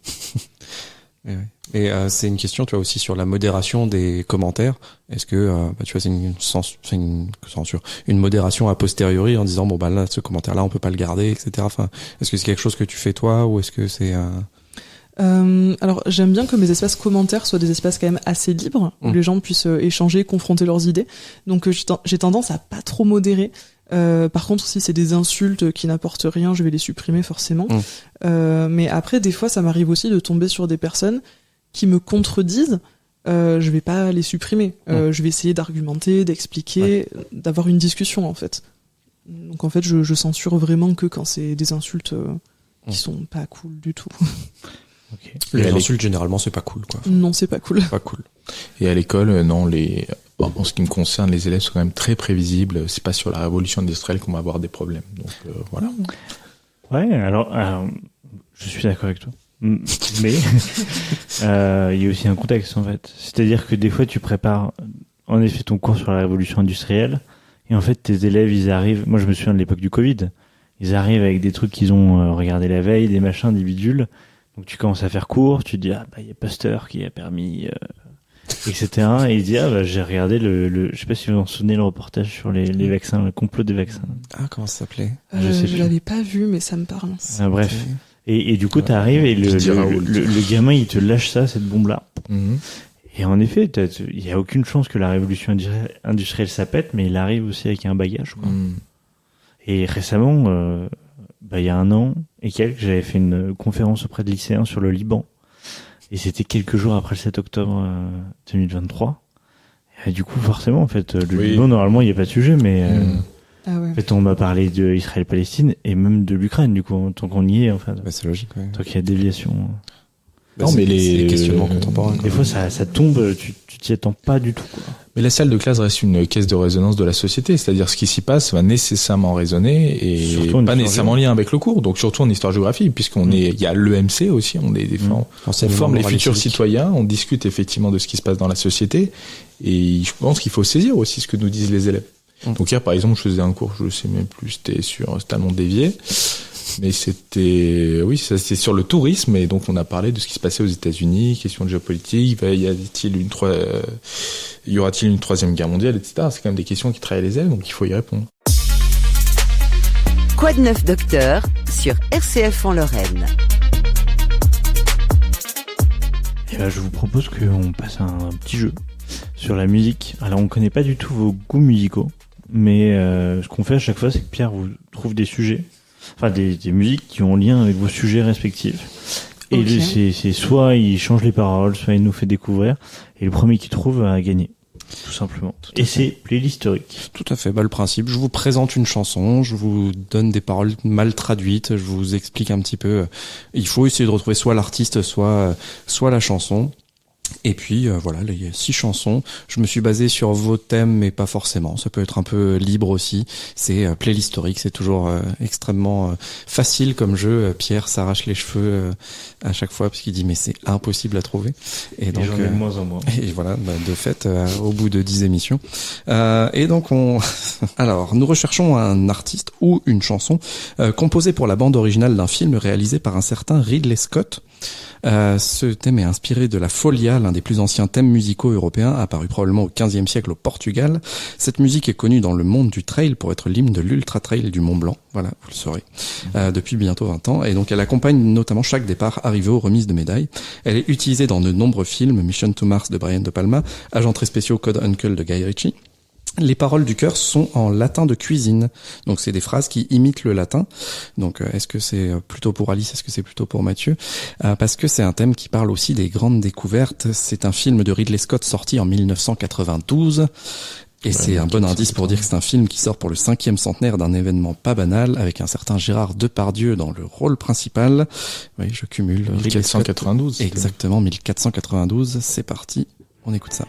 Et c'est une question, tu vois, aussi sur la modération des commentaires. Est-ce que, tu vois, c'est une censure, une modération a posteriori en disant, bon, bah là, ce commentaire-là, on peut pas le garder, etc. Enfin, est-ce que c'est quelque chose que tu fais toi ou est-ce que c'est alors, j'aime bien que mes espaces commentaires soient des espaces quand même assez libres, où les gens puissent échanger, confronter leurs idées. Donc, j'ai tendance à pas trop modérer. Par contre, si c'est des insultes qui n'apportent rien, je vais les supprimer forcément. Mais après, des fois, ça m'arrive aussi de tomber sur des personnes qui me contredisent. Je vais pas les supprimer. Je vais essayer d'argumenter, d'expliquer, d'avoir une discussion en fait. Donc en fait, je censure vraiment que quand c'est des insultes qui sont pas cool du tout. Okay. Les insultes, généralement, c'est pas cool, quoi. Non, c'est pas cool. Pas cool. Et à l'école, non, en ce qui me concerne, les élèves sont quand même très prévisibles. C'est pas sur la révolution industrielle qu'on va avoir des problèmes. Donc, voilà. Ouais, alors, je suis d'accord avec toi. Mais, il y a aussi un contexte, en fait. C'est-à-dire que des fois, tu prépares, en effet, ton cours sur la révolution industrielle. Et en fait, tes élèves, ils arrivent, moi, je me souviens de l'époque du Covid. Ils arrivent avec des trucs qu'ils ont regardé la veille, des machins, des bidules. Donc tu commences à faire court, tu te dis il y a Pasteur qui a permis etc. Et il dit j'ai regardé je sais pas si vous en souvenez le reportage sur les vaccins, le complot des vaccins. Ah, comment ça s'appelait? Je l'avais pas vu mais ça me parle. Bref. Et du coup t'arrives et le gamin il te lâche cette bombe là. Et en effet, il y a aucune chance que la révolution industrielle ça pète, mais il arrive aussi avec un bagage, quoi. Et récemment il y a 1 an et quelques, j'avais fait une conférence auprès de lycéens sur le Liban. Et c'était quelques jours après le 7 octobre 2023. Et du coup, forcément, en fait, le Liban, normalement, il n'y a pas de sujet, mais en fait, on m'a parlé de Israël-Palestine et même de l'Ukraine, du coup, tant qu'on y est, enfin. C'est logique, ouais. Tant qu'il y a déviation. Non, mais les questionnements contemporains. Des fois, ça tombe, tu t'y attends pas du tout, quoi. Mais la salle de classe reste une caisse de résonance de la société, c'est-à-dire ce qui s'y passe va nécessairement résonner et pas nécessairement en lien avec le cours. Donc surtout en histoire-géographie, il y a l'EMC aussi, on forme les futurs citoyens, on discute effectivement de ce qui se passe dans la société et je pense qu'il faut saisir aussi ce que nous disent les élèves. Donc hier par exemple, je faisais un cours, je sais même plus, c'était un nom dévié. Mais c'était sur le tourisme et donc on a parlé de ce qui se passait aux États-Unis, question de géopolitique, y aura-t-il une troisième guerre mondiale, etc. C'est quand même des questions qui travaillent les élèves, donc il faut y répondre. Quoi de neuf docteur sur RCF en Lorraine. Et ben, je vous propose qu'on passe à un petit jeu sur la musique. Alors, on connaît pas du tout vos goûts musicaux, mais ce qu'on fait à chaque fois, c'est que Pierre vous trouve des sujets, enfin des musiques qui ont lien avec vos sujets respectifs. Et Ok. c'est soit il change les paroles, soit il nous fait découvrir. Et le premier qui trouve a gagné, tout simplement. Et c'est playlist historique. Tout à fait. Bah, le principe, je vous présente une chanson, je vous donne des paroles mal traduites, je vous explique un petit peu. Il faut essayer de retrouver soit l'artiste, soit la chanson. Et puis voilà, là, il y a 6 chansons. Je me suis basé sur vos thèmes, mais pas forcément. Ça peut être un peu libre aussi. C'est playlist historique, c'est toujours extrêmement facile comme jeu. Pierre s'arrache les cheveux à chaque fois parce qu'il dit mais c'est impossible à trouver. Et donc j'en ai de moins en moins. et voilà, bah, de fait, au bout de 10 émissions. Et donc alors, nous recherchons un artiste ou une chanson composée pour la bande originale d'un film réalisé par un certain Ridley Scott. Ce thème est inspiré de la Folia, l'un des plus anciens thèmes musicaux européens, apparu probablement au XVe siècle au Portugal. Cette musique est connue dans le monde du trail pour être l'hymne de l'Ultra Trail du Mont Blanc. Voilà, vous le saurez. Depuis bientôt 20 ans. Et donc, elle accompagne notamment chaque départ arrivé aux remises de médailles. Elle est utilisée dans de nombreux films, Mission to Mars de Brian De Palma, Agents très spéciaux Code Uncle de Guy Ritchie. Les paroles du chœur sont en latin de cuisine. Donc c'est des phrases qui imitent le latin. Donc est-ce que c'est plutôt pour Alice, est-ce que c'est plutôt pour Mathieu? Parce que c'est un thème qui parle aussi des grandes découvertes. C'est un film de Ridley Scott sorti en 1992. Et c'est un bon indice pour dire que c'est un film qui sort pour le 5e centenaire d'un événement pas banal, avec un certain Gérard Depardieu dans le rôle principal. Oui, je cumule. Ridley Scott. 1492. Exactement, 1492. C'est parti, on écoute ça.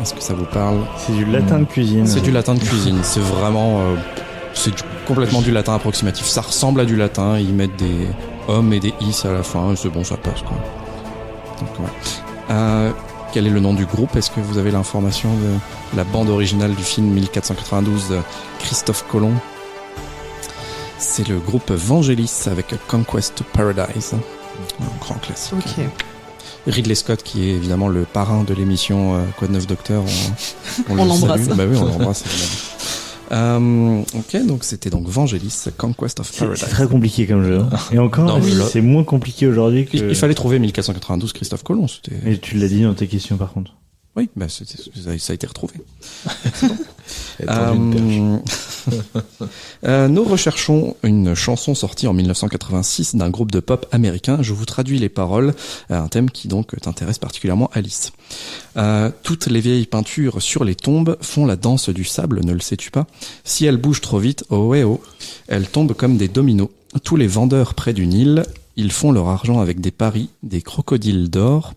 Est-ce que ça vous parle? C'est du latin de cuisine. C'est du latin de cuisine. C'est vraiment, complètement du latin approximatif. Ça ressemble à du latin. Ils mettent des hommes et des is à la fin. Et c'est bon, ça passe, quoi. Donc, ouais. Quel est le nom du groupe? Est-ce que vous avez l'information de la bande originale du film 1492 de Christophe Colomb? C'est le groupe Vangelis avec Conquest Paradise. Un grand classique. Ok. Ridley Scott, qui est évidemment le parrain de l'émission Quoi de neuf Docteur, on On l'embrasse. salue. Bah oui, on l'embrasse évidemment. Ok, donc c'était donc Vangelis, Conquest of C'est Paradise. très compliqué comme jeu. Hein. Et encore, Non, mais là- c'est moins compliqué aujourd'hui que... Il fallait trouver 1492 Christophe Colomb. C'était... Mais tu l'as dit dans tes questions par contre. Oui, bah ça a été retrouvé. Être une perche. Nous recherchons une chanson sortie en 1986 d'un groupe de pop américain. Je vous traduis les paroles, un thème qui donc t'intéresse particulièrement, Alice. Toutes les vieilles peintures sur les tombes font la danse du sable, ne le sais-tu pas? Si elles bougent trop vite, oh ouais oh, elles tombent comme des dominos. Tous les vendeurs près du Nil, ils font leur argent avec des paris, des crocodiles d'or,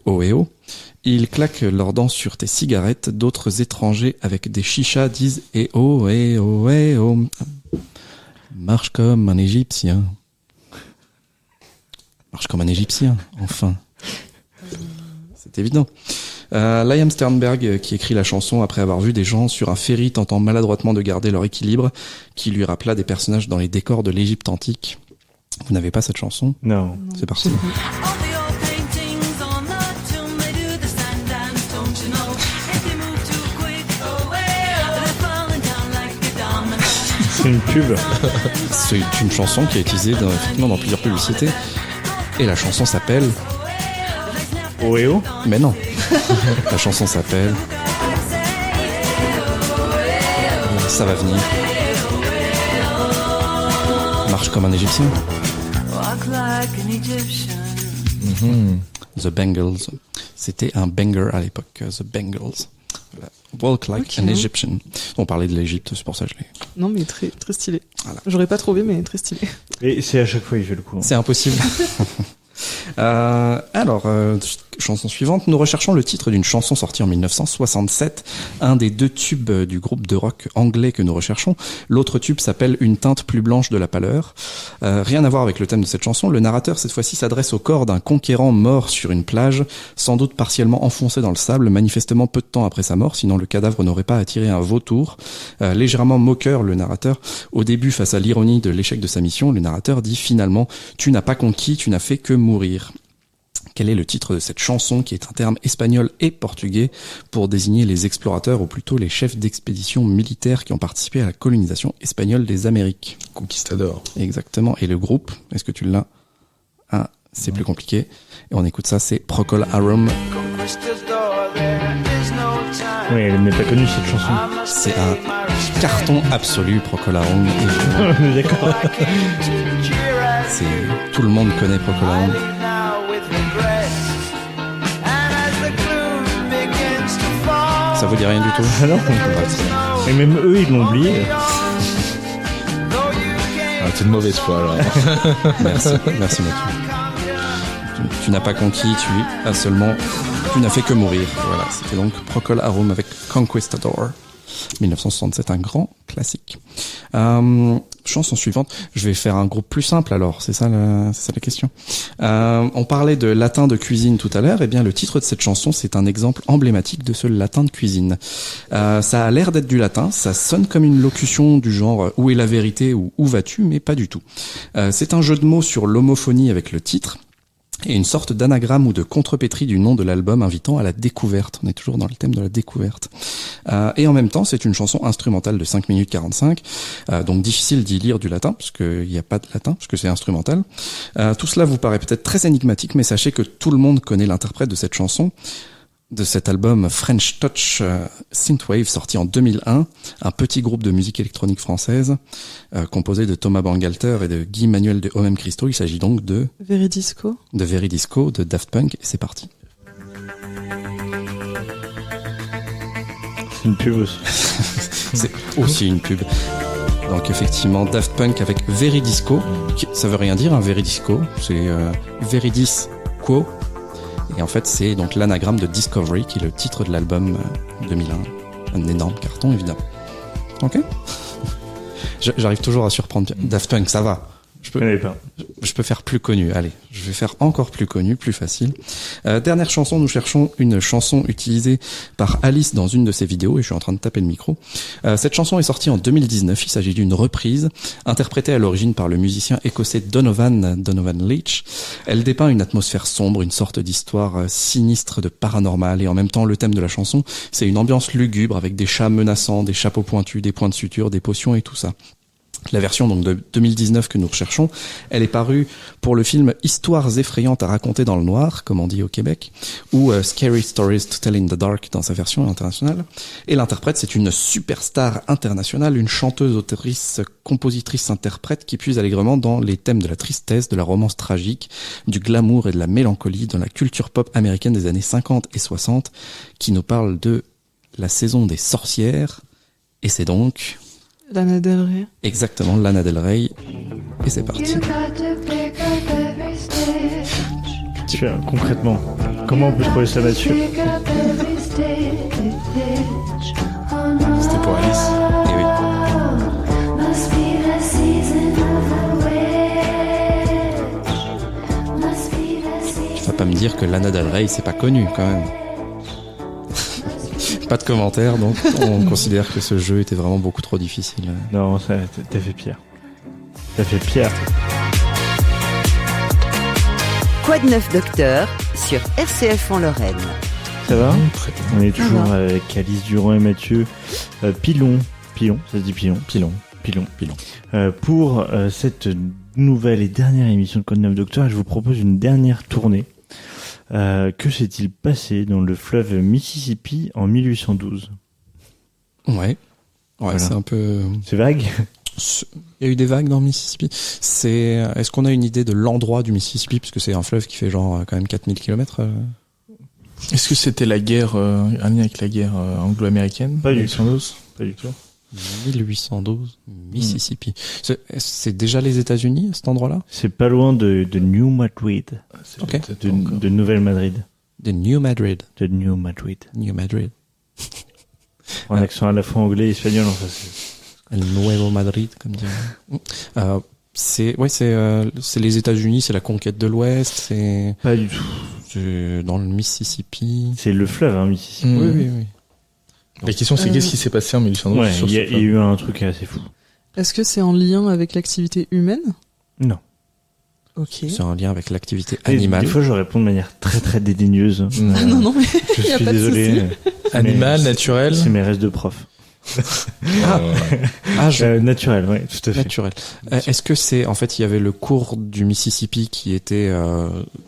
oh et oh. Ils claquent leurs dents sur tes cigarettes, d'autres étrangers avec des chichas disent « Eh oh, eh oh, eh oh ». Marche comme un Égyptien. Marche comme un Égyptien, enfin. C'est évident. Liam Sternberg, qui écrit la chanson après avoir vu des gens sur un ferry tentant maladroitement de garder leur équilibre, qui lui rappela des personnages dans les décors de l'Égypte antique. Vous n'avez pas cette chanson? Non. C'est parti. C'est une pub. C'est une chanson qui est utilisée effectivement dans plusieurs publicités. Et la chanson s'appelle... Oreo. Mais non. La chanson s'appelle... Ça va venir. Marche comme un Égyptien. The Bangles. C'était un banger à l'époque, The Bangles. Voilà. Walk like an Egyptian. On parlait de l'Égypte, c'est pour ça que je l'ai... Non, mais très, très stylé. Voilà. J'aurais pas trouvé, mais très stylé. Et c'est à chaque fois il fait le coup. C'est impossible. Chanson suivante. Nous recherchons le titre d'une chanson sortie en 1967, un des 2 tubes du groupe de rock anglais que nous recherchons. L'autre tube s'appelle Une teinte plus blanche de la pâleur. Rien à voir avec le thème de cette chanson. Le narrateur, cette fois-ci, s'adresse au corps d'un conquérant mort sur une plage, sans doute partiellement enfoncé dans le sable, manifestement peu de temps après sa mort, sinon le cadavre n'aurait pas attiré un vautour. Légèrement moqueur, le narrateur, au début, face à l'ironie de l'échec de sa mission, le narrateur dit finalement « Tu n'as pas conquis, tu n'as fait que mourir ». Quel est le titre de cette chanson, qui est un terme espagnol et portugais pour désigner les explorateurs, ou plutôt les chefs d'expédition militaires qui ont participé à la colonisation espagnole des Amériques? Conquistador. Exactement. Et le groupe, est-ce que tu l'as? Ah, c'est plus compliqué. Et on écoute ça, c'est Procol Harum. Oui, elle n'est pas connue cette chanson. C'est un carton absolu, Procol Harum. On est d'accord. Tout le monde connaît Procol Harum. Ça vous dit rien du tout? Ah non. Et même eux, ils l'ont oublié. C'est de mauvaise foi alors. Merci Mathieu. Tu n'as pas conquis, tu n'as fait que mourir. Voilà, c'était donc Procol Harum avec Conquistador. 1967, un grand classique. Chanson suivante. Je vais faire un groupe plus simple alors, c'est ça la question. On parlait de latin de cuisine tout à l'heure. Eh bien, le titre de cette chanson, c'est un exemple emblématique de ce latin de cuisine. Ça a l'air d'être du latin, ça sonne comme une locution du genre où est la vérité ou où vas-tu, mais pas du tout. C'est un jeu de mots sur l'homophonie avec le titre. Et une sorte d'anagramme ou de contrepétrie du nom de l'album invitant à la découverte. On est toujours dans le thème de la découverte. Et en même temps, c'est une chanson instrumentale de 5 minutes 45, donc difficile d'y lire du latin, parce qu'il n'y a pas de latin, parce que c'est instrumental. Tout cela vous paraît peut-être très énigmatique, mais sachez que tout le monde connaît l'interprète de cette chanson, de cet album French Touch Synthwave, sorti en 2001, un petit groupe de musique électronique française, composé de Thomas Bangalter et de Guy Manuel de Homem Christo. Il s'agit donc de Veridisco, de Daft Punk, et c'est parti. C'est une pub aussi. C'est aussi une pub. Donc effectivement, Daft Punk avec Veridisco, ça veut rien dire, un Veridisco, c'est Veridisco. Et en fait, c'est donc l'anagramme de Discovery, qui est le titre de l'album 2001. Un énorme carton, évidemment. Ok. J'arrive toujours à surprendre. Daft Punk, ça va. Je peux faire plus connu. Allez, je vais faire encore plus connu, plus facile. Dernière chanson, nous cherchons une chanson utilisée par Alice dans une de ses vidéos, et je suis en train de taper le micro. Cette chanson est sortie en 2019. Il s'agit d'une reprise, interprétée à l'origine par le musicien écossais Donovan Leitch. Elle dépeint une atmosphère sombre, une sorte d'histoire sinistre de paranormal, et en même temps, le thème de la chanson, c'est une ambiance lugubre avec des chats menaçants, des chapeaux pointus, des points de suture, des potions et tout ça. La version donc de 2019 que nous recherchons, elle est parue pour le film Histoires effrayantes à raconter dans le noir, comme on dit au Québec, ou Scary Stories to Tell in the Dark dans sa version internationale. Et l'interprète, c'est une superstar internationale, une chanteuse, autrice, compositrice, interprète qui puise allègrement dans les thèmes de la tristesse, de la romance tragique, du glamour et de la mélancolie dans la culture pop américaine des années 50 et 60, qui nous parle de la saison des sorcières. Et c'est donc... Lana Del Rey. Exactement, Lana Del Rey. Et c'est parti. Concrètement, comment on peut trouver ça, Mathieu? C'était pour Alice. Et oui. Tu vas pas me dire que Lana Del Rey, c'est pas connu, quand même. Pas de commentaires, donc on considère que ce jeu était vraiment beaucoup trop difficile. Non, ça, t'as fait pire. T'as fait pire. Quoi de neuf, docteur, sur RCF en Lorraine. Ça va? Très bien. On est toujours avec Alice Durand et Mathieu Pilon, ça se dit Pilon. Pour cette nouvelle et dernière émission de Quoi de neuf, docteur, je vous propose une dernière tournée. Que s'est-il passé dans le fleuve Mississippi en 1812? Ouais, voilà. C'est un peu... C'est vague? Il y a eu des vagues dans le Mississippi. Est-ce qu'on a une idée de l'endroit du Mississippi? Parce que c'est un fleuve qui fait genre quand même 4000 km. Est-ce que c'était la guerre, un lien avec la guerre anglo-américaine? Pas du tout. Pas du tout. 1812, Mississippi. C'est déjà les États-Unis, cet endroit-là? C'est pas loin de New Madrid. Ok. De Nouvelle Madrid. De New Madrid. De New Madrid. New Madrid. En accent à la fois anglais et espagnol, enfin c'est... El Nuevo Madrid, comme dire. C'est les États-Unis, c'est la conquête de l'Ouest, c'est... Pas du tout. C'est dans le Mississippi. C'est le fleuve, hein, Mississippi. Oui. La question, c'est qu'est-ce qui s'est passé en 1812? Ouais, il y a eu un truc assez fou. Est-ce que c'est en lien avec l'activité humaine? Non. Ok. C'est en lien avec l'activité animale. Des fois, je réponds de manière très très dédaigneuse. Non, mais Je y a suis pas de désolé. souci. Animal, naturel. C'est mes restes de prof. Naturel, ouais, tout à fait. Naturel. Est-ce que c'est, en fait, il y avait le cours du Mississippi qui était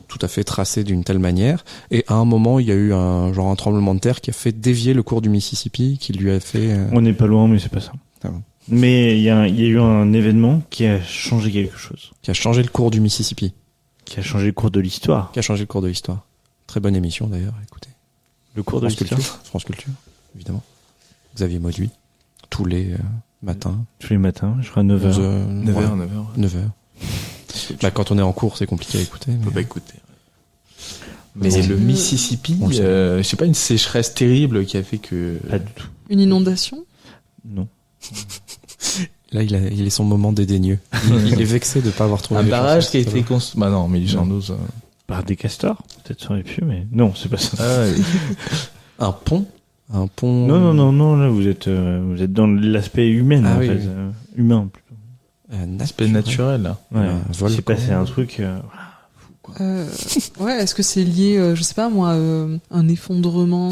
tout à fait tracé d'une telle manière, et à un moment, il y a eu un tremblement de terre qui a fait dévier le cours du Mississippi, qui lui a fait... On n'est pas loin, mais c'est pas ça. Ah bon. Mais il y a eu un événement qui a changé quelque chose. Qui a changé le cours du Mississippi. Qui a changé le cours de l'histoire. Qui a changé le cours de l'histoire. Très bonne émission d'ailleurs, écoutez. Le cours de l'histoire. France Culture, évidemment. Xavier Mauduit, tous les matins. Tous les matins, je crois 9h. 9h. Bah, quand on est en cours, c'est compliqué à écouter. On peut pas écouter. Mais Parce le que- Mississippi, je sais pas, une sécheresse terrible qui a fait que... Pas du tout. Une inondation? Non. Là, il est son moment dédaigneux. Il est vexé de pas avoir trouvé Un les barrage chansons, qui a ça été va. construit... Bah non, 1812... Par des castors, peut-être ça aurait pu, mais non, c'est pas ça. Ah, ouais. Un pont. Non, là vous êtes dans l'aspect humain Ah en oui, fait, oui. humain plutôt. Un aspect naturel, là. Ouais, Un il volcan. s'est passé un truc. Ouais, est-ce que c'est lié, je sais pas moi, un effondrement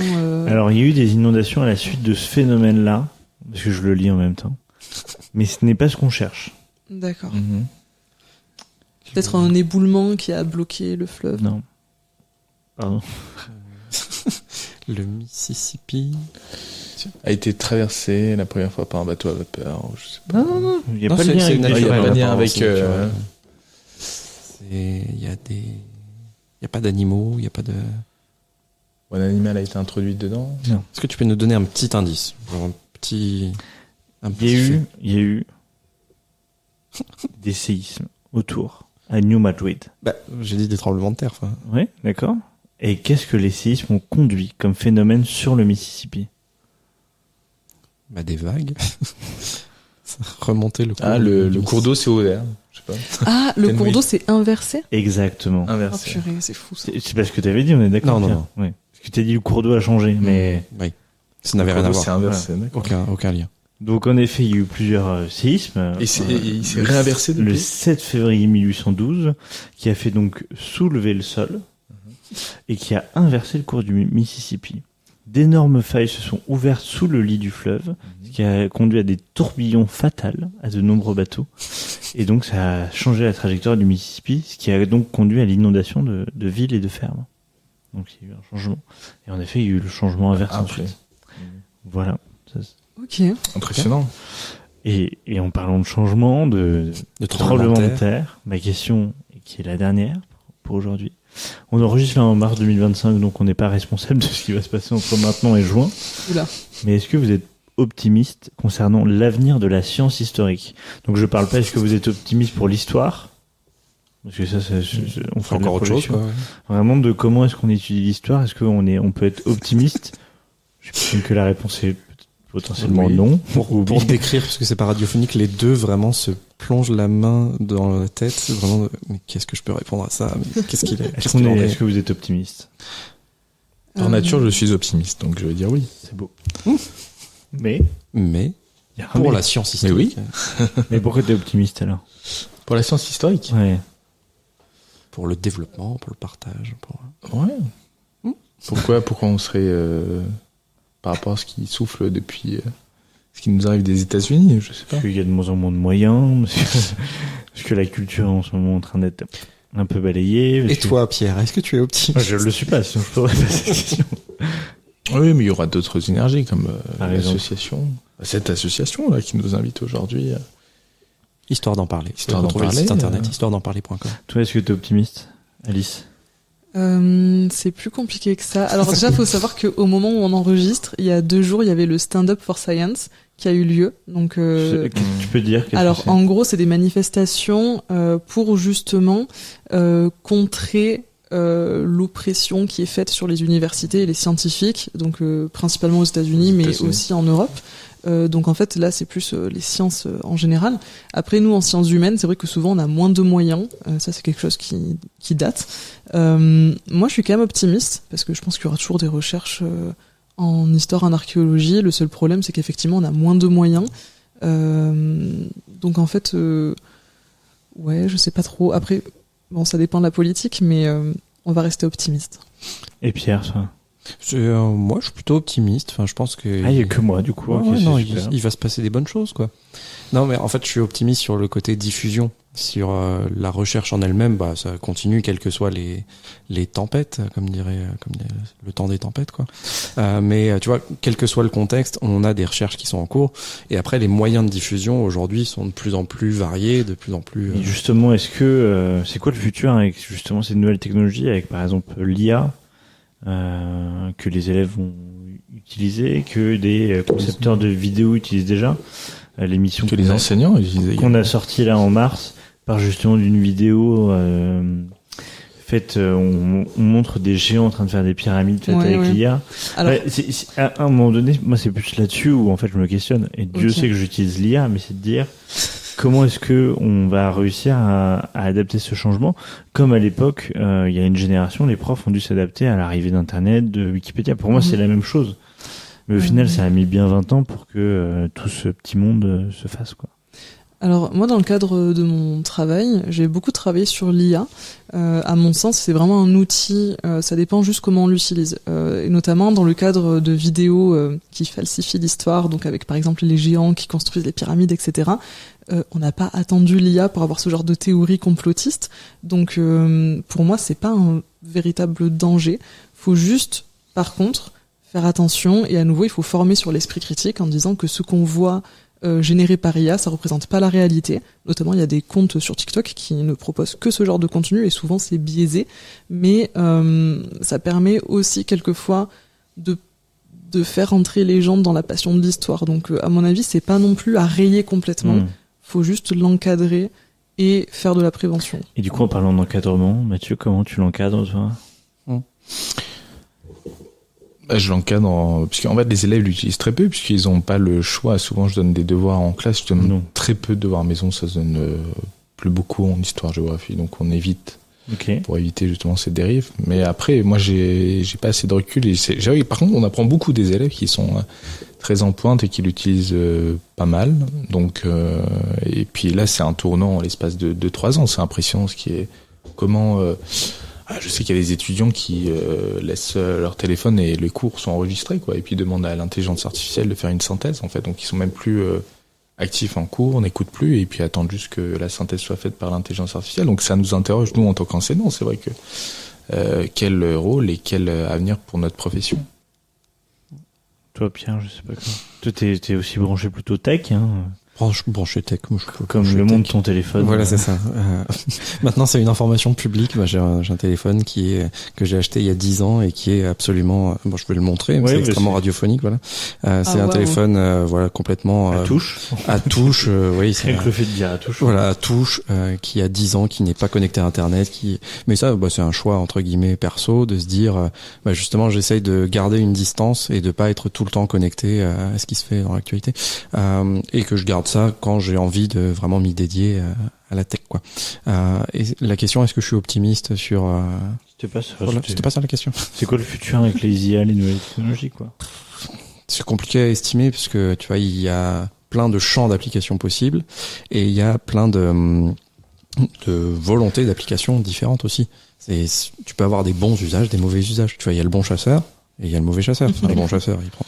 Alors il y a eu des inondations à la suite de ce phénomène-là, parce que je le lis en même temps. Mais ce n'est pas ce qu'on cherche. D'accord. Mhm. Peut-être un éboulement qui a bloqué le fleuve. Non. Pardon. Le Mississippi. A été traversé la première fois par un bateau à vapeur. Je sais pas. Non. Il n'y a Non, pas de c'est- lien c'est avec naturel, naturel, il y a pas de lien apparemment, avec, c'est naturel. Il y a pas d'animaux, il y a pas de... Un animal a été introduit dedans. Est-ce que tu peux nous donner un petit indice? Genre un petit fait. Il y a eu des séismes autour, à New Madrid. Bah, j'ai dit des tremblements de terre. Enfin. Oui, d'accord. Et qu'est-ce que les séismes ont conduit comme phénomène sur le Mississippi? Bah, des vagues. Ça a remonté le cours. Ah, le cours d'eau s'est ouvert. Je sais pas. Ah, le Ten cours Wheel. d'eau s'est inversé? Exactement. Oh Inversé. purée, c'est fou ça. C'est parce que tu avais dit, on est d'accord? Non, Pierre non. Ouais. Parce que tu as dit le cours d'eau a changé, mais... Oui. Ça n'avait Le rien à cours d'eau s'est voir. inversé, d'accord. Aucun lien. Donc en effet, il y a eu plusieurs séismes. Et il s'est réinversé Le depuis 7 février 1812, qui a fait donc soulever le sol et qui a inversé le cours du Mississippi. D'énormes failles se sont ouvertes sous le lit du fleuve, ce qui a conduit à des tourbillons fatals à de nombreux bateaux. Et donc ça a changé la trajectoire du Mississippi, ce qui a donc conduit à l'inondation de villes et de fermes. Donc il y a eu un changement. Et en effet, il y a eu le changement inverse Après. ensuite. Voilà. Ça, Ok. Impressionnant. Et en parlant de changement, de tremblement de terre, ma question, qui est la dernière pour aujourd'hui. On enregistre là en mars 2025, donc on n'est pas responsable de ce qui va se passer entre maintenant et juin. Oula. Mais est-ce que vous êtes optimiste concernant l'avenir de la science historique? Donc je parle pas, est-ce que vous êtes optimiste pour l'histoire? Parce que ça on C'est fait encore autre chose, quoi. Ouais. Vraiment, de comment est-ce qu'on étudie l'histoire? Est-ce on peut être optimiste? Je pense que la réponse est potentiellement Oui. non. Pour décrire, parce que c'est pas radiophonique, les deux vraiment se plongent la main dans la tête. Vraiment, mais qu'est-ce que je peux répondre à ça? Mais qu'est-ce qu'il est? Est-ce que vous êtes optimiste? Par nature, je suis optimiste, donc je vais dire oui. C'est beau. Mais Mais il y a un pour mais. la science historique, Mais pourquoi t'es optimiste alors? Pour la science historique. Ouais. pour le développement, pour le partage, pour... Ouais. Pourquoi on serait par rapport à ce qui souffle depuis ce qui nous arrive des États-Unis, je sais pas. Parce qu'il y a de moins en moins de moyens, parce que la culture en ce moment est en train d'être un peu balayée. Et toi, Pierre, est-ce que tu es optimiste? Je le suis pas, sinon je pourrais pas cette question. Oui, mais il y aura d'autres énergies comme Par exemple. l'association. Cette association là qui nous invite aujourd'hui. Histoire d'en parler. Histoire d'en Retrouvez le parler, site internet histoiredenparler.com. Toi, est-ce que t'es optimiste, Alice? C'est plus compliqué que ça. Alors déjà, faut savoir qu'au moment où on enregistre, il y a 2 jours, il y avait le Stand Up for Science qui a eu lieu. Donc, Tu peux dire qu'est-ce alors que c'est? en gros, c'est des manifestations pour justement contrer l'oppression qui est faite sur les universités et les scientifiques, donc principalement aux États-Unis, mais États-Unis. aussi en Europe. Donc en fait là c'est plus les sciences en général. Après nous en sciences humaines c'est vrai que souvent on a moins de moyens, ça c'est quelque chose qui date. Moi je suis quand même optimiste parce que je pense qu'il y aura toujours des recherches en histoire, en archéologie. Le seul problème c'est qu'effectivement on a moins de moyens. Donc en fait ouais je sais pas trop. Après bon ça dépend de la politique mais on va rester optimiste. Et Pierre, toi? Moi, je suis plutôt optimiste. Enfin, je pense que. Ah, il y a que moi, du coup. Ouais, Ok, non, c'est super. il va se passer des bonnes choses, quoi. Non, mais en fait, je suis optimiste sur le côté diffusion. Sur la recherche en elle-même, bah, ça continue, quelles que soient les tempêtes, comme le temps des tempêtes, quoi. Mais tu vois, quel que soit le contexte, on a des recherches qui sont en cours. Et après, les moyens de diffusion aujourd'hui sont de plus en plus variés, de plus en plus. Et justement, est-ce que c'est quoi le futur avec justement ces nouvelles technologies, avec par exemple l'IA que les élèves vont utiliser, que des concepteurs de vidéos utilisent déjà, l'émission Que les enseignants utilisaient. qu'on a sortie là en mars, par justement d'une vidéo faite, on montre des géants en train de faire des pyramides faites avec l'IA. Alors, Ouais, à un moment donné, moi c'est plus là-dessus où en fait je me questionne. Et Dieu sait que j'utilise l'IA, mais c'est de dire comment est-ce que on va réussir à adapter ce changement. Comme à l'époque, il y a une génération, les profs ont dû s'adapter à l'arrivée d'Internet, de Wikipédia. Pour moi, c'est la même chose. Mais au final, ça a mis bien 20 ans pour que tout ce petit monde se fasse, quoi. Alors moi, dans le cadre de mon travail, j'ai beaucoup travaillé sur l'IA. À mon sens, c'est vraiment un outil, ça dépend juste comment on l'utilise. Et notamment dans le cadre de vidéos qui falsifient l'histoire, donc avec par exemple les géants qui construisent les pyramides, etc. On n'a pas attendu l'IA pour avoir ce genre de théorie complotiste. Donc pour moi, c'est pas un véritable danger. Faut juste, par contre, faire attention, et à nouveau, il faut former sur l'esprit critique en disant que ce qu'on voit généré par IA, ça représente pas la réalité. Notamment, il y a des comptes sur TikTok qui ne proposent que ce genre de contenu, et souvent c'est biaisé. Mais ça permet aussi quelquefois de faire entrer les gens dans la passion de l'histoire. Donc, à mon avis, c'est pas non plus à rayer complètement. Faut juste l'encadrer et faire de la prévention. Et du coup, en parlant d'encadrement, Mathieu, comment tu l'encadres, toi ? Je l'encadre puisqu'en fait les élèves l'utilisent très peu puisqu'ils n'ont pas le choix. Souvent je donne des devoirs en classe, je donne très peu de devoirs à maison, ça se donne plus beaucoup en histoire-géographie, donc on évite pour éviter justement ces dérives. Mais après moi j'ai pas assez de recul et par contre on apprend beaucoup des élèves qui sont très en pointe et qui l'utilisent pas mal. Donc et puis là c'est un tournant en l'espace de 2-3 ans, c'est impressionnant ce qui est comment je sais qu'il y a des étudiants qui laissent leur téléphone et les cours sont enregistrés, quoi, et puis demandent à l'intelligence artificielle de faire une synthèse, en fait. Donc ils sont même plus actifs en cours, n'écoutent plus, et puis attendent juste que la synthèse soit faite par l'intelligence artificielle. Donc ça nous interroge, nous, en tant qu'enseignants. C'est vrai que quel rôle et quel avenir pour notre profession. Toi, Pierre, je sais pas quoi. Toi, t'es aussi branché plutôt tech, hein. Branché tech, comme le monde de ton téléphone. Voilà, c'est ça. Maintenant, c'est une information publique. J'ai un téléphone que j'ai acheté il y a 10 ans et qui est absolument, je vais le montrer, c'est extrêmement radiophonique, voilà. C'est un téléphone, complètement, à touche. À touche, oui. C'est avec le fait de dire à touche. Voilà, à touche, qui a 10 ans, qui n'est pas connecté à Internet, mais ça, c'est un choix, entre guillemets, perso, de se dire, justement, j'essaye de garder une distance et de pas être tout le temps connecté à ce qui se fait dans l'actualité, et que je garde ça quand j'ai envie de vraiment m'y dédier à la tech, quoi. Et la question, est-ce que je suis optimiste sur c'était pas ça la question. C'est quoi le futur avec les IA, les nouvelles technologies, quoi? C'est compliqué à estimer parce que tu vois, il y a plein de champs d'application possibles et il y a plein de volontés d'application différentes aussi. Tu peux avoir des bons usages, des mauvais usages. Tu vois, il y a le bon chasseur et il y a le mauvais chasseur. Le bon chasseur, il prend.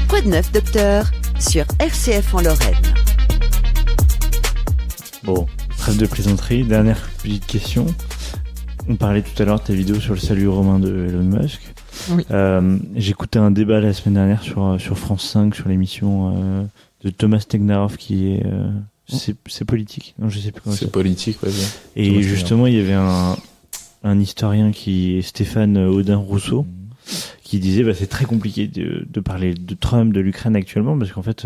Quoi de neuf, docteur, sur RCF en Lorraine? Bon, trêve de plaisanterie. Dernière petite question. On parlait tout à l'heure de ta vidéo sur le salut romain de Elon Musk. Oui. J'écoutais un débat la semaine dernière sur France 5 sur l'émission de Thomas Tegnarov qui est c'est politique. Non, je sais plus comment c'est politique, ouais. Et Thomas justement, il y avait un historien qui est Stéphane Audin-Rousseau. Qui disait c'est très compliqué de parler de Trump, de l'Ukraine actuellement, parce qu'en fait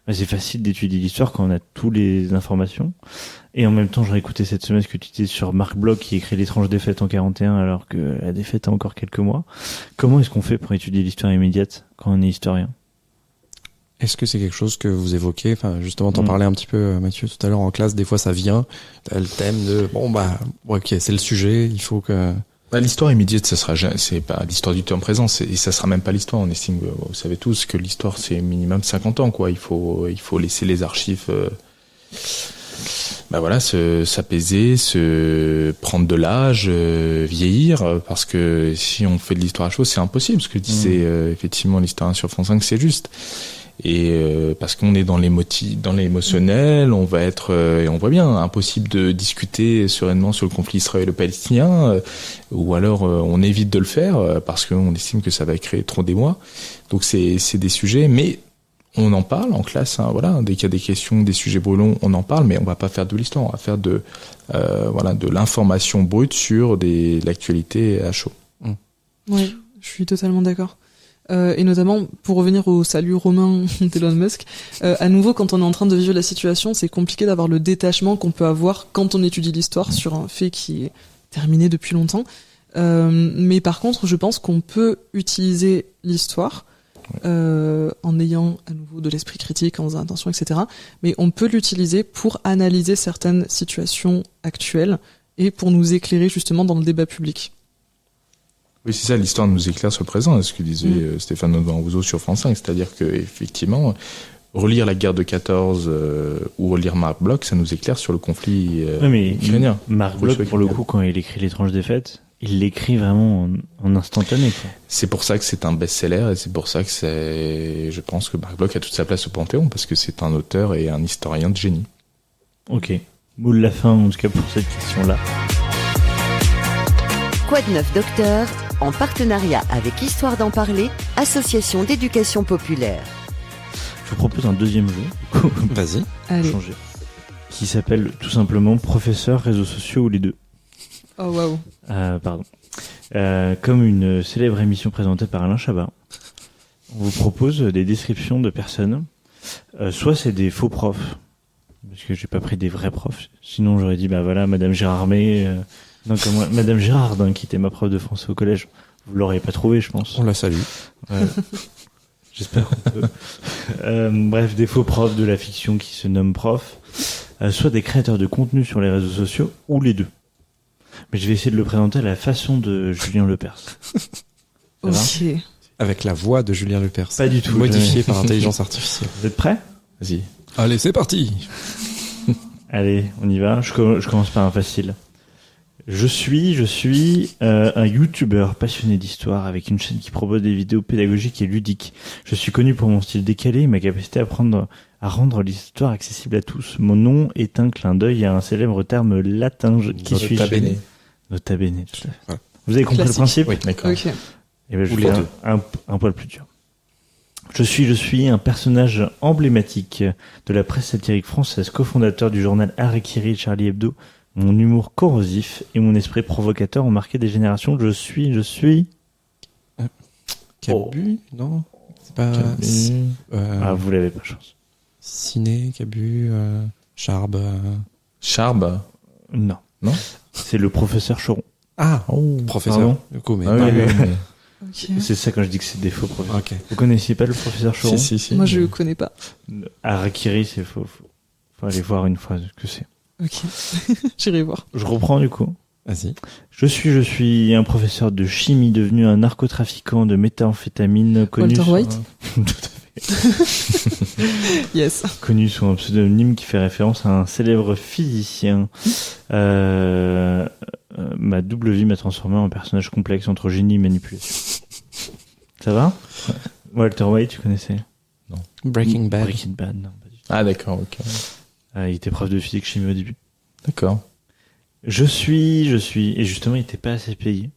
c'est facile d'étudier l'histoire quand on a toutes les informations. Et en même temps, j'ai écouté cette semaine ce que tu disais sur Marc Bloch qui écrit l'étrange défaite en 41 alors que la défaite a encore quelques mois. Comment est-ce qu'on fait pour étudier l'histoire immédiate quand on est historien? Est-ce que c'est quelque chose que vous évoquez? Enfin, justement, t'en parlais un petit peu, Mathieu, tout à l'heure en classe. Des fois, ça vient. T'as le thème de ok, c'est le sujet. Il faut que l'histoire immédiate, c'est pas l'histoire du temps présent, et ça sera même pas l'histoire. On estime, vous savez tous que l'histoire c'est minimum 50 ans, quoi. Il faut laisser les archives s'apaiser, se prendre de l'âge, vieillir, parce que si on fait de l'histoire à chaud, c'est impossible. Ce que disait effectivement l'historien sur France 5, c'est juste. Et parce qu'on est dans l'émotionnel, on va être, et on voit bien, impossible de discuter sereinement sur le conflit israélo-palestinien, ou alors on évite de le faire parce qu'on estime que ça va créer trop d'émoi. Donc c'est des sujets, mais on en parle en classe, hein, voilà. Dès qu'il y a des questions, des sujets brûlants, on en parle, mais on va pas faire de l'histoire, on va faire de l'information brute sur l'actualité à chaud. Oui, je suis totalement d'accord. Et notamment, pour revenir au salut romain d'Elon Musk, à nouveau, quand on est en train de vivre la situation, c'est compliqué d'avoir le détachement qu'on peut avoir quand on étudie l'histoire sur un fait qui est terminé depuis longtemps. Mais par contre, je pense qu'on peut utiliser l'histoire en ayant à nouveau de l'esprit critique, en faisant attention, etc. Mais on peut l'utiliser pour analyser certaines situations actuelles et pour nous éclairer justement dans le débat public. Oui, c'est ça, l'histoire nous éclaire sur le présent, ce que disait Stéphane Audouin-Rousseau sur France 5, c'est-à-dire que effectivement, relire la guerre de 14 ou relire Marc Bloch, ça nous éclaire sur le conflit ukrainien. Marc Bloch, pour le coup, quand il écrit L'étrange défaite, il l'écrit vraiment en instantané, quoi. C'est pour ça que c'est un best-seller et c'est pour ça que je pense que Marc Bloch a toute sa place au Panthéon, parce que c'est un auteur et un historien de génie. Ok. Mot de la fin, en tout cas, pour cette question-là. Quoi de neuf, docteur, en partenariat avec Histoire d'en parler, association d'éducation populaire. Je vous propose un deuxième jeu. Vas-y. Allez. Changer. Qui s'appelle tout simplement Professeur, réseaux sociaux ou les deux. Oh waouh. Pardon. Comme une célèbre émission présentée par Alain Chabat, on vous propose des descriptions de personnes. Soit c'est des faux profs, parce que j'ai pas pris des vrais profs. Sinon j'aurais dit Madame Gérardmer, Madame Gérardin, qui était ma prof de français au collège. Vous l'auriez pas trouvé, je pense. On la salue. Ouais. J'espère qu'on peut. Bref, des faux profs de la fiction qui se nomment profs. Soit des créateurs de contenu sur les réseaux sociaux, ou les deux. Mais je vais essayer de le présenter à la façon de Julien Lepers. Ok. Avec la voix de Julien Lepers. Pas du tout. Modifiée par intelligence artificielle. Vous êtes prêts ? Vas-y. Allez, c'est parti. Allez, on y va. Je commence par un facile. Je suis un youtubeur passionné d'histoire avec une chaîne qui propose des vidéos pédagogiques et ludiques. Je suis connu pour mon style décalé et ma capacité à rendre l'histoire accessible à tous. Mon nom est un clin d'œil à un célèbre terme latin qui suit Nota bene, tout à fait. Voilà. Vous avez compris le principe ? Oui, d'accord. Ok. Et ben, je vais un poil plus dur. Je suis un personnage emblématique de la presse satirique française, cofondateur du journal Harakiri et Charlie Hebdo. Mon humour corrosif et mon esprit provocateur ont marqué des générations. Je suis... Cabu, non ? C'est pas... vous l'avez pas, chance. Ciné, Cabu, Charbe... Charbe ? Non. C'est le professeur Choron. Ah, professeur. Pardon ? Du coup, mais... Ok. C'est ça quand je dis que c'est des faux professeurs. Ok. Vous connaissiez pas le professeur Choron ? Si. Moi, je connais pas. Harakiri, c'est faux. Faut aller voir une fois ce que c'est. Ok. J'irai voir. Je reprends du coup. Vas-y. Je suis un professeur de chimie devenu un narcotrafiquant de méthamphétamine connu Walter sous White. Tout à fait. Yes. Connu sous un pseudonyme qui fait référence à un célèbre physicien. Ma double vie m'a transformé en personnage complexe entre génie et manipulation. Ça va ? Walter White, tu connaissais ? Non. Breaking Bad. Breaking Bad, non, pas du tout. Ah, d'accord, ok. Il était prof de physique chimie au début. D'accord. Je suis, et justement, il était pas assez payé.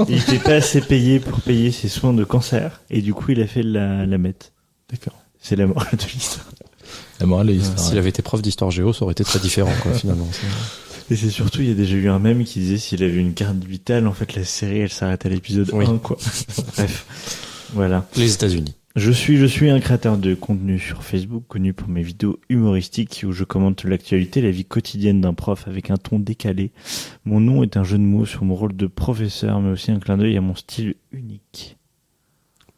Il était pas assez payé pour payer ses soins de cancer, et du coup, il a fait la meth. D'accord. C'est la morale de l'histoire. La morale de l'histoire. S'il avait été prof d'histoire géo, ça aurait été très différent, quoi, finalement. Et c'est surtout, il y a déjà eu un mème qui disait s'il avait une carte vitale, en fait, la série, elle s'arrête à l'épisode 1, quoi. Bref. Voilà. Les États-Unis. Je suis un créateur de contenu sur Facebook, connu pour mes vidéos humoristiques où je commente l'actualité, la vie quotidienne d'un prof avec un ton décalé. Mon nom est un jeu de mots sur mon rôle de professeur, mais aussi un clin d'œil à mon style unique.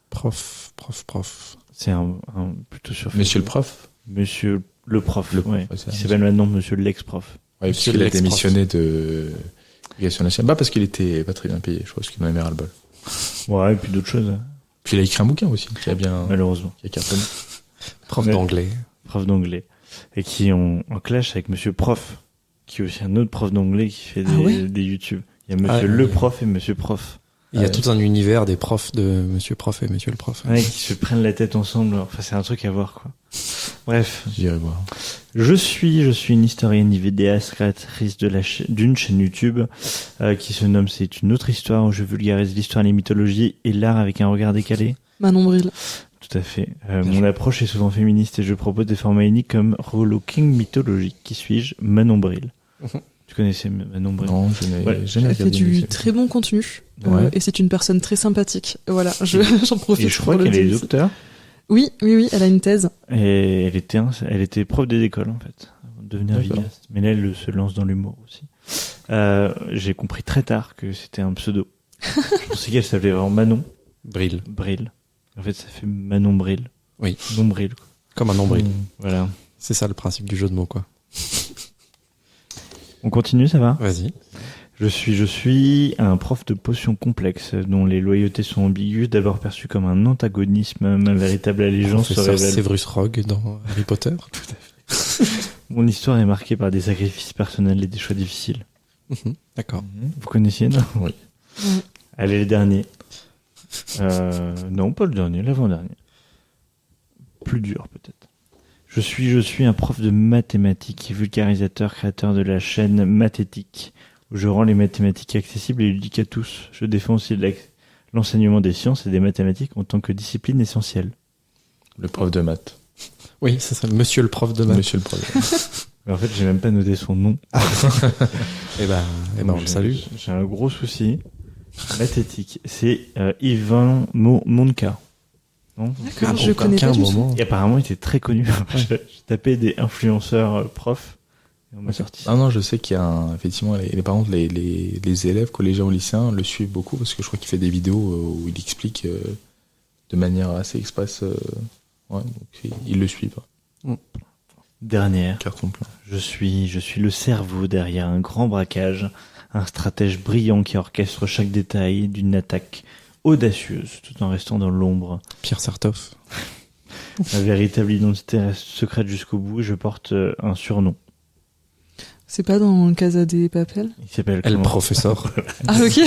Prof. C'est un plutôt sur Facebook. Monsieur le prof ? Monsieur le prof, ouais, ça, qui s'appelle maintenant Monsieur l'ex-prof. Oui, parce qu'il a démissionné de l'éducation nationale. Parce qu'il était pas très bien payé, je crois, parce qu'il en avait ras le bol. Ouais, et puis d'autres choses. Puis il a écrit un bouquin aussi, qui a bien... Malheureusement. Qui a cartonné. Prof d'anglais. Prof d'anglais. et qui ont un clash avec Monsieur Prof, qui est aussi un autre prof d'anglais qui fait des YouTube. Il y a Monsieur le Prof et Monsieur Prof. Il y a tout un univers des profs de Monsieur Prof et Monsieur le Prof. Ouais, qui se prennent la tête ensemble. Enfin, c'est un truc à voir, quoi. Bref. J'irai voir. Je suis une historienne vidéaste, créatrice d'une chaîne YouTube qui se nomme C'est une autre histoire, où je vulgarise l'histoire, les mythologies et l'art avec un regard décalé. Manon Bril. Tout à fait. Mon approche est souvent féministe et je propose des formats uniques comme Relooking mythologique. Qui suis-je? Manon Bril. Tu connaissais Manon Bril? Non, je n'ai jamais Elle fait du très bon contenu et c'est une personne très sympathique. Voilà, j'en profite. Et je crois qu'elle est docteur. Oui, elle a une thèse. Et elle était prof des écoles, en fait, avant de devenir vidéaste. Mais là, elle se lance dans l'humour aussi. J'ai compris très tard que c'était un pseudo. Je pensais qu'elle s'appelait vraiment Manon Bril. En fait, ça fait Manon Bril. Oui. Nombril, quoi. Comme un nombril. Voilà. C'est ça le principe du jeu de mots, quoi. On continue, ça va? Vas-y. Je suis un prof de potions complexes dont les loyautés sont ambiguës, d'abord perçues comme un antagonisme, ma véritable allégeance se révèle. Severus Rogue dans Harry Potter. Tout à fait. Mon histoire est marquée par des sacrifices personnels et des choix difficiles. D'accord. Vous connaissiez, non? Oui. Allez, le dernier. Non, pas le dernier, l'avant-dernier. Plus dur, peut-être. Je suis un prof de mathématiques, vulgarisateur, créateur de la chaîne Mathétique, où je rends les mathématiques accessibles et ludiques à tous. Je défends aussi l'enseignement des sciences et des mathématiques en tant que discipline essentielle. Le prof de maths. Oui, c'est ça, Monsieur le prof de maths. Monsieur le prof de maths. En fait, j'ai même pas noté son nom. Eh ben, on le salue. J'ai un gros souci. Mathétique. C'est Yvan Monca. Non? D'accord, je connais pas du tout. Et apparemment, il était très connu. J'ai tapé des influenceurs profs. Et on m'a sorti. Ah non, je sais qu'il y a effectivement, par contre, les élèves collégiens ou lycéens le suivent beaucoup parce que je crois qu'il fait des vidéos où il explique de manière assez express. Donc ils le suivent. Dernière. Carton plein. Je suis le cerveau derrière un grand braquage, un stratège brillant qui orchestre chaque détail d'une attaque audacieuse tout en restant dans l'ombre. Pierre Sartoff. Ma véritable identité reste secrète jusqu'au bout et je porte un surnom. C'est pas dans Casa des Papel? Il s'appelle El Professeur. Ah ok.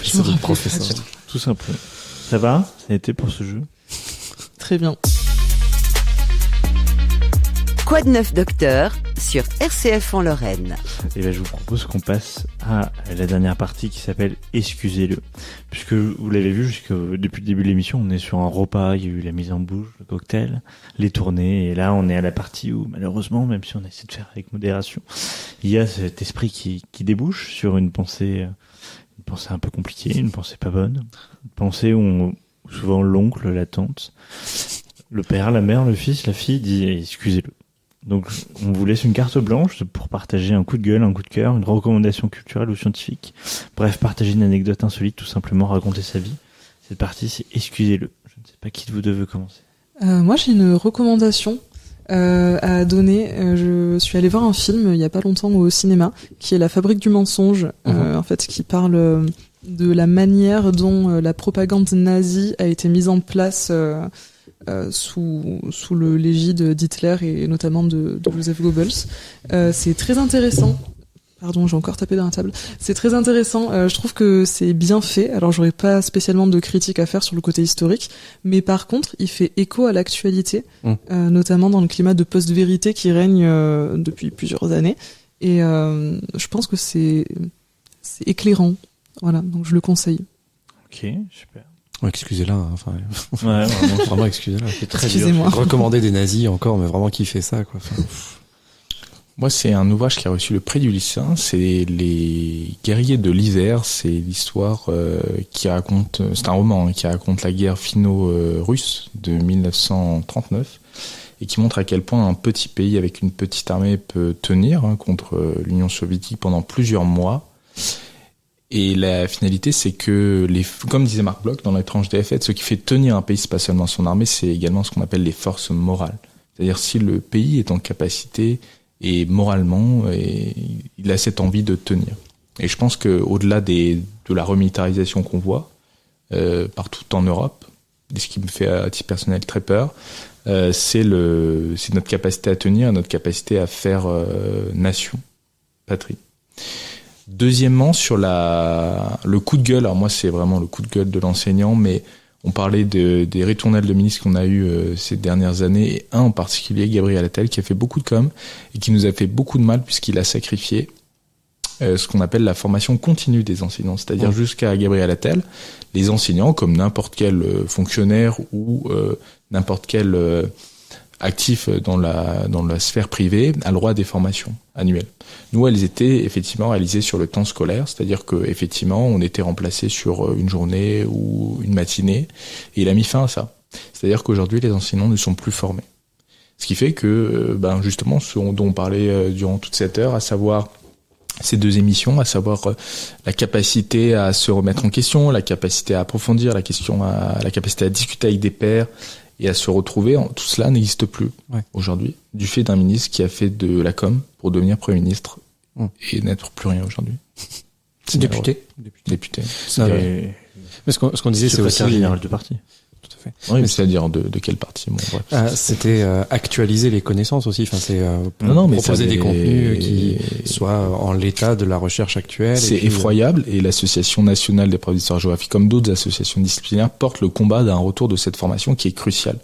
Je me rappelle professeur. Tout simplement. Ça va? Ça a été pour ce jeu? Très bien. Quoi de neuf, docteur, sur RCF en Lorraine. Et ben, je vous propose qu'on passe à la dernière partie qui s'appelle Excusez-le. Puisque vous l'avez vu, depuis le début de l'émission, on est sur un repas, il y a eu la mise en bouche, le cocktail, les tournées, et là on est à la partie où malheureusement, même si on essaie de faire avec modération, il y a cet esprit qui débouche sur une pensée un peu compliquée, une pensée pas bonne, une pensée où souvent l'oncle, la tante, le père, la mère, le fils, la fille dit excusez-le. Donc, on vous laisse une carte blanche pour partager un coup de gueule, un coup de cœur, une recommandation culturelle ou scientifique. Bref, partager une anecdote insolite, tout simplement raconter sa vie. Cette partie, c'est excusez-le. Je ne sais pas qui de vous deux veut commencer. Moi, j'ai une recommandation à donner. Je suis allée voir un film il y a pas longtemps au cinéma, qui est La Fabrique du mensonge, en fait, qui parle de la manière dont la propagande nazie a été mise en place sous l'égide d'Hitler et notamment de Joseph Goebbels. C'est très intéressant. Pardon, j'ai encore tapé dans la table. C'est très intéressant. Je trouve que c'est bien fait. Alors, j'aurais pas spécialement de critique à faire sur le côté historique, mais par contre, il fait écho à l'actualité, notamment dans le climat de post-vérité qui règne depuis plusieurs années. Et je pense que c'est éclairant. Voilà, donc je le conseille. Ok, super. Ouais, excusez-la, enfin. Ouais, vraiment excusez-la. C'est très Excusez-moi. dur. Recommander des nazis encore, mais vraiment qui fait ça, quoi. Enfin, Moi, c'est un ouvrage qui a reçu le prix du lycéen. C'est Les Guerriers de l'Isère. C'est l'histoire qui raconte. C'est un roman qui raconte la guerre finno-russe de 1939 et qui montre à quel point un petit pays avec une petite armée peut tenir contre l'Union soviétique pendant plusieurs mois. Et la finalité, c'est que, comme disait Marc Bloch dans L'étrange défaite, ce qui fait tenir un pays, c'est pas seulement son armée, c'est également ce qu'on appelle les forces morales. C'est-à-dire si le pays est en capacité et moralement, il a cette envie de tenir. Et je pense qu'au-delà de la remilitarisation qu'on voit partout en Europe, ce qui me fait à titre personnel très peur, c'est notre capacité à tenir, notre capacité à faire nation, patrie. Deuxièmement, sur le coup de gueule, alors moi c'est vraiment le coup de gueule de l'enseignant, mais on parlait des ritournelles de ministres qu'on a eu ces dernières années, et un en particulier, Gabriel Attal, qui a fait beaucoup de com et qui nous a fait beaucoup de mal puisqu'il a sacrifié ce qu'on appelle la formation continue des enseignants, c'est-à-dire jusqu'à Gabriel Attal, les enseignants, comme n'importe quel fonctionnaire ou n'importe quel actif dans la sphère privée, a le droit à des formations annuelles. Nous, elles étaient effectivement réalisées sur le temps scolaire, c'est-à-dire que effectivement, on était remplacé sur une journée ou une matinée, et il a mis fin à ça. C'est-à-dire qu'aujourd'hui, les enseignants ne sont plus formés. Ce qui fait que, justement, ce dont on parlait durant toute cette heure, à savoir ces deux émissions, à savoir la capacité à se remettre en question, la capacité à approfondir, la capacité à discuter avec des pairs et à se retrouver, tout cela n'existe plus aujourd'hui, du fait d'un ministre qui a fait de la com pour devenir Premier ministre et n'être plus rien aujourd'hui. Député. Mais ce qu'on disait, c'est aussi général de parti. Tout à fait. Oui, mais c'est-à-dire de quel parti, c'était actualiser les connaissances aussi. Enfin, c'est mais proposer des contenus qui soient en l'état de la recherche actuelle. C'est effroyable, et l'Association nationale des profs d'histoire-géographie, comme d'autres associations disciplinaires, porte le combat d'un retour de cette formation qui est cruciale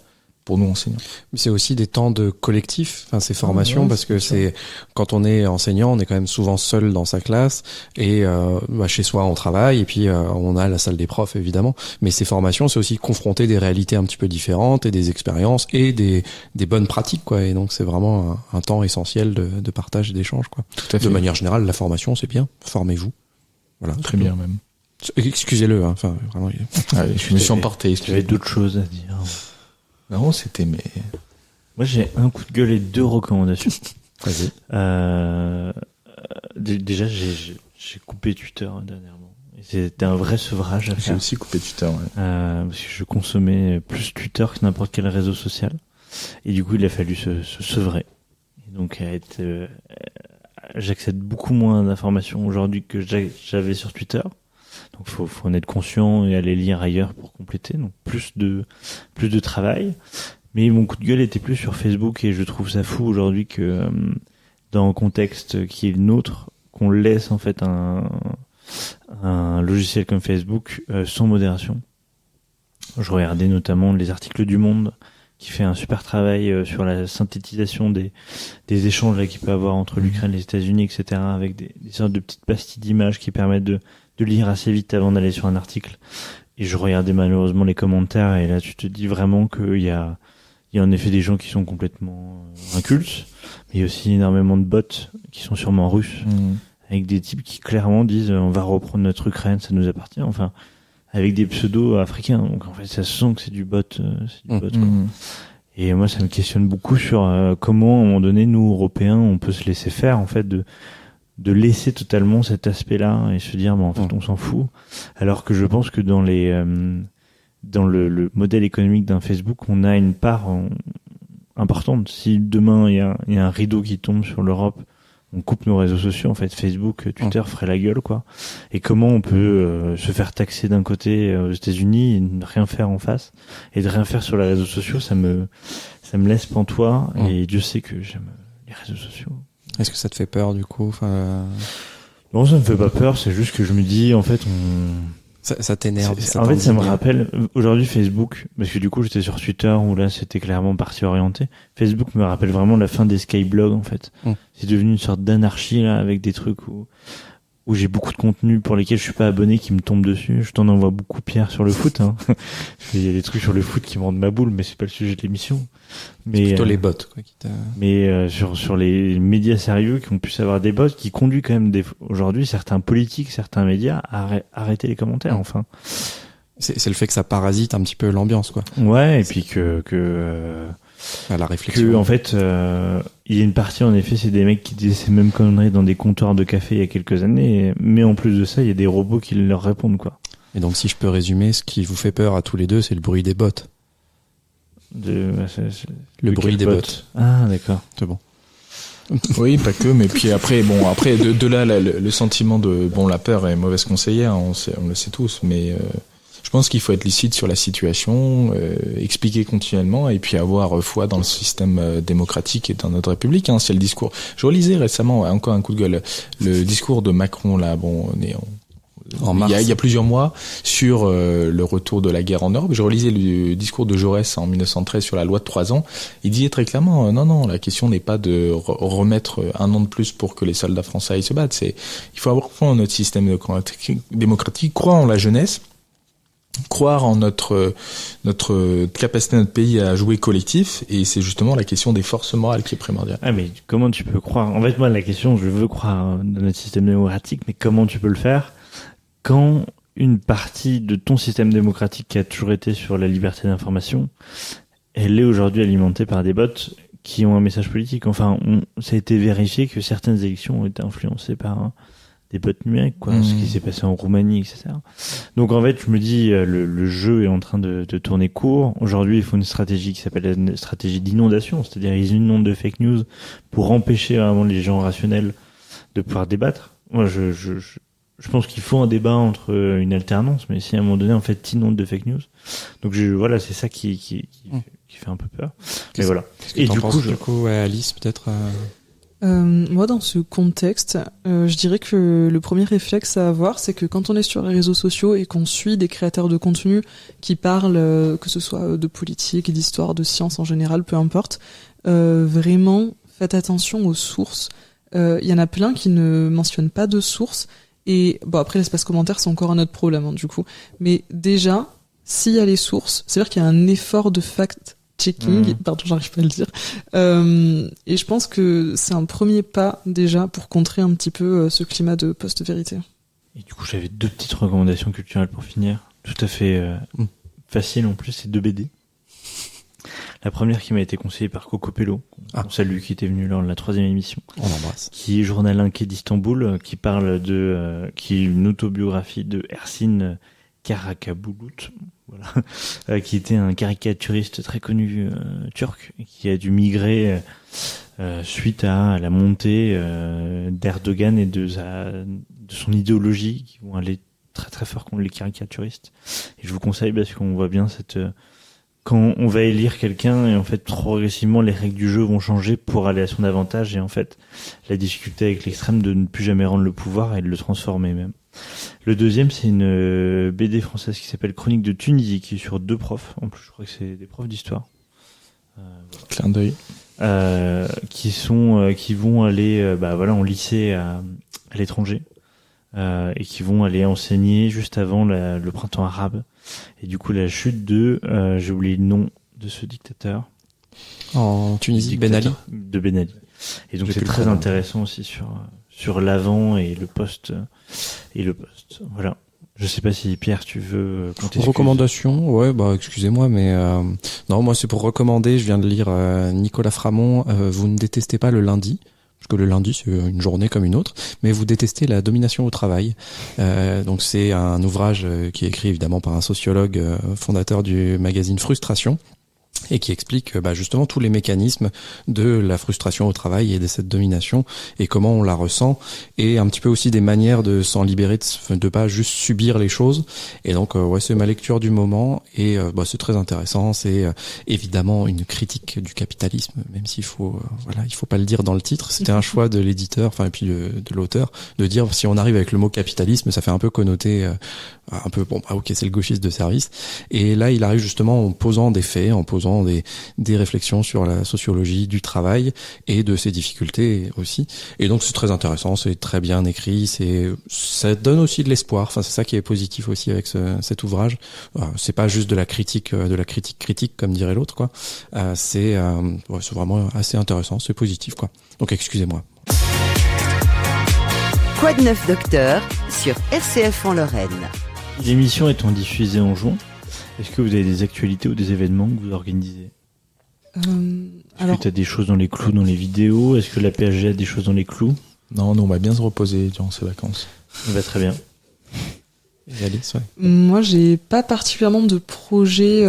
pour nous enseignants. Mais c'est aussi des temps de collectif, ces formations, parce que c'est quand on est enseignant, on est quand même souvent seul dans sa classe, et chez soi on travaille, et puis on a la salle des profs évidemment, mais ces formations c'est aussi confronter des réalités un petit peu différentes, et des expériences, et des bonnes pratiques, quoi. Et donc c'est vraiment un temps essentiel de partage et d'échange, quoi. Tout à fait. De manière générale, la formation c'est bien, formez-vous. Voilà. Très bien même. Excusez-le, vraiment. Allez, je me suis emporté. J'avais d'autres choses à dire. Non, c'était Moi, j'ai un coup de gueule et 2 recommandations. Vas-y. Déjà, j'ai coupé Twitter dernièrement. Et c'était un vrai sevrage à faire. J'ai aussi coupé Twitter, parce que je consommais plus Twitter que n'importe quel réseau social. Et du coup, il a fallu se sevrer. Et donc, j'accède beaucoup moins d'informations aujourd'hui que j'avais sur Twitter. Donc faut en être conscient et aller lire ailleurs pour compléter. Donc plus de travail. Mais mon coup de gueule était plus sur Facebook, et je trouve ça fou aujourd'hui que dans un contexte qui est le nôtre, qu'on laisse en fait un logiciel comme Facebook sans modération. Je regardais notamment les articles du Monde qui fait un super travail sur la synthétisation des échanges là qu'il peut avoir entre l'Ukraine et les États-Unis, etc., avec des sortes de petites pastilles d'images qui permettent de lire assez vite avant d'aller sur un article. Et je regardais malheureusement les commentaires, et là tu te dis vraiment qu'il y a en effet des gens qui sont complètement incultes, mais il y a aussi énormément de bots qui sont sûrement russes, avec des types qui clairement disent on va reprendre notre Ukraine, ça nous appartient, enfin avec des pseudos africains. Donc en fait ça se sent que c'est du bot, quoi. Et moi ça me questionne beaucoup sur comment à un moment donné nous Européens on peut se laisser faire, en fait, de laisser totalement cet aspect-là et se dire en fait on s'en fout, alors que je pense que dans le modèle économique d'un Facebook on a une part importante. Si demain il y a un rideau qui tombe sur l'Europe, on coupe nos réseaux sociaux, en fait Facebook, Twitter ferait la gueule, quoi. Et comment on peut se faire taxer d'un côté aux États-Unis et ne rien faire en face, et de rien faire sur les réseaux sociaux, ça me laisse pantois. Et Dieu sait que j'aime les réseaux sociaux. Est-ce que ça te fait peur du coup? Non, ça me fait pas peur, c'est juste que je me dis en fait ça t'énerve. En fait, ça me rappelle aujourd'hui Facebook, parce que du coup j'étais sur Twitter où là c'était clairement parti orienté. Facebook me rappelle vraiment la fin des skyblogs, en fait. C'est devenu une sorte d'anarchie là, avec des trucs où j'ai beaucoup de contenu pour lesquels je suis pas abonné qui me tombe dessus. Je t'en envoie beaucoup, Pierre, sur le foot. Il y a des trucs sur le foot qui me rendent ma boule, mais c'est pas le sujet de l'émission. Mais c'est plutôt les bots, quoi. Mais sur les médias sérieux qui ont pu avoir des bots, qui conduit quand même aujourd'hui certains politiques, certains médias à arrêter les commentaires. Enfin, c'est le fait que ça parasite un petit peu l'ambiance, quoi. Ouais, et puis que la réflexion. Que en fait, il y a une partie, en effet, c'est des mecs qui disaient ces mêmes conneries dans des comptoirs de café il y a quelques années, mais en plus de ça, il y a des robots qui leur répondent, quoi. Et donc, si je peux résumer, ce qui vous fait peur à tous les deux, c'est le bruit des bots. Le bruit des bots. Ah, d'accord. C'est bon. Oui, pas que, mais puis après, de là, le sentiment de, la peur est mauvaise conseillère, on le sait tous, mais Je pense qu'il faut être lucide sur la situation, expliquer continuellement et puis avoir foi dans le système démocratique et dans notre République. Hein. C'est le discours. Je relisais récemment, encore un coup de gueule, le discours de Macron là. Bon, il y a plusieurs mois sur le retour de la guerre en Europe. Je relisais le discours de Jaurès en 1913 sur la loi de 3 ans. Il disait très clairement non, la question n'est pas de remettre un an de plus pour que les soldats français aillent se battre. Il faut avoir foi en notre système démocratique, croire en la jeunesse, croire en notre capacité de notre pays à jouer collectif, et c'est justement la question des forces morales qui est primordiale. Ah mais comment tu peux croire? En fait, moi la question, je veux croire dans notre système démocratique, mais comment tu peux le faire quand une partie de ton système démocratique qui a toujours été sur la liberté d'information, elle est aujourd'hui alimentée par des bots qui ont un message politique. Enfin, ça a été vérifié que certaines élections ont été influencées par des bots numériques, quoi. Ce qui s'est passé en Roumanie, etc. Donc en fait, je me dis, le jeu est en train de tourner court. Aujourd'hui, il faut une stratégie qui s'appelle la stratégie d'inondation, c'est-à-dire ils inondent de fake news pour empêcher vraiment les gens rationnels de pouvoir débattre. Moi, je pense qu'il faut un débat entre une alternance, mais si à un moment donné, en fait, t'inondes de fake news. Donc voilà, c'est ça qui fait un peu peur. Mais voilà. Et du coup, Alice, peut-être. Moi, dans ce contexte, je dirais que le premier réflexe à avoir, c'est que quand on est sur les réseaux sociaux et qu'on suit des créateurs de contenu qui parlent, que ce soit de politique, d'histoire, de science en général, peu importe, vraiment, faites attention aux sources. Il y en a plein qui ne mentionnent pas de sources. Et bon, après l'espace commentaire, c'est encore un autre problème, hein, du coup. Mais déjà, s'il y a les sources, c'est-à-dire qu'il y a un effort de fact-checking, pardon, j'arrive pas à le dire. Et je pense que c'est un premier pas déjà pour contrer un petit peu ce climat de post-vérité. Et du coup, j'avais 2 petites recommandations culturelles pour finir. Tout à fait facile en plus, c'est 2 BD. La première qui m'a été conseillée par Coco Pello, salue, qui était venu lors de la 3e émission. On l'embrasse. Qui est journal inquiet d'Istanbul, qui parle qui est une autobiographie de Ersin Karacabulut, voilà, qui était un caricaturiste très connu turc, qui a dû migrer suite à la montée d'Erdogan et de son idéologie, qui vont aller très très fort contre les caricaturistes. Et je vous conseille, parce qu'on voit bien quand on va élire quelqu'un, et en fait progressivement les règles du jeu vont changer pour aller à son avantage, et en fait la difficulté avec l'extrême de ne plus jamais rendre le pouvoir et de le transformer même. Le deuxième, c'est une BD française qui s'appelle Chronique de Tunisie, qui est sur 2 profs, en plus je crois que c'est des profs d'histoire. Voilà. Clin d'œil. Qui vont aller en lycée à l'étranger, et qui vont aller enseigner juste avant le printemps arabe. Et du coup, la chute j'ai oublié le nom de ce dictateur. En Tunisie, Ben Ali. De Ben Ali. Et donc, c'est très intéressant aussi sur l'avant et le post. Voilà. Je sais pas si Pierre, tu veux compter. Recommandation, ouais, excusez-moi, mais non, moi c'est pour recommander. Je viens de lire Nicolas Framont. Vous ne détestez pas le lundi. Parce que le lundi, c'est une journée comme une autre, mais vous détestez la domination au travail. Donc c'est un ouvrage qui est écrit évidemment par un sociologue fondateur du magazine Frustration, et qui explique justement tous les mécanismes de la frustration au travail et de cette domination, et comment on la ressent, et un petit peu aussi des manières de s'en libérer, de pas juste subir les choses. Et donc c'est ma lecture du moment, et c'est très intéressant. C'est évidemment une critique du capitalisme, même s'il faut il faut pas le dire dans le titre. C'était un choix de l'éditeur, et puis de l'auteur, de dire, si on arrive avec le mot capitalisme, ça fait un peu connoté un peu c'est le gauchiste de service. Et là il arrive justement en posant des faits, en posant des réflexions sur la sociologie du travail et de ses difficultés aussi. Et donc c'est très intéressant, c'est très bien écrit, ça donne aussi de l'espoir. Enfin, c'est ça qui est positif aussi avec cet ouvrage. C'est pas juste de la critique comme dirait l'autre, quoi. C'est vraiment assez intéressant, c'est positif, quoi. Donc excusez-moi. Quoi de neuf, docteur, sur RCF en Lorraine. L'émission étant diffusée en juin, est-ce que vous avez des actualités ou des événements que vous organisez? Est-ce que tu as des choses dans les clous dans les vidéos? Est-ce que la PSG a des choses dans les clous? Non, nous on va bien se reposer durant ces vacances. Très bien. Et Alice, ouais. Moi, j'ai pas particulièrement de projet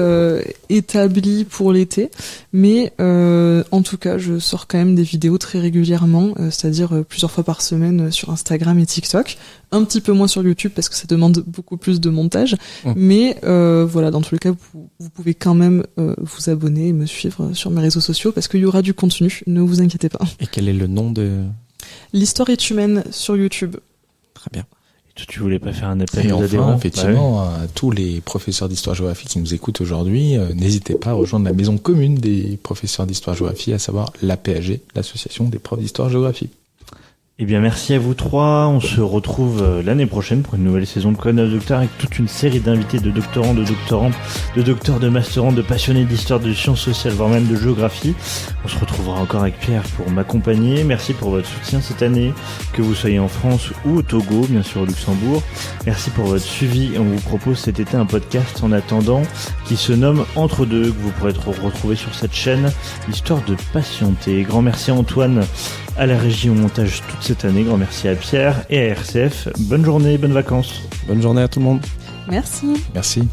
établi pour l'été, mais en tout cas, je sors quand même des vidéos très régulièrement, c'est-à-dire plusieurs fois par semaine sur Instagram et TikTok. Un petit peu moins sur YouTube parce que ça demande beaucoup plus de montage, mais voilà, dans tous les cas, vous pouvez quand même vous abonner et me suivre sur mes réseaux sociaux parce qu'il y aura du contenu, ne vous inquiétez pas. Et quel est le nom de... L'histoire est humaine sur YouTube. Très bien. Tu voulais pas faire un appel Et aux enfin, adhérents? effectivement, à tous les professeurs d'histoire-géographie qui nous écoutent aujourd'hui, n'hésitez pas à rejoindre la maison commune des professeurs d'histoire-géographie, à savoir l'APAG, l'association des profs d'histoire-géographie. Eh bien, merci à vous trois. On se retrouve l'année prochaine pour une nouvelle saison de Code 9 Docteurs avec toute une série d'invités de doctorants, de doctorantes, de docteurs, de masterants, de passionnés d'histoire, de sciences sociales, voire même de géographie. On se retrouvera encore avec Pierre pour m'accompagner. Merci pour votre soutien cette année, que vous soyez en France ou au Togo, bien sûr au Luxembourg. Merci pour votre suivi. On vous propose cet été un podcast en attendant qui se nomme Entre deux, que vous pourrez retrouver sur cette chaîne, histoire de patienter. Grand merci à Antoine à la régie au montage toute cette année. Grand merci à Pierre et à RCF. Bonne journée, bonnes vacances. Bonne journée à tout le monde. Merci. Merci.